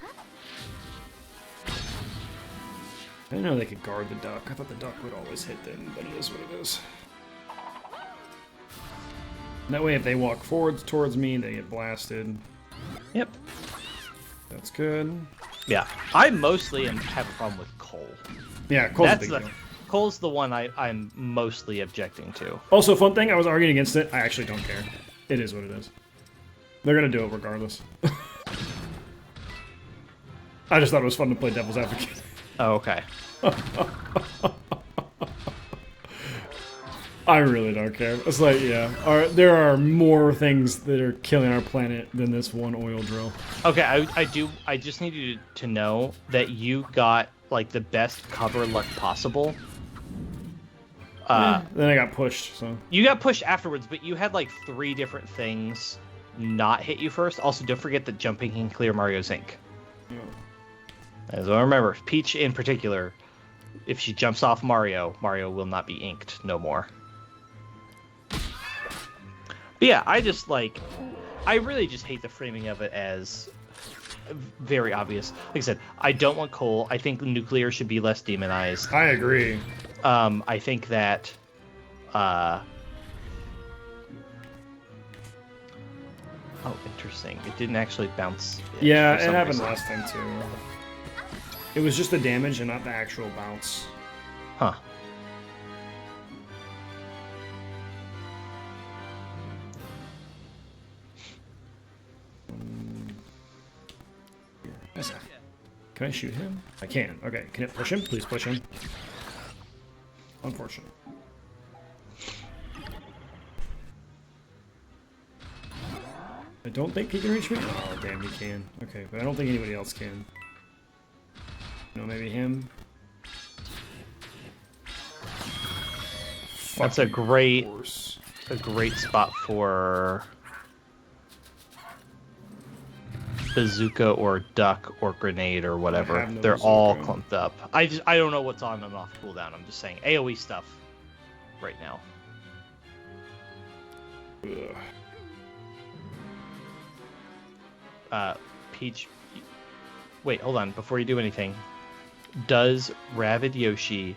I didn't know they could guard the duck. I thought the duck would always hit them, but it is what it is. That way, if they walk forwards towards me, they get blasted. Yep. That's good. Yeah. I mostly have a problem with coal. Yeah, Cole's a That's big the deal. coal's the one I'm mostly objecting to. Also, fun thing, I was arguing against it. I actually don't care. It is what it is. They're gonna do it regardless. I just thought it was fun to play devil's advocate. Oh, okay. I really don't care. It's like, yeah, there are more things that are killing our planet than this one oil drill. Okay, I just need you to know that you got like the best cover luck possible. Then I got pushed, so. You got pushed afterwards, but you had like 3 different things not hit you first. Also, don't forget that jumping can clear Mario's ink. Yeah. As I remember, Peach in particular, if she jumps off Mario, Mario will not be inked no more. But yeah, I really just hate the framing of it as very obvious. Like I said, I don't want coal. I think nuclear should be less demonized. I agree. I think that oh, interesting. It didn't actually bounce. Yeah, for it some happened reason. last time too. It was just the damage and not the actual bounce. Huh. Can I shoot him? I can. Okay, can it push him? Please push him. Unfortunate. I don't think he can reach me. Oh, damn, he can. Okay, but I don't think anybody else can. No, maybe him. That's a great Horse. spot for bazooka or duck or grenade or I whatever. have no They're all bazooka. clumped up. I don't know what's on and off cooldown. I'm just saying AoE stuff right now. Ugh. Peach, wait, hold on. Before you do anything, does Rabbid Yoshi,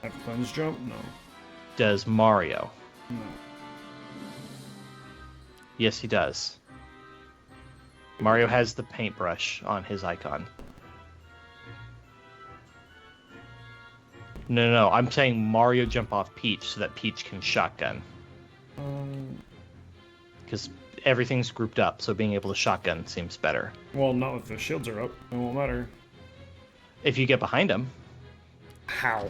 Have cleanse jump? No. does Mario? No. Yes, he does. Mario has the paintbrush on his icon. No, I'm saying Mario jump off Peach so that Peach can shotgun. Because everything's grouped up, so being able to shotgun seems better. Well, not if the shields are up. It won't matter. If you get behind him How?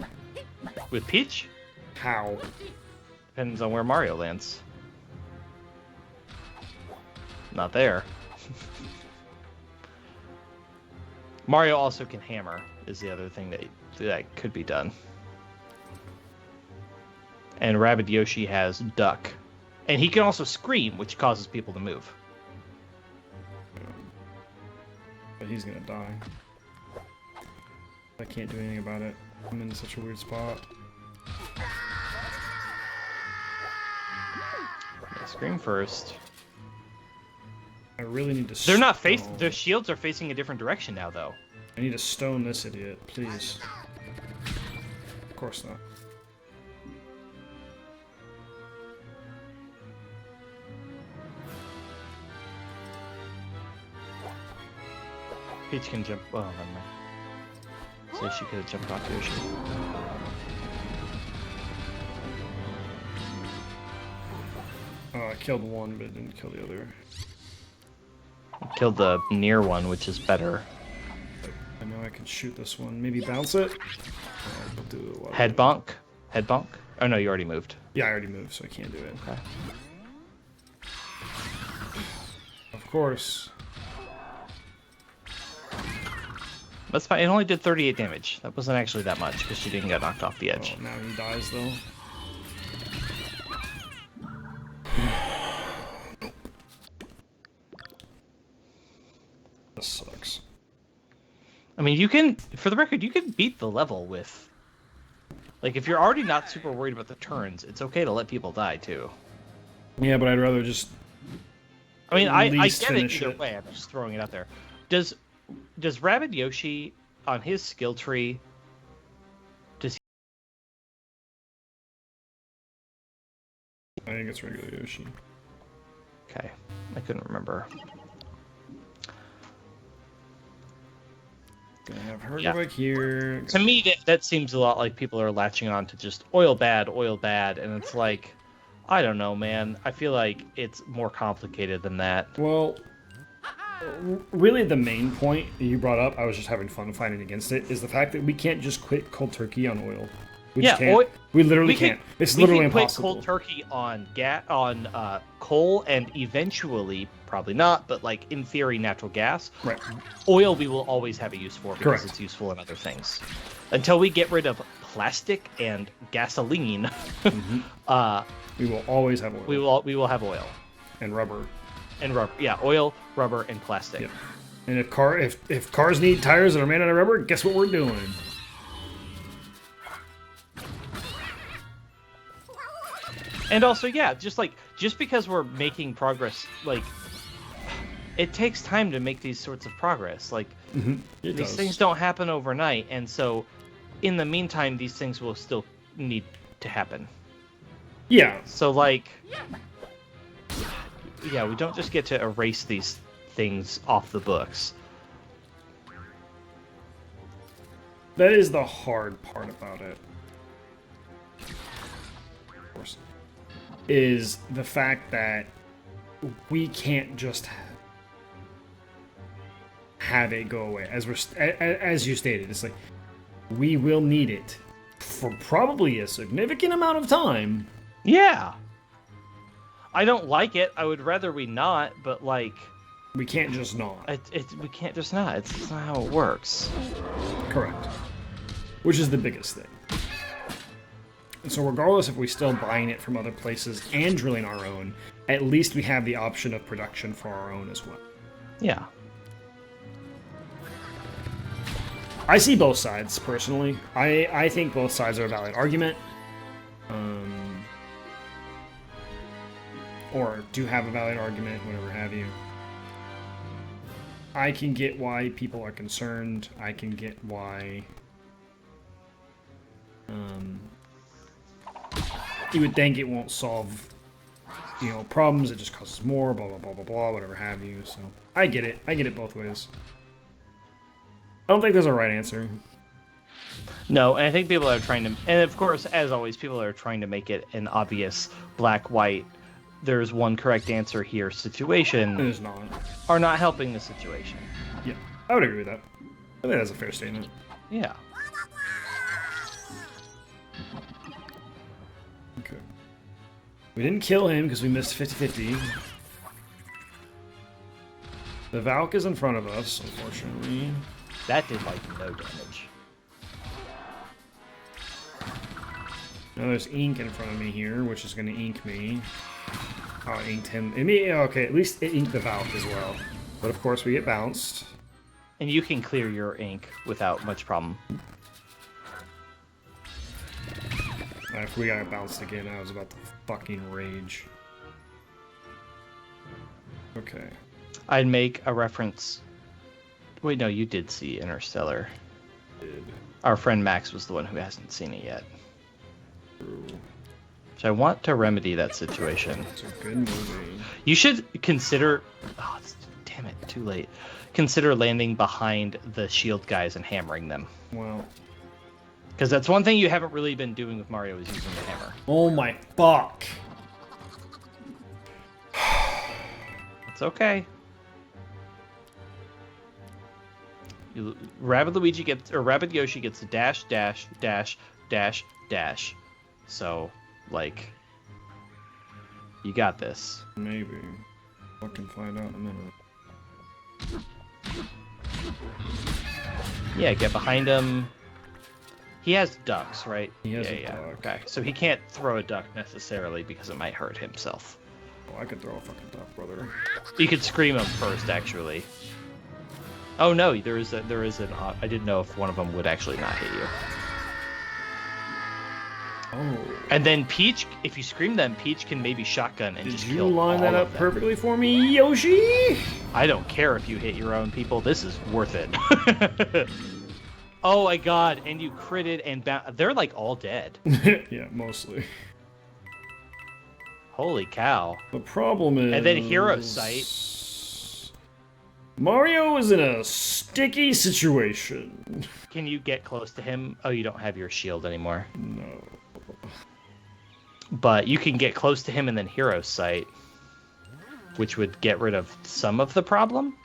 with Peach, How? depends on where Mario lands. Not there. Mario also can hammer, is the other thing that could be done. And Rabbid Yoshi has duck. And he can also scream, which causes people to move. But he's gonna die. I can't do anything about it. I'm in such a weird spot. Yeah, scream first. I really need to. They're not stone. their shields are facing a different direction now, though. I need to stone this idiot, please. Of course not. Peach can jump. Oh, never mind. So she could have jumped off Yoshi. I killed one, but didn't kill the other. Killed the near one, which is better. I know I can shoot this one. Maybe bounce it? I'll do a lot of Head it. bonk? Head bonk? Oh no, you already moved. Yeah, I already moved, so I can't do it. Okay. Of course. That's fine. It only did 38 damage. That wasn't actually that much because she didn't get knocked off the edge. Oh, now he dies, though. This sucks. I mean, you can, for the record, you can beat the level with, like, if you're already not super worried about the turns, it's okay to let people die too. Yeah, but I'd rather just. I mean, I get it finish either it. way. I'm just throwing it out there. Does Rabbid Yoshi on his skill tree? Does he? I think it's regular Yoshi. Okay, I couldn't remember. Gonna have her Yeah. go back here. To me, that seems a lot like people are latching on to just oil bad, and it's like, I don't know, man. I feel like it's more complicated than that. Well, really, the main point that you brought up, I was just having fun fighting against it, is the fact that we can't just quit cold turkey on oil. We just can't. We literally can't. It's literally impossible. We can quit cold turkey on coal and eventually, probably not, but like in theory, natural gas. Right. Oil we will always have a use for because Correct. it's useful in other things. Until we get rid of plastic and gasoline, We will always have oil. we will have oil And rubber. and rubber. Yeah, oil, rubber, and plastic. Yep. And if cars need tires that are made out of rubber, guess what we're doing? And also, yeah, just because we're making progress, like, it takes time to make these sorts of progress. Like, these things don't happen overnight, and so, in the meantime, these things will still need to happen. Yeah. So, like, yeah, we don't just get to erase these things off the books. That is the hard part about it. Of course. Is the fact that we can't just have it go away. As you stated, it's like we will need it for probably a significant amount of time. Yeah. I don't like it. I would rather we not, but like We can't just not. we can't just not. It's not how it works. Correct. Which is the biggest thing. And so regardless if we're still buying it from other places and drilling our own, at least we have the option of production for our own as well. Yeah. I see both sides, personally. I think both sides are a valid argument. Or do have a valid argument, whatever have you. I can get why people are concerned. I can get why... you would think it won't solve, problems. It just causes more, blah, blah, blah, blah, blah, whatever have you. So, I get it. I get it both ways. I don't think there's a right answer. No, and I think people are trying to, and of course, as always, people are trying to make it an obvious black-white, there's one correct answer here situation. It is not. Are not helping the situation. Yeah, I would agree with that. I think that's a fair statement. Yeah. Okay. We didn't kill him because we missed 50-50. The Valk is in front of us, unfortunately. That did like no damage. Now there's ink in front of me here, which is going to ink me. Oh, it inked him. Okay, at least it inked the Valk as well. But of course we get bounced. And you can clear your ink without much problem. If we got bounced again, I was about to fucking rage. Okay. I'd make a reference. Wait, no, you did see Interstellar. Did. Our friend Max was the one who hasn't seen it yet. True. So I want to remedy that situation. It's a good movie. You should consider... Oh, damn it, too late. Consider landing behind the shield guys and hammering them. Well... Because that's one thing you haven't really been doing with Mario is using the hammer. Oh my fuck! It's okay. Rabbid Yoshi gets the dash, dash, dash, dash, dash. So, like, you got this. Maybe. Fucking find out in a minute. Yeah, get behind him. He has ducks, right? He has a yeah. duck. Okay, so he can't throw a duck necessarily because it might hurt himself. Oh, I could throw a fucking duck, brother. You could scream him first, actually. Oh no, there is an. I didn't know if one of them would actually not hit you. Oh. And then Peach, if you scream them, Peach can maybe shotgun and just Did you kill line that all up of them. perfectly for me, Yoshi? I don't care if you hit your own people. This is worth it. Oh my god! And you critted and they're like all dead. Yeah, mostly. Holy cow! The problem is. And then Hero Sight. Mario is in a sticky situation. Can you get close to him? Oh, you don't have your shield anymore. No. But you can get close to him and then Hero Sight, which would get rid of some of the problem.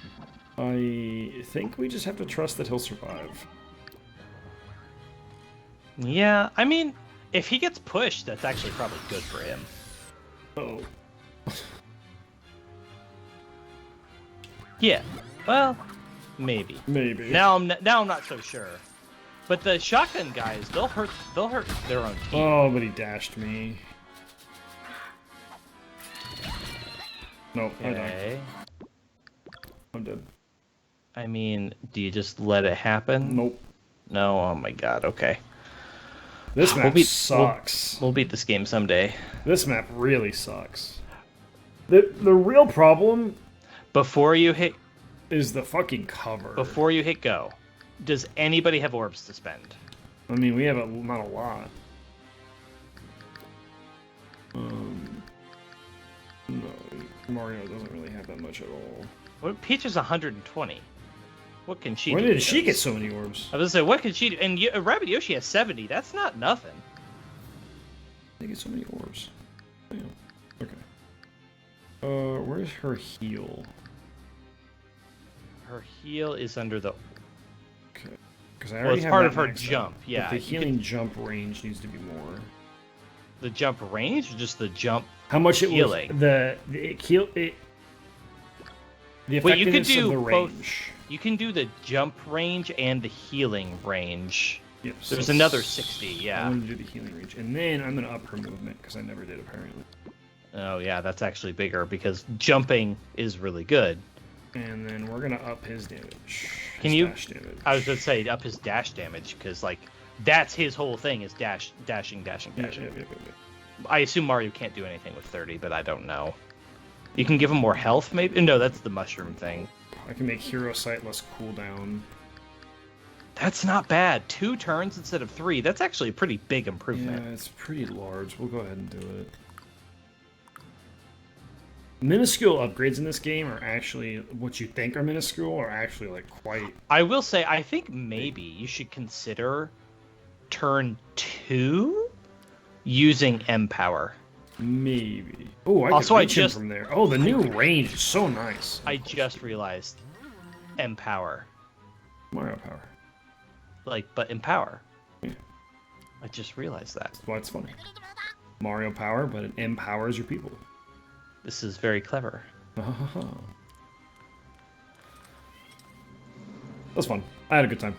I think we just have to trust that he'll survive. Yeah, I mean, if he gets pushed, that's actually probably good for him. Oh. Yeah. Well, maybe. Maybe. Now I'm not so sure. But the shotgun guys, they'll hurt their own team. Oh, but he dashed me. Nope, I died. Okay. I'm dead. I mean, do you just let it happen? Nope. No. Oh my god. Okay. This map sucks. We'll beat this game someday. This map really sucks. The real problem Before you hit is the fucking cover. go, does anybody have orbs to spend? I mean, we have not a lot. No, Mario doesn't really have that much at all. What Peach is 120. What can she do? When did she get so many orbs? I was gonna say, what can she do? And Rabbid Yoshi has 70. That's not nothing. They get so many orbs. Damn. Okay. Where's her heal? Her heal is under the. Okay. Because I Well, already it's have part that of her maxed jump. out, Yeah. But the you healing jump range needs to be more. The jump range or just the jump? How much it healing? was the heal it. The Wait, you could effectiveness do of the both. range. You can do the jump range and the healing range. Yep, There's so another 60. I Yeah. want to do the healing range, and then I'm gonna up her movement because I never did apparently. Oh yeah, that's actually bigger because jumping is really good. And then we're gonna up his damage. Can his you? dash damage. I was gonna say up his dash damage because like that's his whole thing is dashing. Yeah. I assume Mario can't do anything with 30, but I don't know. You can give him more health, maybe? No, that's the mushroom thing. I can make Hero Sight less cooldown. That's not bad. 2 turns instead of 3. That's actually a pretty big improvement. Yeah, it's pretty large. We'll go ahead and do it. Minuscule upgrades in this game are actually what you think are minuscule, are actually like quite. I will say, I think maybe you should consider turn 2 using M power. Maybe. Oh, I Also, could I reach him just- from there. Oh, the new range is so nice. I just realized M power. Mario power. But Empower. Yeah. I just realized that. That's why it's funny. Mario power, but it empowers your people. This is very clever. That's fun. I had a good time.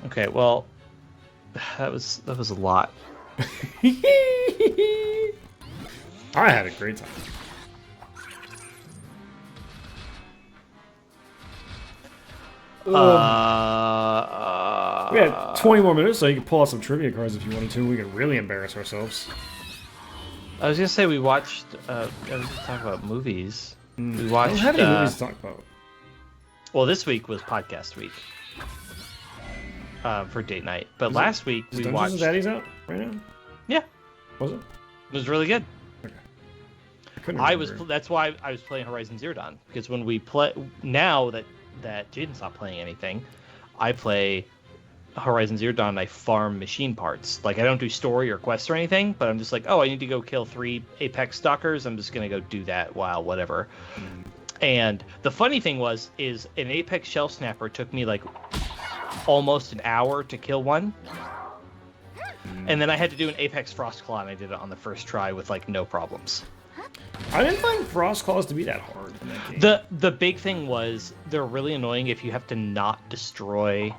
Okay, well, that was a lot. I had a great time. We had 20 more minutes, so you can pull out some trivia cards if you wanted to. We could really embarrass ourselves. I was gonna say we watched. I was gonna talk about movies. We I watched. don't have any movies to talk about. Well, this week was podcast week for date night, but last week Is we Dungeons watched. and Daddies out right now? Yeah, Was it? it was really good. Okay. Couldn't I was. remember. That's why I was playing Horizon Zero Dawn because when we play now that Jaden's stopped playing anything, I play Horizon Zero Dawn. And I farm machine parts. Like I don't do story or quests or anything, but I'm just like, oh, I need to go kill 3 Apex stalkers. I'm just gonna go do that while whatever. And the funny thing is an Apex Shell Snapper took me like almost an hour to kill one. And then I had to do an Apex Frost Claw, and I did it on the first try with like no problems. I didn't find Frost Claws to be that hard in that game. The big thing was they're really annoying if you have to not destroy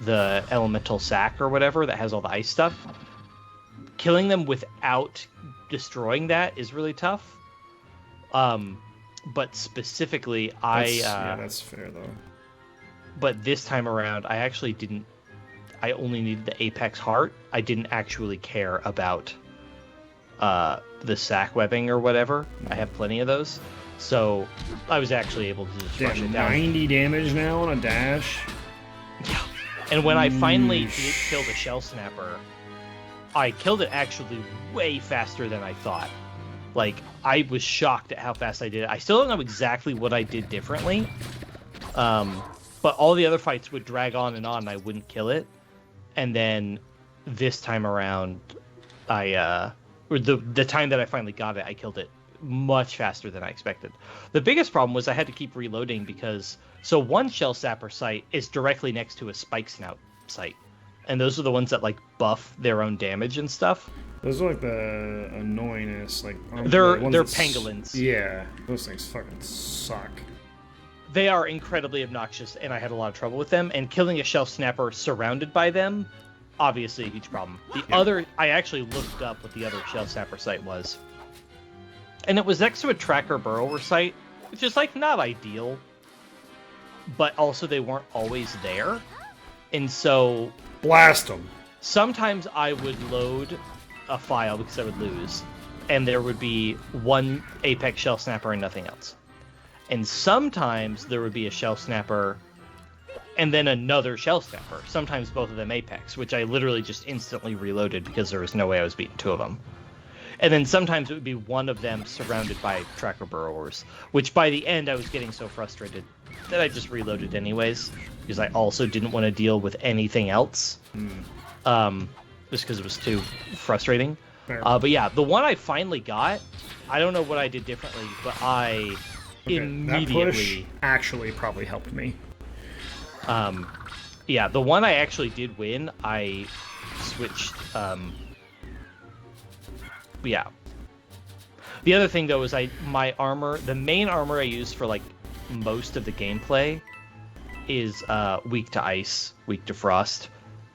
the elemental sack or whatever that has all the ice stuff. Killing them without destroying that is really tough. but specifically, yeah, that's fair though. But this time around, I actually didn't. I only needed the Apex Heart. I didn't actually care about the sack webbing or whatever. I have plenty of those, so I was actually able to just rush it down. 90 damage now on a dash. Yeah. And when I finally did kill the Shell Snapper, I killed it actually way faster than I thought. Like, I was shocked at how fast I did it. I still don't know exactly what I did differently. But all the other fights would drag on and I wouldn't kill it. And then this time around, the time that I finally got it, I killed it much faster than I expected. The biggest problem was I had to keep reloading because... So one Shell Snapper site is directly next to a Spike Snout site. And those are the ones that, like, buff their own damage and stuff. Those are, like, the annoyingness. Like, they're pangolins. Yeah, those things fucking suck. They are incredibly obnoxious, and I had a lot of trouble with them. And killing a Shell Snapper surrounded by them, obviously a huge problem. I actually looked up what the other Shell Snapper site was. And it was next to a tracker burrower site, which is, like, not ideal. But also they weren't always there. And so... Blast them! Sometimes I would load a file because I would lose. And there would be one Apex Shell Snapper and nothing else. And sometimes there would be a Shell Snapper and then another Shell Snapper. Sometimes both of them Apex, which I literally just instantly reloaded because there was no way I was beating two of them. And then sometimes it would be one of them surrounded by tracker burrowers, which by the end I was getting so frustrated that I just reloaded anyways, because I also didn't want to deal with anything else, just because it was too frustrating. But yeah, the one I finally got, I don't know what I did differently, but I immediately... That push actually probably helped me. Yeah, the one I actually did win, I switched... Yeah. The other thing though is my armor, the main armor I use for like most of the gameplay is weak to ice, weak to frost.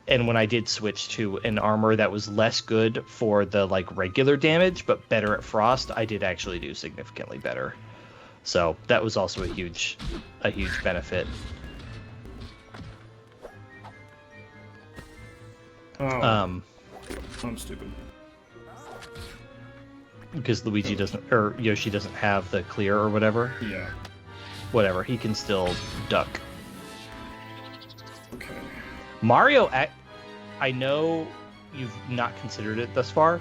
And when I did switch to an armor that was less good for the like regular damage but better at frost, I did actually do significantly better. So that was also a huge benefit. Oh. I'm stupid. Because Luigi doesn't, or Yoshi doesn't have the clear or whatever. Yeah. Whatever, he can still duck. Okay. Mario, I know you've not considered it thus far.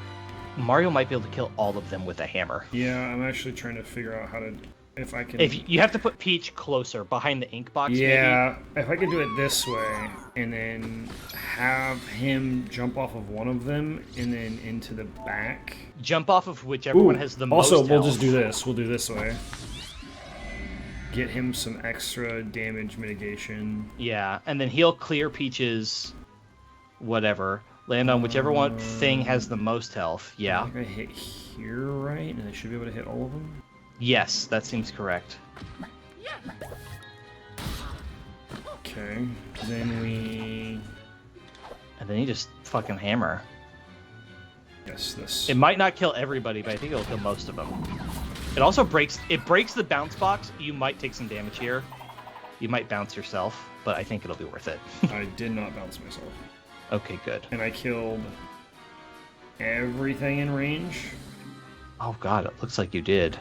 Mario might be able to kill all of them with a hammer. Yeah, I'm actually trying to figure out how to, if I can... If you have to put Peach closer, behind the ink box, yeah, maybe. If I could do it this way, and then have him jump off of one of them, and then into the back. Jump off of whichever one has the most Also, we'll health. just do this. We'll do this way. Get him some extra damage mitigation. Yeah, and then he'll clear Peach's whatever. Land on whichever one thing has the most health. Yeah. I think I hit here, right? And I should be able to hit all of them? Yes, that seems correct. Okay. Then we... And then you just fucking hammer. Yes, this... It might not kill everybody, but I think it'll kill most of them. It also breaks the bounce box. You might take some damage here. You might bounce yourself, but I think it'll be worth it. I did not bounce myself. Okay, good. And I killed everything in range. Oh god, it looks like you did.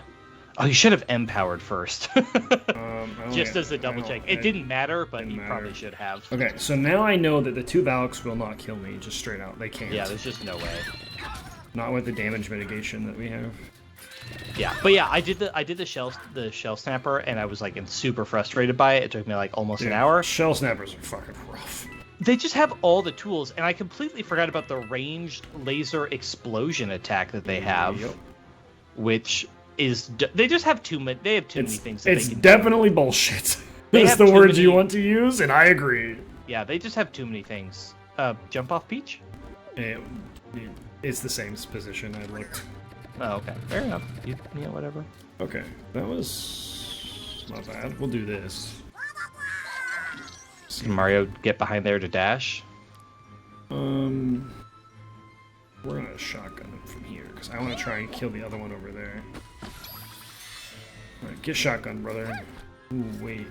Oh, you should have M-powered first. Just as a double check. It didn't matter, but you probably should have. Okay, so now I know that the two Valks will not kill me, just straight out. They can't. Yeah, there's just no way. Not with the damage mitigation that we have. Yeah, but yeah, I did the shell snapper, and I was like super frustrated by it. It took me like almost an hour. Shell snappers are fucking rough. They just have all the tools, and I completely forgot about the ranged laser explosion attack that they have, which is they just have too many. They have too many things. That it's they can definitely bullshit. They That's the word you want to use, and I agree. Yeah, they just have too many things. Jump off Peach? It's the same position. I looked. Oh, okay. Fair enough. You know, whatever. Okay, that was not bad. We'll do this. Can Mario get behind there to dash? We're gonna shotgun him from here because I want to try and kill the other one over there. Alright, get shotgun, brother. Ooh, wait.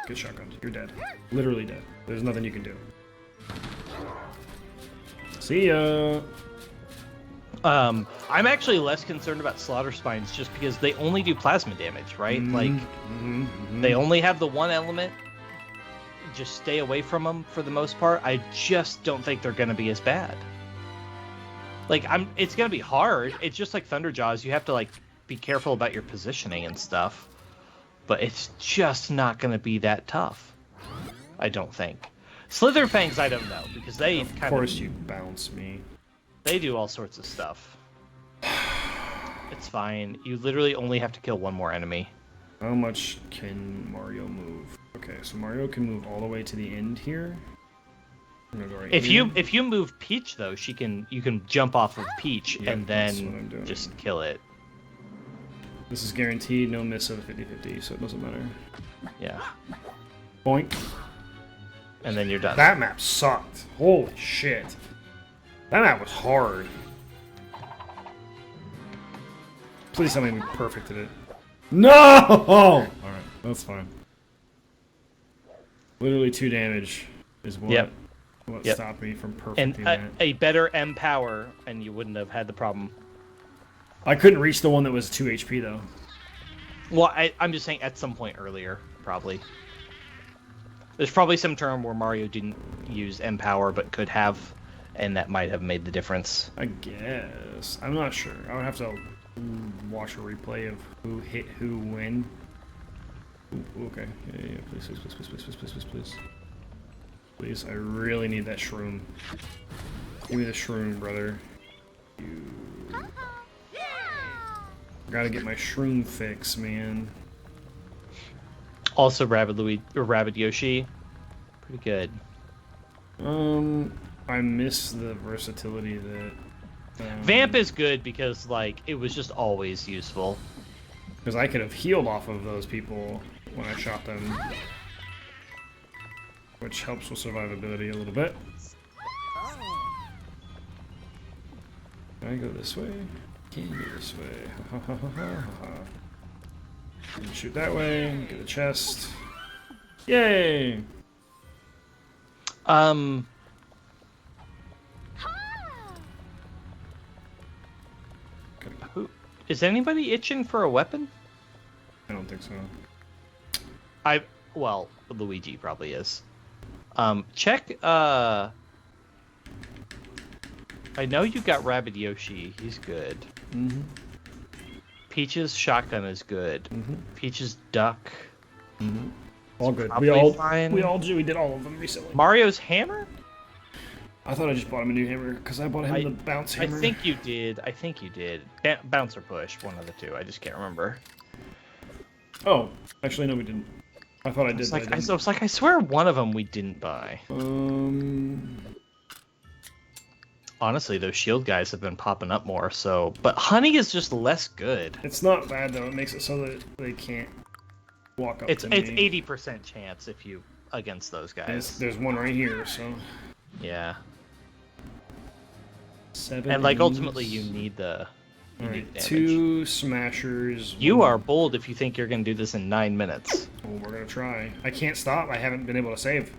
Get shotgun. You're dead. Literally dead. There's nothing you can do. See ya! I'm actually less concerned about Slaughter Spines just because they only do plasma damage, right? Like, they only have the one element. Just stay away from them for the most part. I just don't think they're going to be as bad. Like, it's going to be hard. It's just like Thunderjaws. You have to, like, be careful about your positioning and stuff. But it's just not going to be that tough. I don't think. Slitherfangs, I don't know, because they Of course you bounce me. They do all sorts of stuff. It's fine. You literally only have to kill one more enemy. How much can Mario move? Okay, so Mario can move all the way to the end here. I'm gonna go right here. If you move Peach though, you can jump off of Peach Yep, and that's what I'm then doing. just kill it. This is guaranteed, no miss of 50-50, so it doesn't matter. Yeah. Boink. And then you're done. That map sucked. Holy shit. That map was hard. Please tell me we perfected it. No! Alright, that's fine. Literally 2 damage is what, what stopped me from perfecting and that. a better M power, and you wouldn't have had the problem. I couldn't reach the one that was 2 HP though. Well, I'm just saying at some point earlier, probably. There's probably some term where Mario didn't use M power but could have, and that might have made the difference. I guess. I'm not sure. I would have to watch a replay of who hit who when. Ooh, okay. Yeah. Please. Please, I really need that shroom. Give me the shroom, brother. Gotta get my shroom fix, man. Also, Rabbid Yoshi, pretty good. I miss the versatility that. Vamp is good because, like, it was just always useful. Because I could have healed off of those people when I shot them. Which helps with survivability a little bit. Can I go this way? Can you go this way? And shoot that way, get a chest. Yay! Is anybody itching for a weapon? I don't think so. Well, Luigi probably is. Check, I know you got Rabbid Yoshi. He's good. Mm-hmm. Peach's shotgun is good. Mm-hmm. Peach's duck. Mm-hmm. All good. Probably fine. We did all of them recently. Mario's hammer? I thought I just bought him a new hammer because I bought him the bounce hammer. I think you did. Bounce or push, one of the two. I just can't remember. Oh, actually no, we didn't. I thought I did. I swear one of them we didn't buy. Honestly, those shield guys have been popping up more. But honey is just less good. It's not bad though. It makes it so that they can't walk up to me. It's 80% chance if you against those guys. There's one right here, so. Yeah. 7. And like ultimately, you need the. Alright, 2 smashers. You are bold if you think you're gonna do this in 9 minutes. Well, we're gonna try. I can't stop. I haven't been able to save.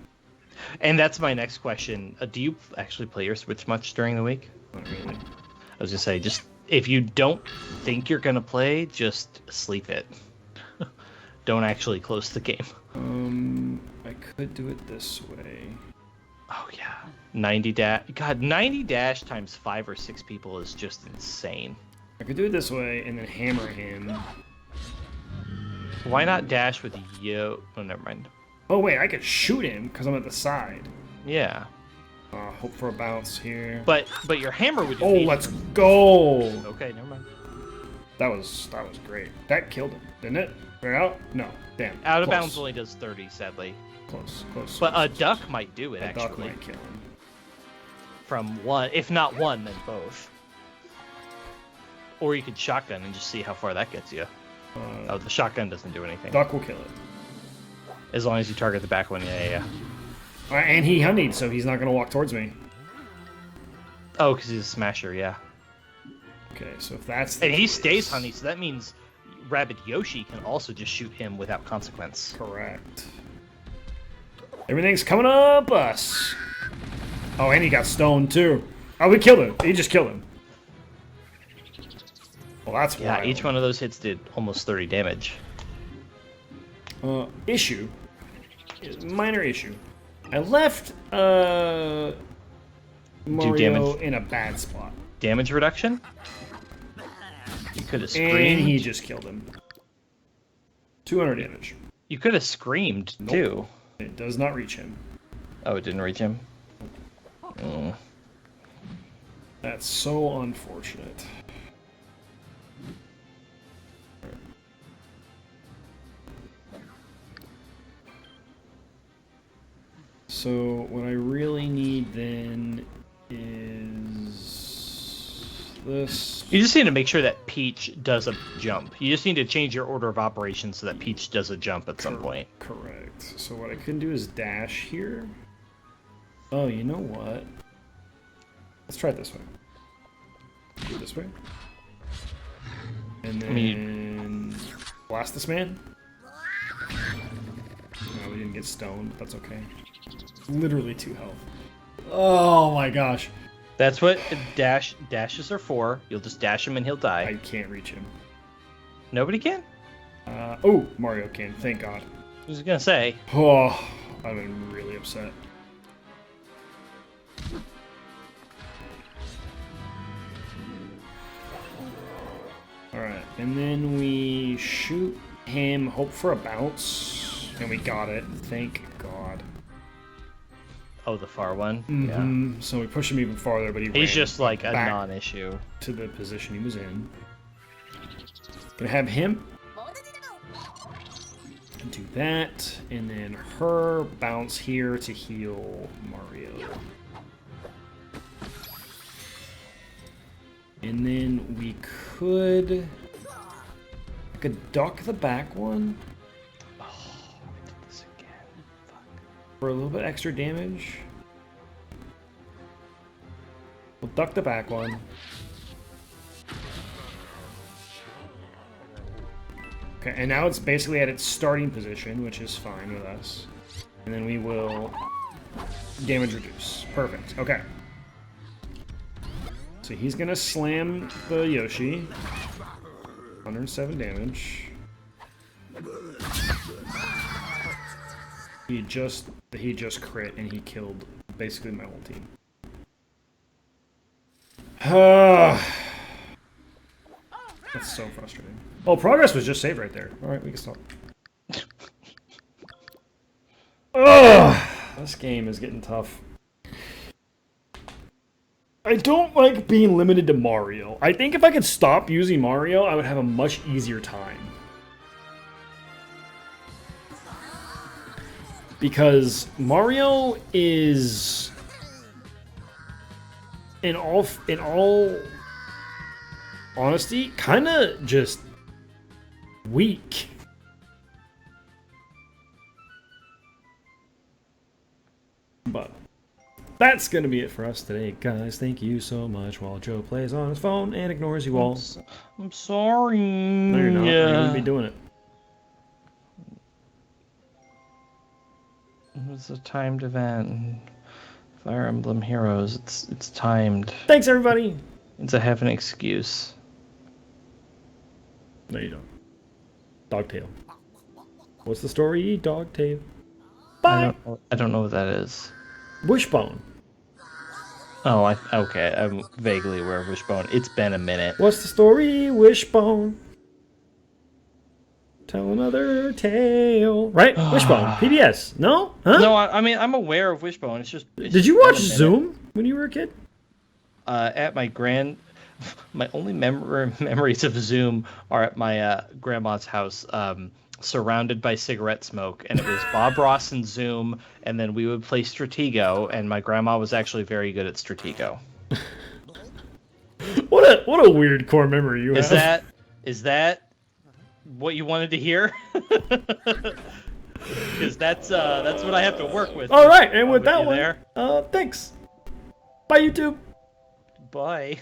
And that's my next question. Do you actually play your Switch much during the week? Not really. I was gonna say, just if you don't think you're gonna play, just sleep it. Don't actually close the game. I could do it this way. Oh yeah, 90 dash. God, 90 dash times 5 or 6 people is just insane. I could do it this way and then hammer him. Why not dash with yo? Oh, never mind. Oh wait, I could shoot him because I'm at the side. Yeah. Hope for a bounce here. But your hammer would. Oh, let's go! Okay, never mind. That was great. That killed him, didn't it? Right out? No. Damn. Out of Close. bounds only does 30, sadly. Close. But a duck might do it, A actually. duck might kill him. From one, if not one, then both. Or you could shotgun and just see how far that gets you. Oh, the shotgun doesn't do anything. Duck will kill it. As long as you target the back one, yeah. Alright, and he honeyed, so he's not going to walk towards me. Oh, because he's a smasher, yeah. Okay, so if that's the And he case- stays honey, so that means Rabbid Yoshi can also just shoot him without consequence. Correct. Everything's coming up us. Oh, and he got stoned too. Oh, we killed him. He just killed him. Well, that's Yeah, wild. each one of those hits did almost 30 damage. Issue. Minor issue. I left Mario damage. in a bad spot. Damage reduction? You could have And screamed. he just killed him. 200 damage. You could have screamed, too. It does not reach him. Oh, it didn't reach him? Mm. That's so unfortunate. So what I really need then is this. You just need to make sure that Peach does a jump. You just need to change your order of operations so that Peach does a jump at some point. Correct. So what I can do is dash here. Oh, you know what? Let's try it this way. Do it this way. And then blast this man. No, we didn't get stoned, but that's okay. Literally 2 health. Oh my gosh. That's what dashes are for. You'll just dash him and he'll die. I can't reach him. Nobody can? Oh, Mario can. Thank God. I was gonna say. Oh, I've been really upset. Alright, and then we shoot him, hope for a bounce, and we got it. Thank God. Oh, the far one? Mm-hmm. So we push him even farther, but He's ran just like a back non-issue. to the position he was in. Gonna have him do that, and then her bounce here to heal Mario. And then we could... I could duck the back one. Oh, I did this again. Fuck. For a little bit extra damage. We'll duck the back one. Okay, and now it's basically at its starting position, which is fine with us. And then we will damage reduce. Perfect. Okay. So he's gonna slam the Yoshi. 107 damage. He just crit and he killed basically my whole team. That's so frustrating. Oh, progress was just saved right there. Alright, we can stop. Ugh! This game is getting tough. I don't like being limited to Mario. I think if I could stop using Mario, I would have a much easier time. Because Mario is... in all honesty, kind of just weak. But that's going to be it for us today, guys. Thank you so much while Joe plays on his phone and ignores you all. I'm sorry. No, you're not. You're going to be doing it. It was a timed event. Fire Emblem Heroes, it's timed. Thanks, everybody. I have an excuse. No, you don't. Dogtail. What's the story? Dogtail. Bye. I don't know what that is. Wishbone. Oh, okay. I'm vaguely aware of Wishbone. It's been a minute. What's the story? Wishbone. Tell another tale. Right? Wishbone. PBS. No? Huh? No, I mean, I'm aware of Wishbone. It's just... Did you watch Zoom when you were a kid? At my only memories of Zoom are at my grandma's house, surrounded by cigarette smoke, and it was Bob Ross and Zoom, and then we would play Stratego, and my grandma was actually very good at Stratego. What a weird core memory you have. Is that what you wanted to hear? Because that's what I have to work with. All right, and with that one, there. thanks. Bye, YouTube. Bye.